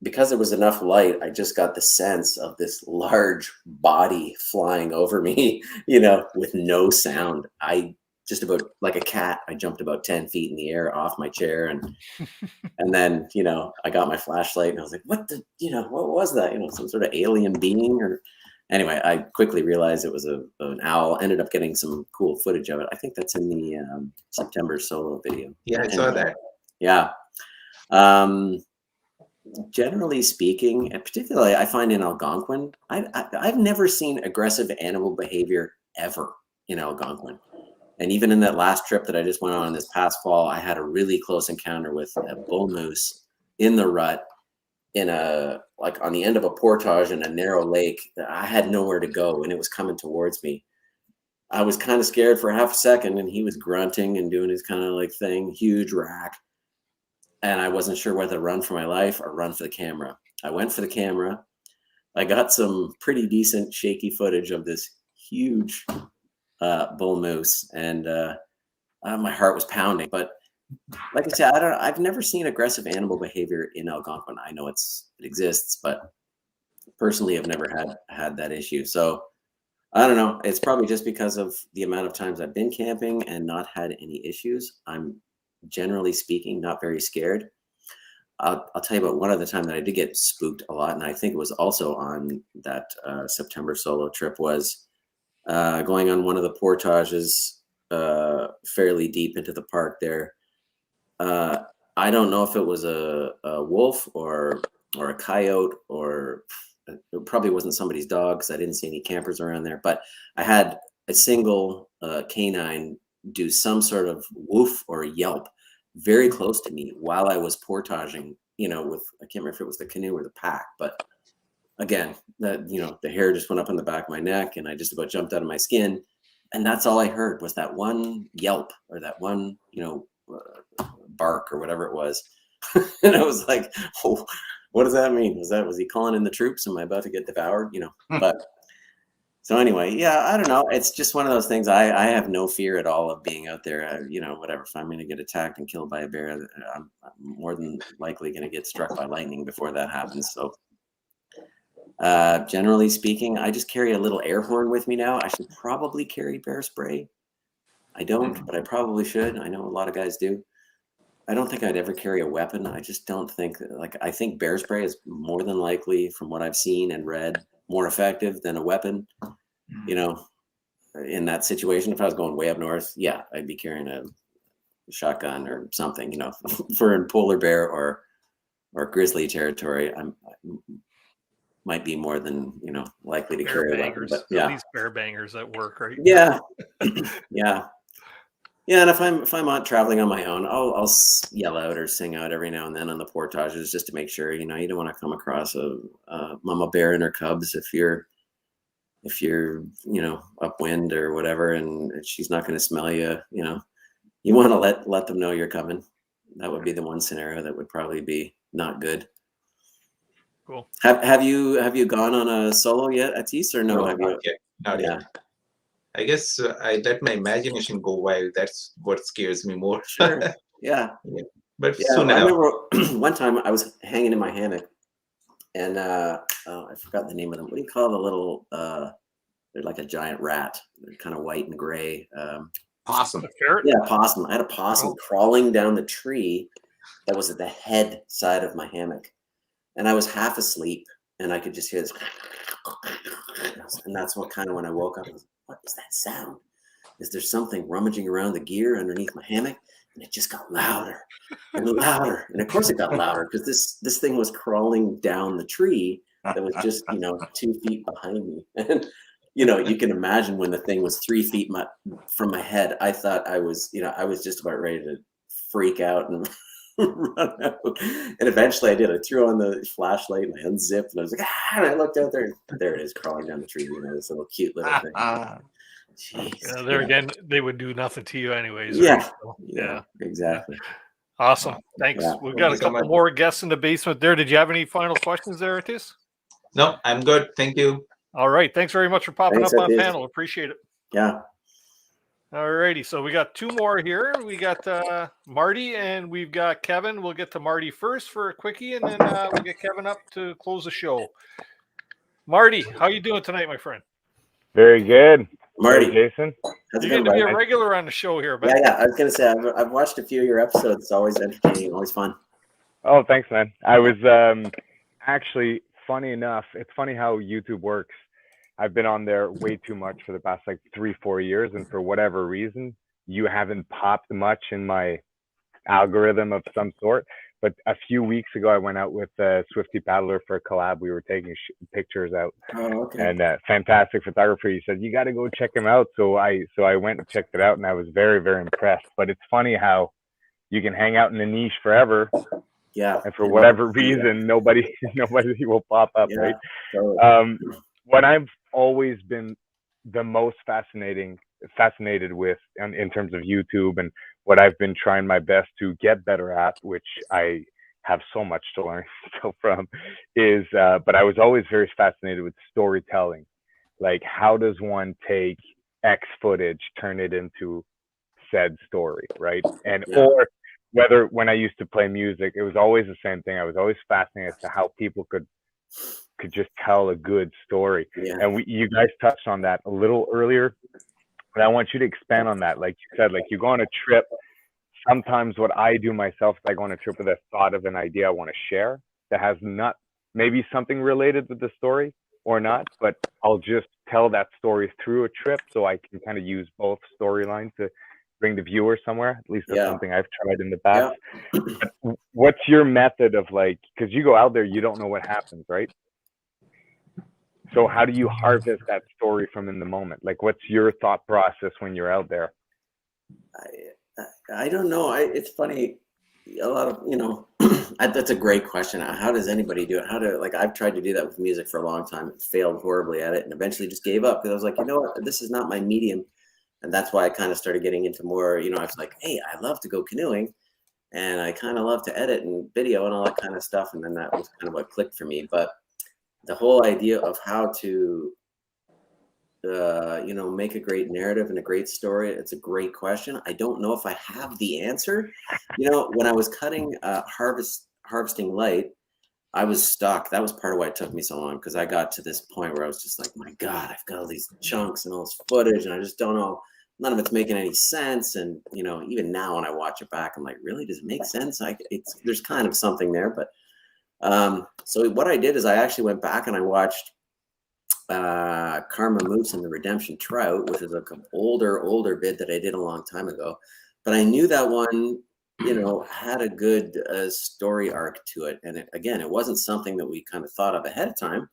because there was enough light, I just got the sense of this large body flying over me, with no sound. I just about like a cat, I jumped about 10 feet in the air off my chair. And then, I got my flashlight and I was like, what was that? Some sort of alien being or anyway, I quickly realized it was an owl. Ended up getting some cool footage of it. I think that's in the September solo video. Yeah, I saw that. Yeah. Generally speaking, and particularly I find in Algonquin, I've never seen aggressive animal behavior ever in Algonquin. And even in that last trip that I just went on this past fall, I had a really close encounter with a bull moose in the rut on the end of a portage in a narrow lake that I had nowhere to go, and it was coming towards me. I was kind of scared for half a second, and he was grunting and doing his kind of like thing, huge rack. And I wasn't sure whether to run for my life or run for the camera. I went for the camera. I got some pretty decent shaky footage of this huge bull moose, and my heart was pounding. But like I said, I've never seen aggressive animal behavior in Algonquin. I know it exists, but personally, I've never had that issue. So I don't know. It's probably just because of the amount of times I've been camping and not had any issues. I'm generally speaking not very scared. I'll tell you about one other time that I did get spooked a lot, and I think it was also on that September solo trip, was going on one of the portages fairly deep into the park there. I don't know if it was a wolf or a coyote, or it probably wasn't somebody's dog because I didn't see any campers around there, but I had a single canine do some sort of woof or yelp very close to me while I was portaging, with, I can't remember if it was the canoe or the pack, but again, that, the hair just went up on the back of my neck and I just about jumped out of my skin. And that's all I heard was that one yelp or that one, bark or whatever it was. And I was like, oh, what does that mean? Was he calling in the troops? Am I about to get devoured? But so anyway, yeah, I don't know. It's just one of those things. I have no fear at all of being out there. Whatever. If I'm going to get attacked and killed by a bear, I'm more than likely going to get struck by lightning before that happens. So generally speaking, I just carry a little air horn with me now. I should probably carry bear spray. I don't, but I probably should. I know a lot of guys do. I don't think I'd ever carry a weapon. I just don't think I think bear spray is more than likely, from what I've seen and read, more effective than a weapon. In that situation, if I was going way up north, yeah, I'd be carrying a shotgun or something, for in polar bear or grizzly territory. I might be more than, likely to carry a weapon. But yeah, these bear bangers at work, right? Yeah. Yeah, and if I'm out traveling on my own, I'll yell out or sing out every now and then on the portages just to make sure, you don't want to come across a mama bear and her cubs if you're upwind or whatever, and she's not going to smell you. You want to let them know you're coming. That would be the one scenario that would probably be not good. Cool. Have you gone on a solo yet, Atis, or no? No, Have not you? yet. Not yet. I guess I let my imagination go wild. That's what scares me more. Sure. Yeah. But Yeah, soon I enough. remember one time I was hanging in my hammock, and I forgot the name of them. What do you call the little? They're like a giant rat. They're kind of white and gray. Possum. Yeah, possum. I had a possum crawling down the tree that was at the head side of my hammock, and I was half asleep, and I could just hear this, and that's what kind of when I woke up, I was, what is that sound? Is there something rummaging around the gear underneath my hammock? And it just got louder and louder, and of course it got louder because this thing was crawling down the tree that was just 2 feet behind me, and you can imagine when the thing was 3 feet from my head. I thought I was just about ready to freak out and run out. And eventually I did. I threw on the flashlight and I unzipped, and I was like, and I looked out there, and there it is crawling down the tree. This little cute little thing. Jeez. There again, they would do nothing to you anyways. Yeah. Right? So, yeah. Exactly. Awesome. Thanks. Yeah. We've got a couple more guests in the basement there. Did you have any final questions there, Atis? No, I'm good. Thank you. All right. Thanks very much for popping Thanks, up on Atis. panel. Appreciate it. Yeah. Alrighty, so we got two more here. We got Marty and we've got Kevin. We'll get to Marty first for a quickie, and then we'll get Kevin up to close the show. Marty, how you doing tonight, my friend? Very good. Marty. Hey, Jason. How's it You're going to going, be a buddy? regular on the show here, man. Yeah. I was gonna say I've watched a few of your episodes. It's always entertaining, always fun. Oh, thanks, man. I was actually, funny enough, it's funny how YouTube works. I've been on there way too much for the past like 3-4 years, and for whatever reason, you haven't popped much in my algorithm of some sort. But a few weeks ago, I went out with Swifty Paddler for a collab. We were taking pictures out, and fantastic photographer. He said, "You got to go check him out." So I went and checked it out, and I was very, very impressed. But it's funny how you can hang out in a niche forever, and for whatever reason, nobody will pop up, right? Totally. What I've always been the most fascinated with in terms of YouTube, and what I've been trying my best to get better at, which I have so much to learn still from, is but I was always very fascinated with storytelling. Like, how does one take X footage, turn it into said story, right? And or whether, when I used to play music, it was always the same thing. I was always fascinated as to how people could just tell a good story. And you guys touched on that a little earlier, but I want you to expand on that. Like you said, like you go on a trip. Sometimes what I do myself is I go on a trip with a thought of an idea I want to share that has not maybe something related to the story or not, but I'll just tell that story through a trip, so I can kind of use both storylines to bring the viewer somewhere. At least that's something I've tried in the past. But what's your method of, like, because you go out there, you don't know what happens, right? So how do you harvest that story from in the moment? Like, what's your thought process when you're out there? I don't know. It's funny. A lot of, that's a great question. How does anybody do it? I've tried to do that with music for a long time. It failed horribly at it, and eventually just gave up, because I was like, you know what, this is not my medium. And that's why I kind of started getting into more, I was like, hey, I love to go canoeing, and I kind of love to edit and video and all that kind of stuff. And then that was kind of what clicked for me. But the whole idea of how to, make a great narrative and a great story, it's a great question. I don't know if I have the answer. When I was cutting harvesting light, I was stuck. That was part of why it took me so long, because I got to this point where I was just like, my God, I've got all these chunks and all this footage, and I just don't know. None of it's making any sense. And, even now when I watch it back, I'm like, really, does it make sense? There's kind of something there. But so what I did is I actually went back and I watched Karma Moose and the Redemption Trout, which is like an older bid that I did a long time ago. But I knew that one, had a good story arc to it. And it wasn't something that we kind of thought of ahead of time.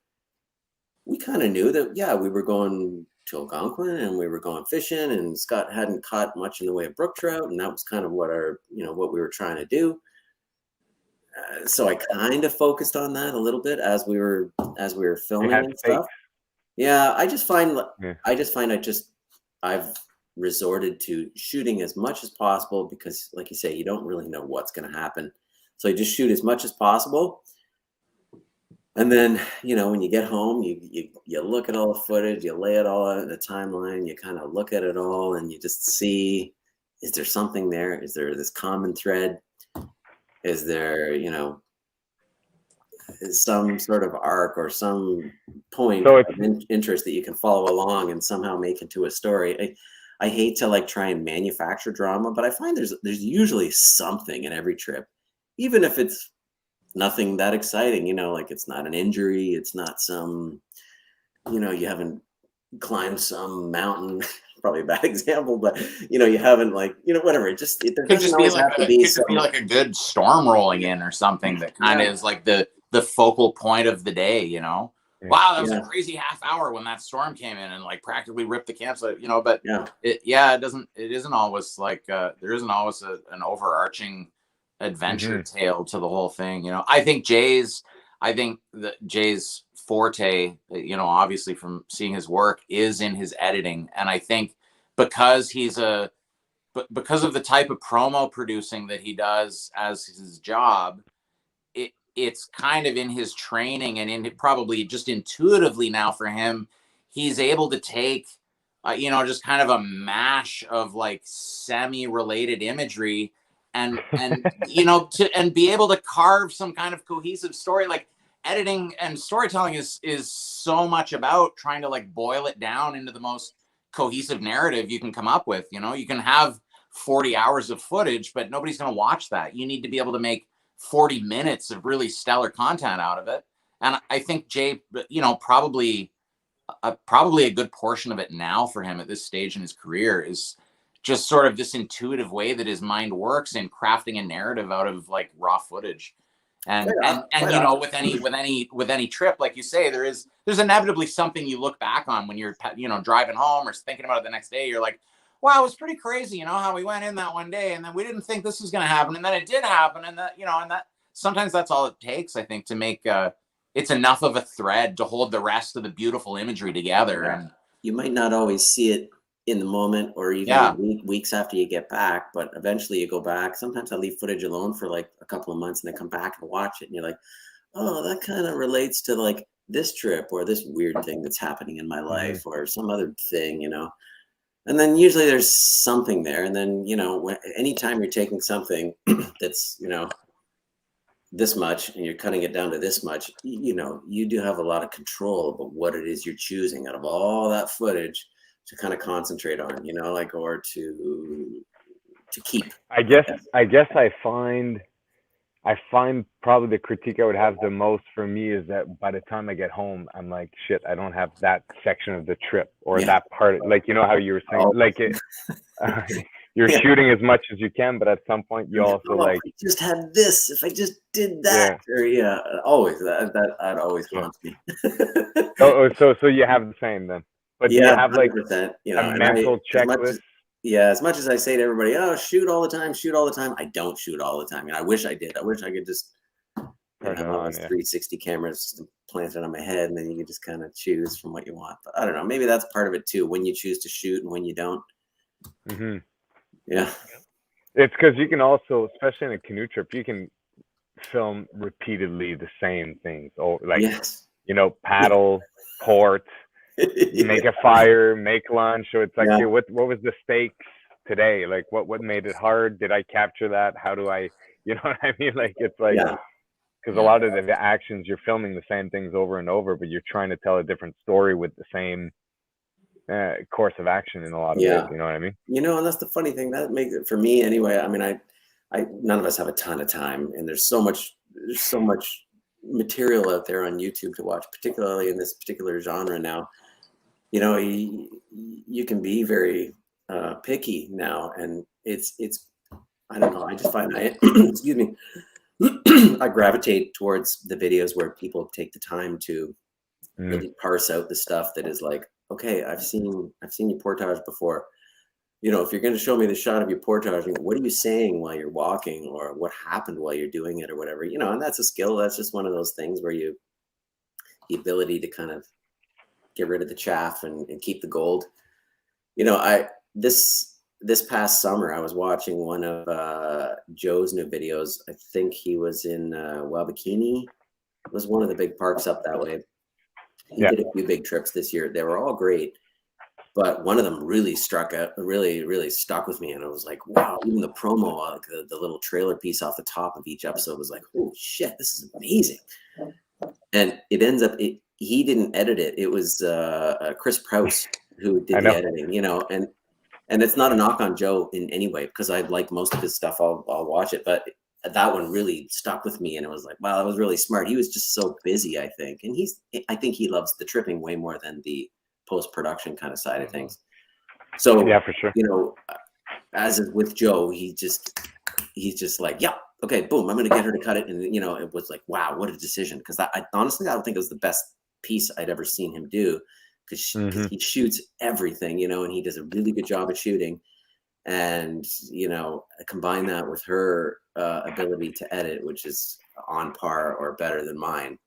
We kind of knew that, we were going to Algonquin and we were going fishing, and Scott hadn't caught much in the way of brook trout. And that was kind of what what we were trying to do. So I kind of focused on that a little bit as we were filming and stuff. Yeah, I just find I've resorted to shooting as much as possible, because, like you say, you don't really know what's going to happen. So you just shoot as much as possible. And then, when you get home, you look at all the footage, you lay it all out in the timeline, you kind of look at it all, and you just see, is there something there? Is there this common thread? Is there, some sort of arc or some point of interest that you can follow along and somehow make into a story? I hate to try and manufacture drama, but I find there's usually something in every trip, even if it's nothing that exciting, it's not an injury. It's not some, you haven't climbed some mountain, probably a bad example, but you haven't whatever. It could just be like a good storm rolling in or something that kind of is like the focal point of the day, Wow, that was a crazy half hour when that storm came in and practically ripped the campsite, but it isn't always there isn't always an overarching adventure tale to the whole thing. I think Jay's forte, obviously from seeing his work, is in his editing. And I think because because of the type of promo producing that he does as his job, it's kind of in his training and in probably just intuitively now for him, he's able to take you know, just kind of a mash of like semi-related imagery, and you know, and be able to carve some kind of cohesive story. Like editing and storytelling is so much about trying to like boil it down into the most cohesive narrative you can come up with. You know, you can have 40 hours of footage, but nobody's going to watch that. You need to be able to make 40 minutes of really stellar content out of it. And I think Jay, you know, probably a good portion of it now for him at this stage in his career is just sort of this intuitive way that his mind works in crafting a narrative out of like raw footage. And you know, with any trip, like you say, there's inevitably something you look back on when you're, you know, driving home or thinking about it the next day. You're like, wow, it was pretty crazy, you know, how we went in that one day and then we didn't think this was going to happen, and then it did happen, and that, you know, and that sometimes that's all it takes, I think, to make it's enough of a thread to hold the rest of the beautiful imagery together. Yeah. And you might not always see it in the moment or even weeks after you get back, but eventually you go back. Sometimes I leave footage alone for like a couple of months and I come back and watch it and you're like, oh, that kind of relates to like this trip or this weird thing that's happening in my life or some other thing, you know. And then usually there's something there. And then, you know, anytime you're taking something that's, you know, this much and you're cutting it down to this much, you know, you do have a lot of control about what it is you're choosing out of all that footage to kind of concentrate on, you know, like, or to keep. I guess I find probably the critique I would have the most for me is that by the time I get home, I'm like, shit, I don't have that section of the trip or that part. Like, you know how you were saying, like it, you're shooting as much as you can, but at some point you also like, if I just had this, if I just did that, or always that always haunts me. So you have the same then, but you have like you know, a mental checklist. As much as I say to everybody, oh, shoot all the time, I don't shoot all the time. And I wish I did. I wish I could just have 360 cameras planted on my head, and then you can just kind of choose from what you want. But I don't know. Maybe that's part of it too, when you choose to shoot and when you don't. Mm-hmm. Yeah. It's because you can also, especially in a canoe trip, you can film repeatedly the same things. Or like, you know, paddle, port, make a fire, make lunch. So it's like, okay, what was the stakes today? Like, what made it hard? Did I capture that? How do I, you know what I mean? Like, it's like, because a lot of the actions, you're filming the same things over and over, but you're trying to tell a different story with the same course of action in a lot of ways. You know what I mean? You know, and that's the funny thing that makes it, for me anyway. I mean, I none of us have a ton of time, and there's so much material out there on YouTube to watch, particularly in this particular genre now. You know, you can be very picky now, and it's I don't know. I just find excuse me, I gravitate towards the videos where people take the time to really parse out the stuff that is like, okay, I've seen you portage before. You know, if you're going to show me the shot of you portaging, what are you saying while you're walking, or what happened while you're doing it, or whatever, you know. And that's a skill. That's just one of those things where the ability to kind of get rid of the chaff and keep the gold. You know, this past summer, I was watching one of Joe's new videos. I think he was in Wabakini. It was one of the big parks up that way. He did a few big trips this year. They were all great, but one of them really stuck with me. And I was like, wow, even the promo, like the little trailer piece off the top of each episode was like, oh shit, this is amazing. And it ends up, he didn't edit it. It was Chris Prouse who did the editing, you know, and it's not a knock on Joe in any way, because I like most of his stuff. I'll watch it, but that one really stuck with me, and it was like, wow, that was really smart. He was just so busy, I think. And I think he loves the tripping way more than the post-production kind of side of things. So yeah, for sure. You know, as is with Joe, he's just like, yeah, okay, boom, I'm going to get her to cut it. And, you know, it was like, wow, what a decision. Because I honestly, I don't think it was the best piece I'd ever seen him do, because he shoots everything, you know, and he does a really good job at shooting. And, you know, combine that with her ability to edit, which is on par or better than mine.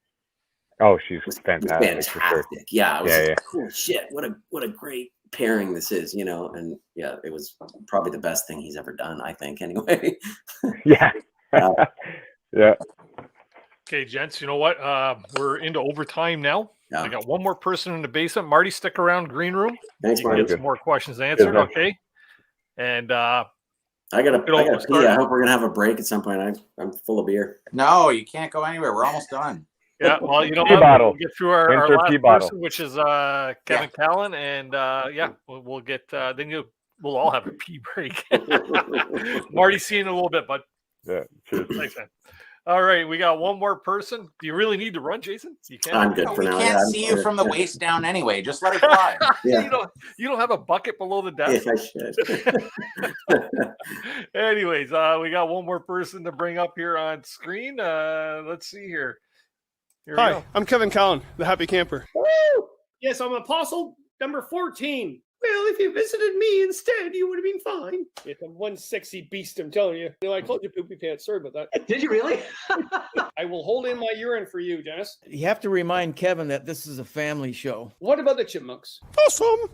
Oh, she's fantastic. Fantastic. Yeah. I was like, cool shit. What a great pairing this is, you know. And yeah, it was probably the best thing he's ever done, I think, anyway. Yeah. Okay, gents, you know what? We're into overtime now. I got one more person in the basement. Marty, stick around, green room. Thanks, you can Marty. get some more questions answered. Okay. And I gotta pee. I hope we're gonna have a break at some point. I'm full of beer. No, you can't go anywhere. We're almost done. Yeah, well, you know Pee what? bottle. We'll get through our Enter last pee bottle. person, which is Kevin Callan, and we'll get then we'll all have a pee break. Marty, see you in a little bit, bud. Yeah, cheers. Thanks, man. All right, we got one more person. Do you really need to run, Jason? You can't. I'm good for now. We can't see you from the waist down anyway. Just let it fly. Yeah. You don't have a bucket below the desk. Yeah, I should. Anyways, we got one more person to bring up here on screen. Let's see here. Here we Hi, go. I'm Kevin Callan, the Happy Camper. Yes, I'm apostle number 14. Well, if you visited me instead, you would have been fine. It's one sexy beast, I'm telling you. You know, I called you poopy pants. Sorry about that. Did you really? I will hold in my urine for you, Dennis. You have to remind Kevin that this is a family show. What about the chipmunks? Awesome.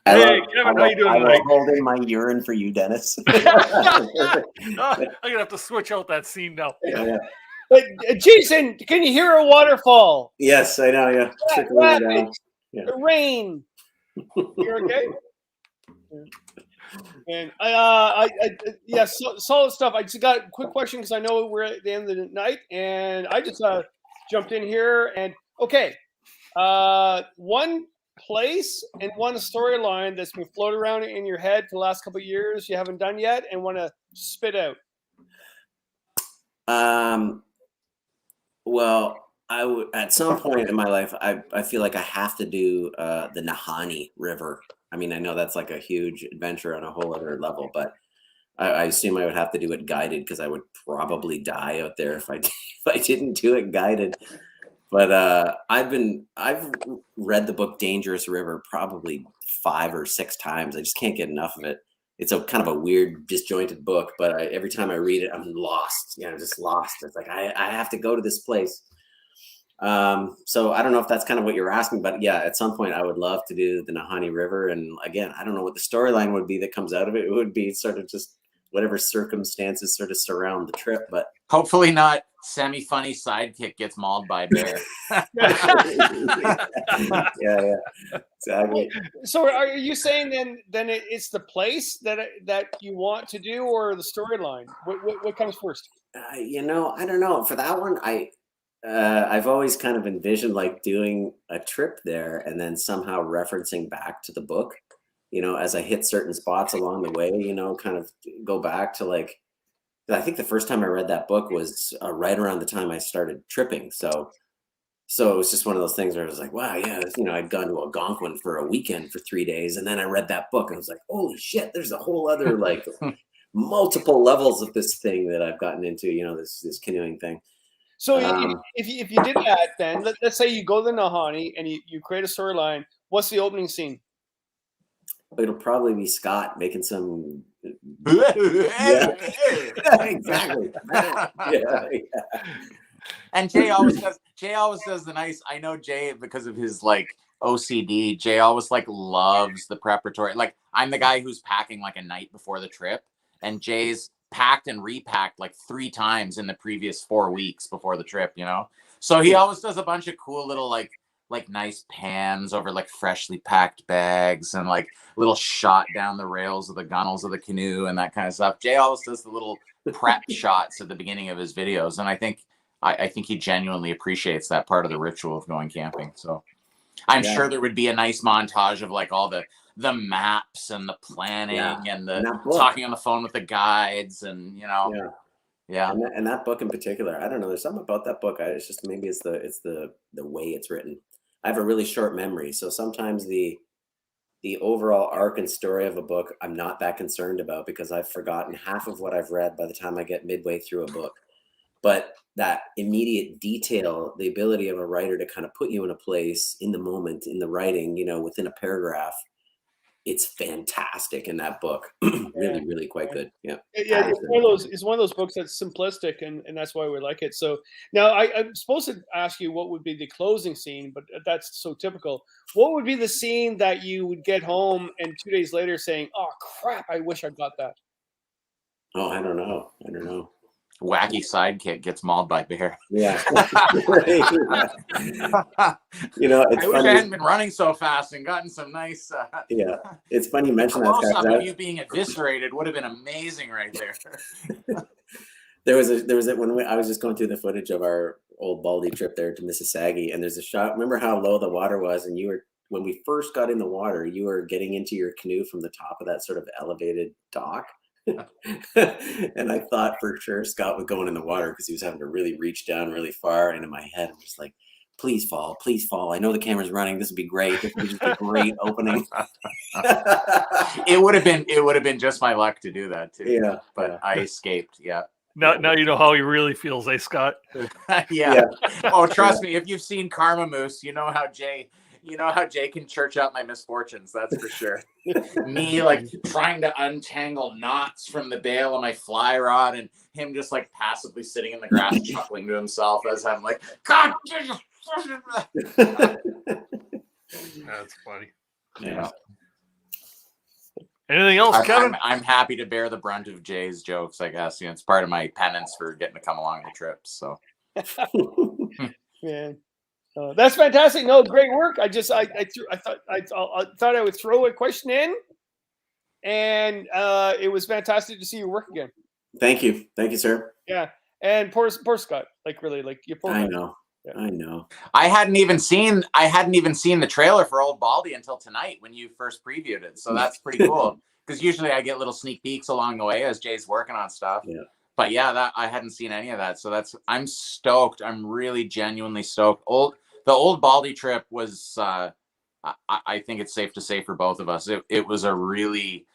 Hey, Kevin, how you doing I will tonight? hold in my urine for you, Dennis. I'm gonna have to switch out that scene now. Yeah. Jason, can you hear a waterfall? Yes, I know. Yeah, trickling down. Yeah. The rain. You're okay? And solid stuff. I just got a quick question because I know we're at the end of the night, and I just jumped in here. And okay, one place and one storyline that's been floating around in your head for the last couple of years you haven't done yet, and want to spit out. Well, I would at some point in my life, I feel like I have to do the Nahanni River. I mean, I know that's like a huge adventure on a whole other level, but I assume I would have to do it guided because I would probably die out there if I didn't do it guided. But I've read the book Dangerous River probably 5 or 6 times. I just can't get enough of it. It's a kind of a weird, disjointed book, but every time I read it, I'm lost. You know, just lost. It's like I have to go to this place. So I don't know if that's kind of what you're asking, but yeah, at some point I would love to do the Nahanni River. And again, I don't know what the storyline would be that comes out of it. It would be sort of just whatever circumstances sort of surround the trip, but hopefully not semi-funny sidekick gets mauled by a bear. yeah, exactly. So are you saying then it's the place that you want to do, or the storyline? What comes first? You know, I don't know. For that one, I've always kind of envisioned like doing a trip there and then somehow referencing back to the book, you know, as I hit certain spots along the way, you know, kind of go back to like, I think the first time I read that book was right around the time I started tripping. So it was just one of those things where I was like, wow, yeah, you know, I'd gone to Algonquin for a weekend for 3 days. And then I read that book and I was like, holy shit, there's a whole other like multiple levels of this thing that I've gotten into, you know, this canoeing thing. So if you did that, then let's say you go to Nahanni and you create a storyline. What's the opening scene? It'll probably be Scott making some. Yeah, exactly. Yeah. And Jay always does the nice. I know Jay because of his like OCD. Jay always like loves the preparatory. Like I'm the guy who's packing like a night before the trip, and Jay's packed and repacked like 3 times in the previous 4 weeks before the trip. You know, so he always does a bunch of cool little like nice pans over like freshly packed bags and like little shot down the rails of the gunnels of the canoe and that kind of stuff. Jay always does the little prep shots at the beginning of his videos, and I think he genuinely appreciates that part of the ritual of going camping. So I'm sure there would be a nice montage of like all the maps and the planning and the talking on the phone with the guides and you know. Yeah. And that book in particular, I don't know. There's something about that book. It's just maybe it's the way it's written. I have a really short memory, so sometimes the overall arc and story of a book I'm not that concerned about because I've forgotten half of what I've read by the time I get midway through a book. But that immediate detail, the ability of a writer to kind of put you in a place in the moment, in the writing, you know, within a paragraph, it's fantastic in that book. Really, really quite good. Yeah. Yeah, it's one of those books that's simplistic, and that's why we like it. So now I'm supposed to ask you what would be the closing scene, but that's so typical. What would be the scene that you would get home and 2 days later saying, "Oh crap, I wish I got that"? Oh, I don't know. wacky sidekick gets mauled by bear. Yeah. You know, it's I wish funny. I hadn't been running so fast and gotten some nice. Yeah, it's funny you mention that, Close Scott. up of you being eviscerated would have been amazing right there. There was when I was just going through the footage of our old Baldy trip there to Mississauga, and there's a shot. Remember how low the water was, and when we first got in the water, you were getting into your canoe from the top of that sort of elevated dock. And I thought for sure Scott was going in the water because he was having to really reach down really far. And in my head, I'm just like, please fall, please fall. I know the camera's running. This would be great. This would be just a great opening. It would have been just my luck to do that too. Yeah, but I escaped. Yeah. Now you know how he really feels, eh, Scott? Yeah. Oh, trust me, if you've seen Karma Moose, you know how Jay can church out my misfortunes. That's for sure. Me like trying to untangle knots from the bail of my fly rod, and him just like passively sitting in the grass chuckling to himself as I'm like, God. That's funny. Yeah. Anything else, Kevin? I'm happy to bear the brunt of Jay's jokes, I guess. You know, it's part of my penance for getting to come along the trips. So, Man, that's fantastic. No, great work. I thought I would throw a question in, and it was fantastic to see your work again. Thank you, sir. Yeah, and poor Scott, like really, like you. I know. I know. I hadn't even seen the trailer for Old Baldy until tonight when you first previewed it. So that's pretty cool. Because usually I get little sneak peeks along the way as Jay's working on stuff. Yeah. But yeah, that I hadn't seen any of that. So I'm stoked. I'm really genuinely stoked. The Old Baldy trip was I think it's safe to say for both of us, it was a really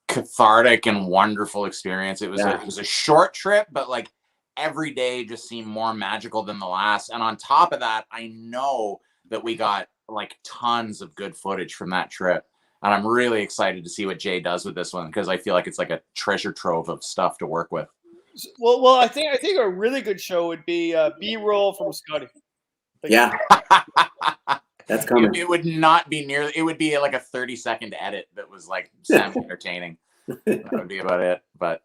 cathartic and wonderful experience. It was a short trip, but like every day just seemed more magical than the last. And on top of that, I know that we got like tons of good footage from that trip. And I'm really excited to see what Jay does with this one, because I feel like it's like a treasure trove of stuff to work with. Well, I think a really good show would be B-roll from Scotty. Yeah. That's coming. It would not be nearly, it would be like a 30-second edit that was like semi-entertaining. That would be about it. But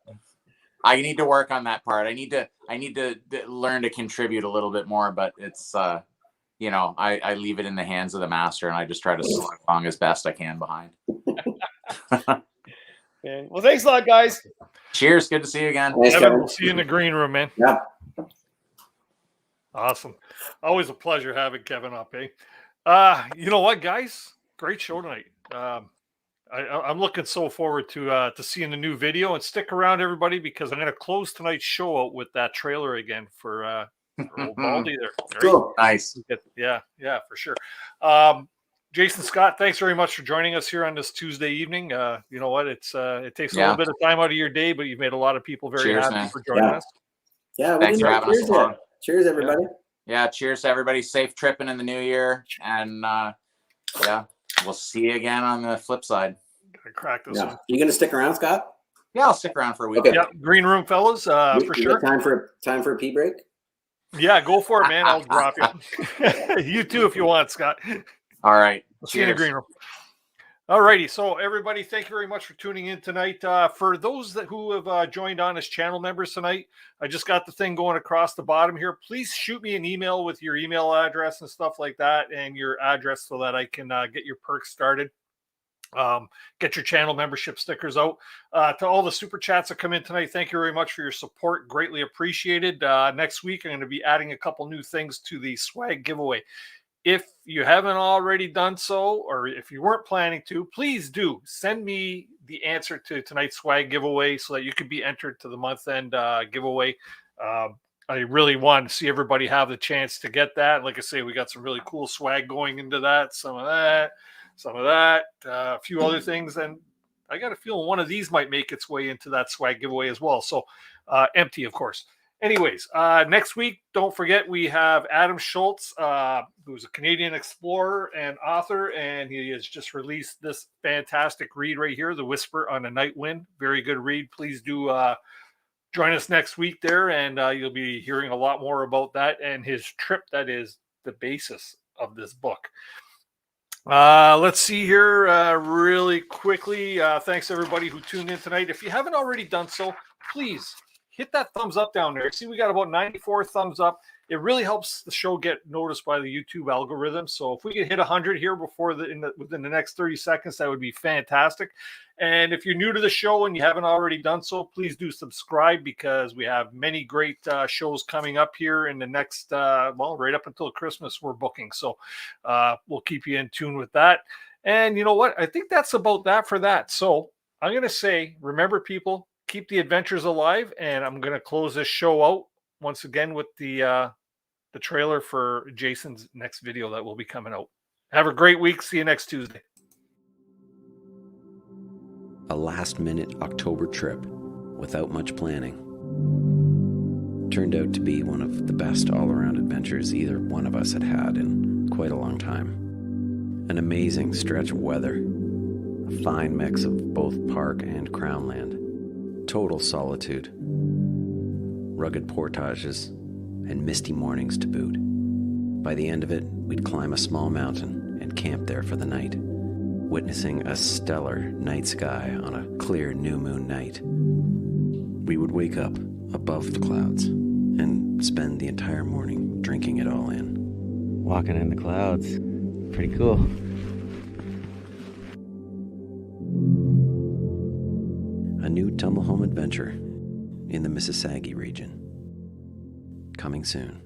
I need to work on that part. I need to learn to contribute a little bit more, but it's I leave it in the hands of the master, and I just try to slug along as best I can behind. Okay. Well, thanks a lot, guys. Cheers. Good to see you again. Kevin, we'll see you in the green room, man. Yeah. Awesome. Always a pleasure having Kevin up, eh? You know what, guys? Great show tonight. I'm looking so forward to seeing the new video, and stick around, everybody, because I'm going to close tonight's show out with that trailer again for Old Baldy there. Cool. Nice. Yeah, for sure. Jason, Scott, thanks very much for joining us here on this Tuesday evening. You know what? It takes a little bit of time out of your day, but you've made a lot of people very happy man. for joining us. Yeah. Thanks for having us along. Cheers, everybody. Yeah. Cheers to everybody. Safe tripping in the new year. And we'll see you again on the flip side. Gonna crack this one. You gonna stick around, Scott? Yeah, I'll stick around for a week. Okay. Yeah, green room, fellas, for sure. Time for a pee break? Yeah, go for it, man. I'll drop you. You too, if you want, Scott. All right. We'll see you in the green room. All righty. So, everybody, thank you very much for tuning in tonight. For those who have joined on as channel members tonight, I just got the thing going across the bottom here. Please shoot me an email with your email address and stuff like that, and your address, so that I can get your perks started. Get your channel membership stickers out. To all the super chats that come in tonight, thank you very much for your support. Greatly appreciated. Next week, I'm going to be adding a couple new things to the swag giveaway. If you haven't already done so, or if you weren't planning to, please do send me the answer to tonight's swag giveaway, so that you could be entered to the month end giveaway. I really want to see everybody have the chance to get that. Like I say, we got some really cool swag going into that. Some of that, a few other things, and I got a feeling one of these might make its way into that swag giveaway as well. So empty, of course. Anyways, next week, don't forget, we have Adam Schultz, who's a Canadian explorer and author, and he has just released this fantastic read right here, The Whisper on a Night Wind. Very good read. Please do join us next week there, and you'll be hearing a lot more about that and his trip that is the basis of this book. Let's see here really quickly. Thanks everybody who tuned in tonight. If you haven't already done so, please hit that thumbs up down there. See, we got about 94 thumbs up. It really helps the show get noticed by the YouTube algorithm. So if we could hit 100 here within the next 30 seconds, that would be fantastic. And if you're new to the show and you haven't already done so, please do subscribe, because we have many great shows coming up here in the next, right up until Christmas we're booking. So we'll keep you in tune with that. And you know what? I think that's about that for that. So I'm going to say, remember, people, keep the adventures alive. And I'm going to close this show out once again with the trailer for Jason's next video that will be coming out. Have a great week. See you next Tuesday. A last-minute October trip without much planning turned out to be one of the best all-around adventures either one of us had had in quite a long time. An amazing stretch of weather, a fine mix of both park and crownland, total solitude, rugged portages, and misty mornings to boot. By the end of it, we'd climb a small mountain and camp there for the night, witnessing a stellar night sky on a clear new moon night. We would wake up above the clouds and spend the entire morning drinking it all in. Walking in the clouds. Pretty cool. A new Tumblehome adventure in the Mississauga region. Coming soon.